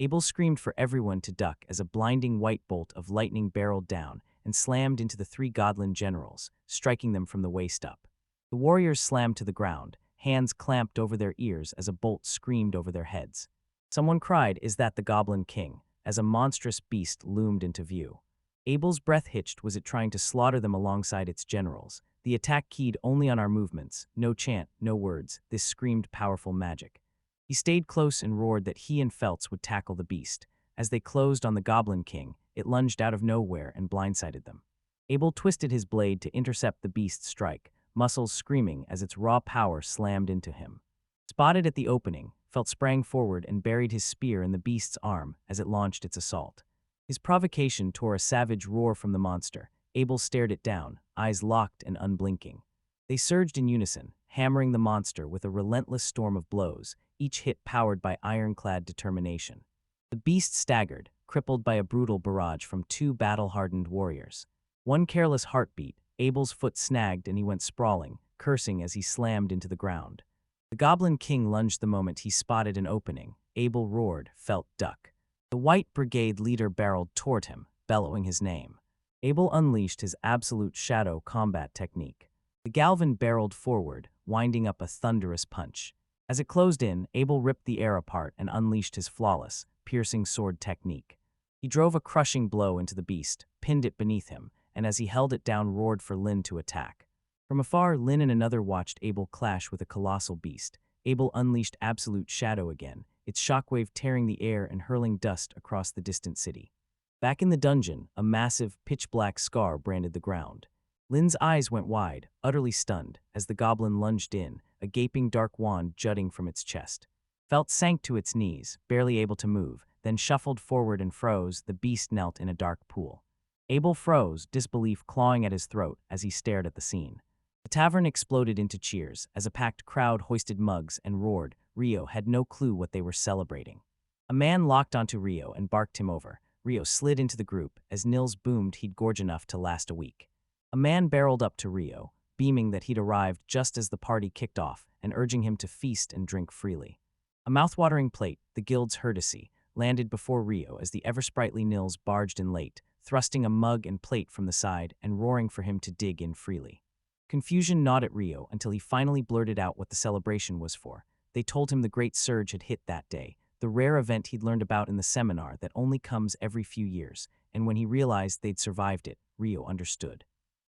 Abel screamed for everyone to duck as a blinding white bolt of lightning barreled down and slammed into the 3 goblin generals, striking them from the waist up. The warriors slammed to the ground, hands clamped over their ears as a bolt screamed over their heads. Someone cried, "Is that the Goblin King?" as a monstrous beast loomed into view. Abel's breath hitched. Was it trying to slaughter them alongside its generals? The attack keyed only on our movements. No chant, no words. This screamed powerful magic. He stayed close and roared that he and Phelps would tackle the beast. As they closed on the Goblin King, it lunged out of nowhere and blindsided them. Abel twisted his blade to intercept the beast's strike, muscles screaming as its raw power slammed into him. Spotted at the opening, Phelps sprang forward and buried his spear in the beast's arm as it launched its assault. His provocation tore a savage roar from the monster. Abel stared it down, eyes locked and unblinking. They surged in unison, hammering the monster with a relentless storm of blows, each hit powered by ironclad determination. The beast staggered, crippled by a brutal barrage from 2 battle-hardened warriors. One careless heartbeat, Abel's foot snagged and he went sprawling, cursing as he slammed into the ground. The Goblin King lunged the moment he spotted an opening. Abel roared, "Felt duck." The White Brigade leader barreled toward him, bellowing his name. Abel unleashed his absolute shadow combat technique. The Galvan barreled forward, winding up a thunderous punch. As it closed in, Abel ripped the air apart and unleashed his flawless, piercing sword technique. He drove a crushing blow into the beast, pinned it beneath him, and as he held it down roared for Lynn to attack. From afar, Lynn and another watched Abel clash with a colossal beast. Abel unleashed absolute shadow again, its shockwave tearing the air and hurling dust across the distant city. Back in the dungeon, a massive, pitch-black scar branded the ground. Lynn's eyes went wide, utterly stunned, as the goblin lunged in, a gaping dark wand jutting from its chest. Phelps sank to its knees, barely able to move, then shuffled forward and froze. The beast knelt in a dark pool. Abel froze, disbelief clawing at his throat as he stared at the scene. The tavern exploded into cheers as a packed crowd hoisted mugs and roared. Rio had no clue what they were celebrating. A man locked onto Rio and barked him over. Rio slid into the group as Nils boomed he'd gorge enough to last a week. A man barreled up to Rio, beaming that he'd arrived just as the party kicked off and urging him to feast and drink freely. A mouthwatering plate, the guild's courtesy, landed before Rio as the ever-sprightly Nils barged in late, thrusting a mug and plate from the side and roaring for him to dig in freely. Confusion gnawed at Rio until he finally blurted out what the celebration was for. They told him the Great Surge had hit that day, the rare event he'd learned about in the seminar that only comes every few years, and when he realized they'd survived it, Rio understood.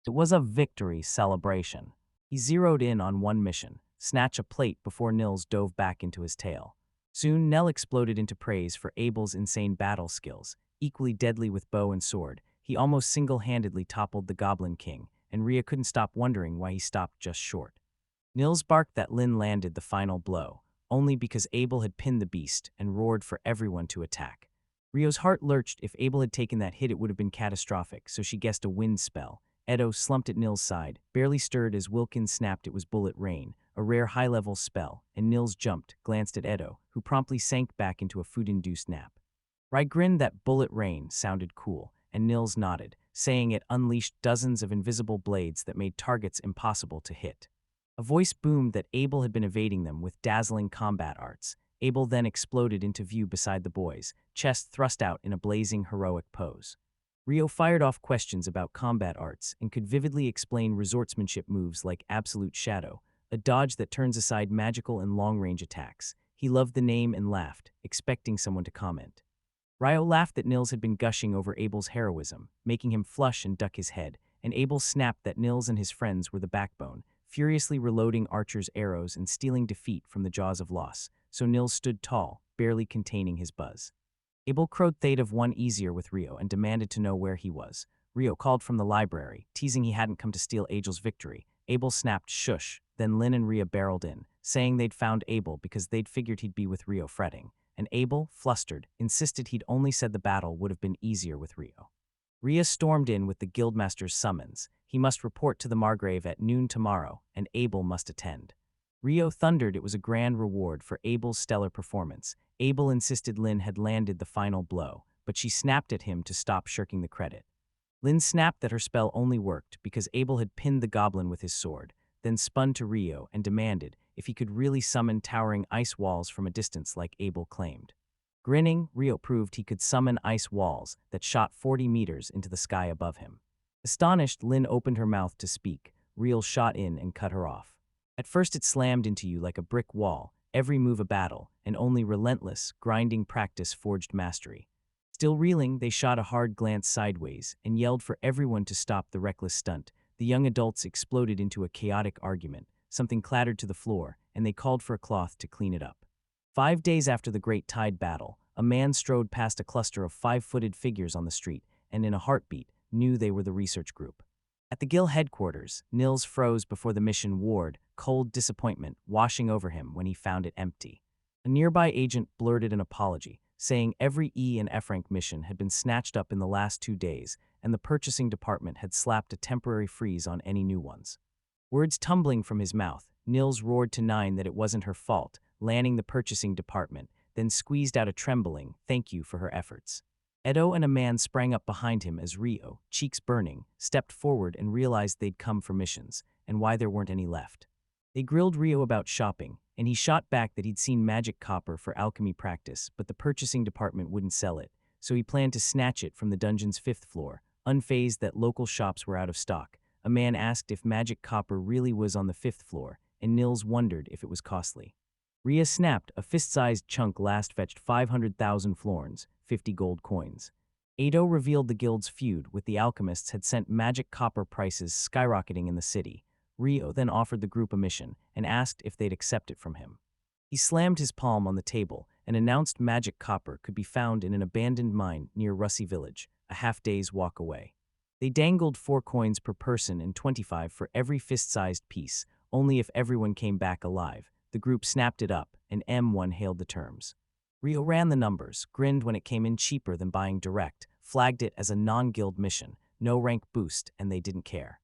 It was a victory celebration. He zeroed in on one mission, snatch a plate before Nils dove back into his tail. Soon, Nell exploded into praise for Abel's insane battle skills, equally deadly with bow and sword. He almost single-handedly toppled the Goblin King, and Rhea couldn't stop wondering why he stopped just short. Nils barked that Lin landed the final blow, only because Abel had pinned the beast and roared for everyone to attack. Rio's heart lurched. If Abel had taken that hit, it would have been catastrophic, so she guessed a wind spell. Edo slumped at Nils' side, barely stirred as Wilkins snapped it was Bullet Rain, a rare high-level spell, and Nils jumped, glanced at Edo, who promptly sank back into a food-induced nap. Rai grinned that Bullet Rain sounded cool, and Nils nodded, saying it unleashed dozens of invisible blades that made targets impossible to hit. A voice boomed that Abel had been evading them with dazzling combat arts. Abel then exploded into view beside the boys, chest thrust out in a blazing heroic pose. Rio fired off questions about combat arts and could vividly explain resortsmanship moves like Absolute Shadow, a dodge that turns aside magical and long-range attacks. He loved the name and laughed, expecting someone to comment. Rio laughed that Nils had been gushing over Abel's heroism, making him flush and duck his head, and Abel snapped that Nils and his friends were the backbone, furiously reloading Archer's arrows and stealing defeat from the jaws of loss, so Nils stood tall, barely containing his buzz. Abel crowed they'd have won easier with Rio and demanded to know where he was. Rio called from the library, teasing he hadn't come to steal Abel's victory. Abel snapped shush, then Lin and Rhea barreled in, saying they'd found Abel because they'd figured he'd be with Rio fretting, and Abel, flustered, insisted he'd only said the battle would have been easier with Rio. Rhea stormed in with the guildmaster's summons. He must report to the Margrave at noon tomorrow, and Abel must attend. Rio thundered it was a grand reward for Abel's stellar performance. Abel insisted Lin had landed the final blow, but she snapped at him to stop shirking the credit. Lin snapped that her spell only worked because Abel had pinned the goblin with his sword, then spun to Rio and demanded if he could really summon towering ice walls from a distance like Abel claimed. Grinning, Rio proved he could summon ice walls that shot 40 meters into the sky above him. Astonished, Lin opened her mouth to speak. Rio shot in and cut her off. At first it slammed into you like a brick wall, every move a battle, and only relentless, grinding practice forged mastery. Still reeling, they shot a hard glance sideways and yelled for everyone to stop the reckless stunt. The young adults exploded into a chaotic argument. Something clattered to the floor, and they called for a cloth to clean it up. 5 days after the Great Tide battle, a man strode past a cluster of 5-footed figures on the street, and in a heartbeat, knew they were the research group. At the Guild headquarters, Nils froze before the mission ward, cold disappointment washing over him when he found it empty. A nearby agent blurted an apology, saying every E and F rank mission had been snatched up in the last 2 days, and the purchasing department had slapped a temporary freeze on any new ones. Words tumbling from his mouth, Nils roared to Nine that it wasn't her fault, landing the purchasing department, then squeezed out a trembling thank you for her efforts. Edo and a man sprang up behind him as Rio, cheeks burning, stepped forward and realized they'd come for missions, and why there weren't any left. They grilled Rio about shopping, and he shot back that he'd seen magic copper for alchemy practice, but the purchasing department wouldn't sell it, so he planned to snatch it from the dungeon's 5th floor, unfazed that local shops were out of stock. A man asked if magic copper really was on the 5th floor, and Nils wondered if it was costly. Rhea snapped, a fist-sized chunk last fetched 500,000 florins, 50 gold coins. Edo revealed the guild's feud with the alchemists had sent magic copper prices skyrocketing in the city. Rio then offered the group a mission and asked if they'd accept it from him. He slammed his palm on the table and announced magic copper could be found in an abandoned mine near Russie Village, a half-day's walk away. They dangled 4 coins per person and 25 for every fist-sized piece, only if everyone came back alive. The group snapped it up, and M1 hailed the terms. Rio ran the numbers, grinned when it came in cheaper than buying direct, flagged it as a non-guild mission, no rank boost, and they didn't care.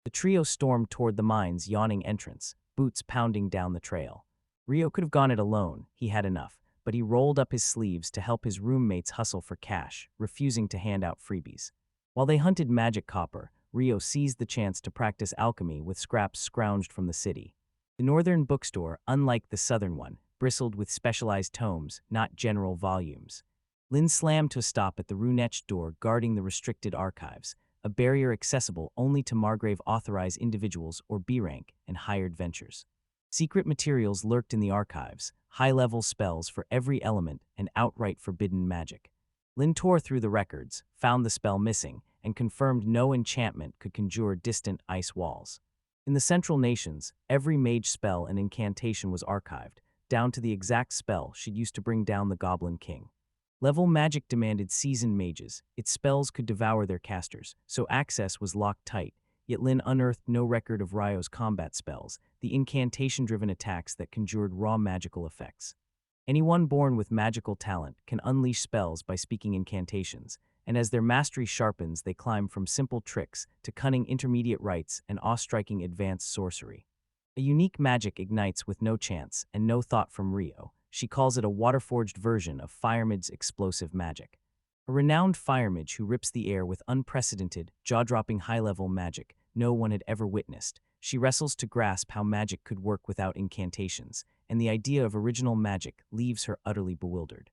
The trio stormed toward the mine's yawning entrance, boots pounding down the trail. Rio could have gone it alone, he had enough, but he rolled up his sleeves to help his roommates hustle for cash, refusing to hand out freebies. While they hunted magic copper, Rio seized the chance to practice alchemy with scraps scrounged from the city. The northern bookstore, unlike the southern one, bristled with specialized tomes, not general volumes. Lin slammed to a stop at the Runetch door guarding the restricted archives, a barrier accessible only to Margrave-authorized individuals or B-rank and hired ventures. Secret materials lurked in the archives, high-level spells for every element and outright forbidden magic. Lin tore through the records, found the spell missing, and confirmed no enchantment could conjure distant ice walls. In the Central Nations, every mage spell and incantation was archived, down to the exact spell she'd used to bring down the Goblin King. Level magic demanded seasoned mages, its spells could devour their casters, so access was locked tight, yet Lin unearthed no record of Ryo's combat spells, the incantation-driven attacks that conjured raw magical effects. Anyone born with magical talent can unleash spells by speaking incantations, and as their mastery sharpens they climb from simple tricks to cunning intermediate rites and awe-striking advanced sorcery. A unique magic ignites with no chance and no thought from Rio. She calls it a water-forged version of Firemage's explosive magic. A renowned Firemage who rips the air with unprecedented, jaw-dropping high-level magic no one had ever witnessed, she wrestles to grasp how magic could work without incantations, and the idea of original magic leaves her utterly bewildered.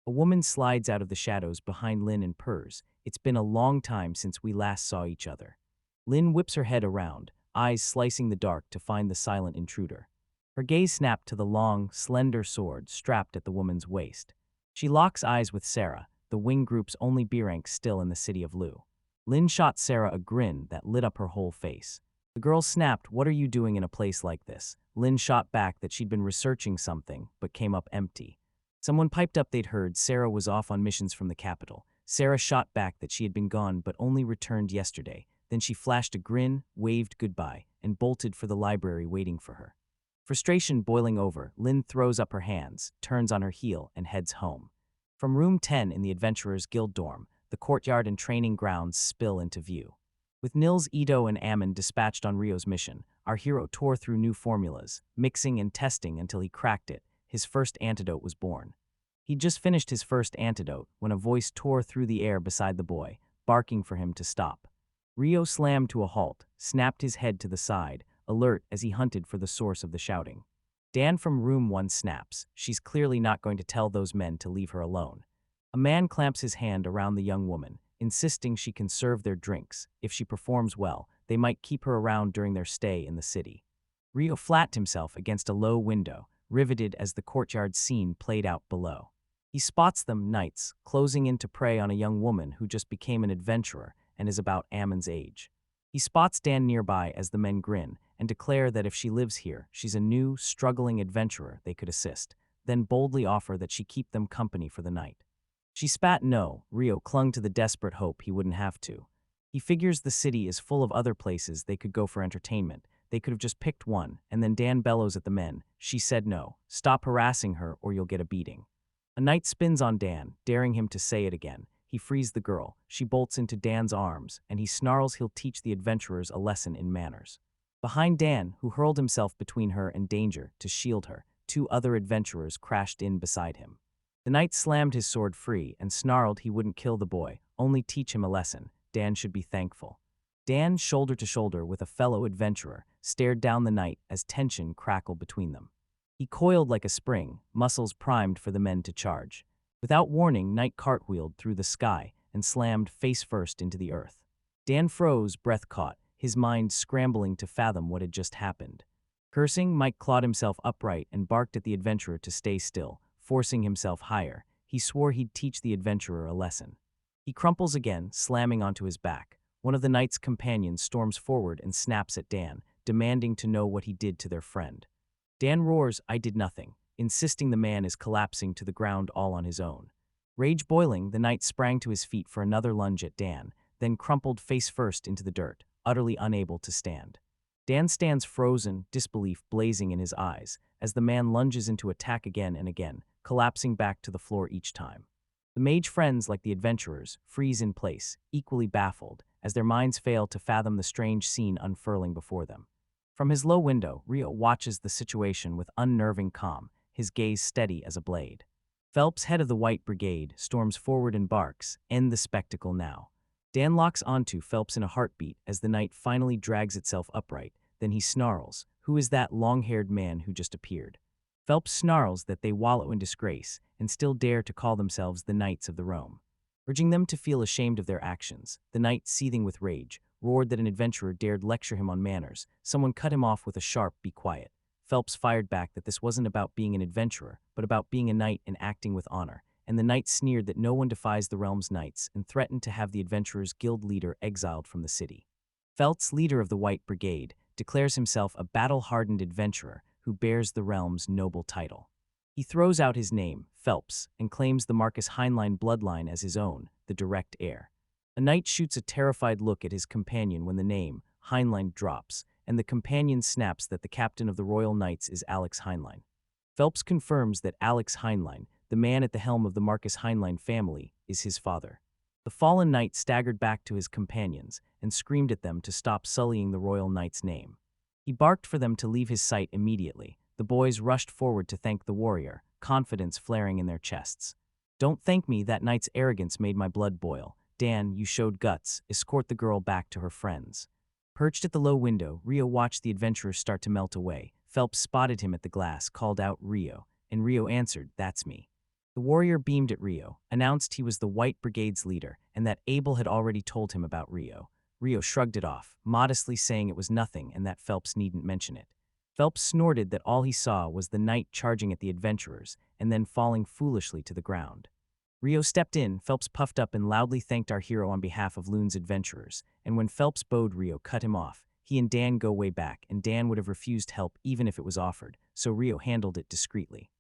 A woman slides out of the shadows behind Lin and purrs, "It's been a long time since we last saw each other." Lin whips her head around, eyes slicing the dark to find the silent intruder. Her gaze snapped to the long, slender sword strapped at the woman's waist. She locks eyes with Sarah, the wing group's only B-rank still in the city of Lu. Lin shot Sarah a grin that lit up her whole face. The girl snapped, "What are you doing in a place like this?" Lin shot back that she'd been researching something, but came up empty. Someone piped up they'd heard Sarah was off on missions from the capital. Sarah shot back that she had been gone but only returned yesterday. Then she flashed a grin, waved goodbye, and bolted for the library waiting for her. Frustration boiling over, Lin throws up her hands, turns on her heel, and heads home. From room 10 in the Adventurers Guild dorm, the courtyard and training grounds spill into view. With Nils, Ito, and Ammon dispatched on Rio's mission, our hero tore through new formulas, mixing and testing until he cracked it. His first antidote was born. He'd just finished his first antidote when a voice tore through the air beside the boy, barking for him to stop. Rio slammed to a halt, snapped his head to the side, alert as he hunted for the source of the shouting. Dan from room 1 snaps. She's clearly not going to tell those men to leave her alone. A man clamps his hand around the young woman, insisting she can serve their drinks. If she performs well, they might keep her around during their stay in the city. Rio flattened himself against a low window, riveted as the courtyard scene played out below. He spots them, knights, closing in to prey on a young woman who just became an adventurer and is about Ammon's age. He spots Dan nearby as the men grin and declare that if she lives here, she's a new, struggling adventurer they could assist, then boldly offer that she keep them company for the night. She spat no. Rio clung to the desperate hope he wouldn't have to. He figures the city is full of other places they could go for entertainment. They could have just picked one, and then Dan bellows at the men. She said no. Stop harassing her or you'll get a beating. A knight spins on Dan, daring him to say it again. He frees the girl. She bolts into Dan's arms, and he snarls he'll teach the adventurers a lesson in manners. Behind Dan, who hurled himself between her and danger to shield her, 2 other adventurers crashed in beside him. The knight slammed his sword free and snarled he wouldn't kill the boy, only teach him a lesson. Dan should be thankful. Dan, shoulder to shoulder with a fellow adventurer, stared down the knight as tension crackled between them. He coiled like a spring, muscles primed for the men to charge. Without warning, Knight cartwheeled through the sky and slammed face first into the earth. Dan froze, breath caught, his mind scrambling to fathom what had just happened. Cursing, Mike clawed himself upright and barked at the adventurer to stay still, forcing himself higher. He swore he'd teach the adventurer a lesson. He crumples again, slamming onto his back. One of the knight's companions storms forward and snaps at Dan, demanding to know what he did to their friend. Dan roars, "I did nothing," insisting the man is collapsing to the ground all on his own. Rage boiling, the knight sprang to his feet for another lunge at Dan, then crumpled face first into the dirt, utterly unable to stand. Dan stands frozen, disbelief blazing in his eyes, as the man lunges into attack again and again, collapsing back to the floor each time. The mage friends, like the adventurers, freeze in place, equally baffled, as their minds fail to fathom the strange scene unfurling before them. From his low window, Rio watches the situation with unnerving calm, his gaze steady as a blade. Phelps, head of the White Brigade, storms forward and barks, "End the spectacle now." Dan locks onto Phelps in a heartbeat as the night finally drags itself upright. Then he snarls, "Who is that long-haired man who just appeared?" Phelps snarls that they wallow in disgrace and still dare to call themselves the Knights of the Rome. Urging them to feel ashamed of their actions, the knight, seething with rage, roared that an adventurer dared lecture him on manners. Someone cut him off with a sharp, "Be quiet." Phelps fired back that this wasn't about being an adventurer, but about being a knight and acting with honor, and the knight sneered that no one defies the realm's knights and threatened to have the adventurer's guild leader exiled from the city. Phelps, leader of the White Brigade, declares himself a battle-hardened adventurer who bears the realm's noble title. He throws out his name, Phelps, and claims the Marcus Heinlein bloodline as his own, the direct heir. A knight shoots a terrified look at his companion when the name, Heinlein, drops, and the companion snaps that the captain of the Royal Knights is Alex Heinlein. Phelps confirms that Alex Heinlein, the man at the helm of the Marcus Heinlein family, is his father. The fallen knight staggered back to his companions and screamed at them to stop sullying the Royal Knight's name. He barked for them to leave his sight immediately. The boys rushed forward to thank the warrior, confidence flaring in their chests. "Don't thank me, that knight's arrogance made my blood boil. Dan, you showed guts. Escort the girl back to her friends." Perched at the low window, Rio watched the adventurer start to melt away. Phelps spotted him at the glass, called out Rio, and Rio answered, "That's me." The warrior beamed at Rio, announced he was the White Brigade's leader, and that Abel had already told him about Rio. Rio shrugged it off, modestly saying it was nothing and that Phelps needn't mention it. Phelps snorted that all he saw was the knight charging at the adventurers and then falling foolishly to the ground. Rio stepped in. Phelps puffed up and loudly thanked our hero on behalf of Luan's adventurers, and when Phelps bowed, Rio cut him off. He and Dan go way back, and Dan would have refused help even if it was offered, so Rio handled it discreetly.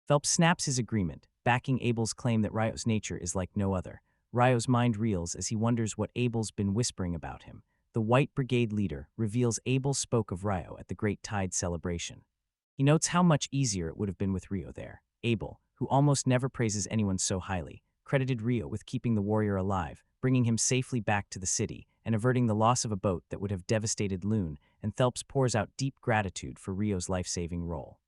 Phelps snaps his agreement, backing Abel's claim that Rio's nature is like no other. Rio's mind reels as he wonders what Abel's been whispering about him. The White Brigade leader reveals Abel spoke of Rio at the Great Tide celebration. He notes how much easier it would have been with Rio there. Abel, who almost never praises anyone so highly, credited Rio with keeping the warrior alive, bringing him safely back to the city, and averting the loss of a boat that would have devastated Luan, and Phelps pours out deep gratitude for Rio's life-saving role.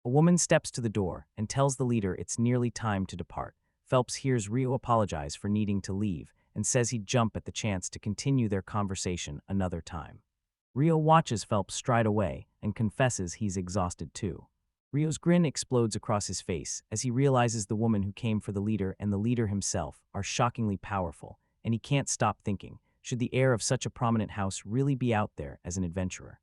A woman steps to the door and tells the leader it's nearly time to depart. Phelps hears Rio apologize for needing to leave and says he'd jump at the chance to continue their conversation another time. Rio watches Phelps stride away and confesses he's exhausted too. Rio's grin explodes across his face as he realizes the woman who came for the leader and the leader himself are shockingly powerful, and he can't stop thinking, should the heir of such a prominent house really be out there as an adventurer?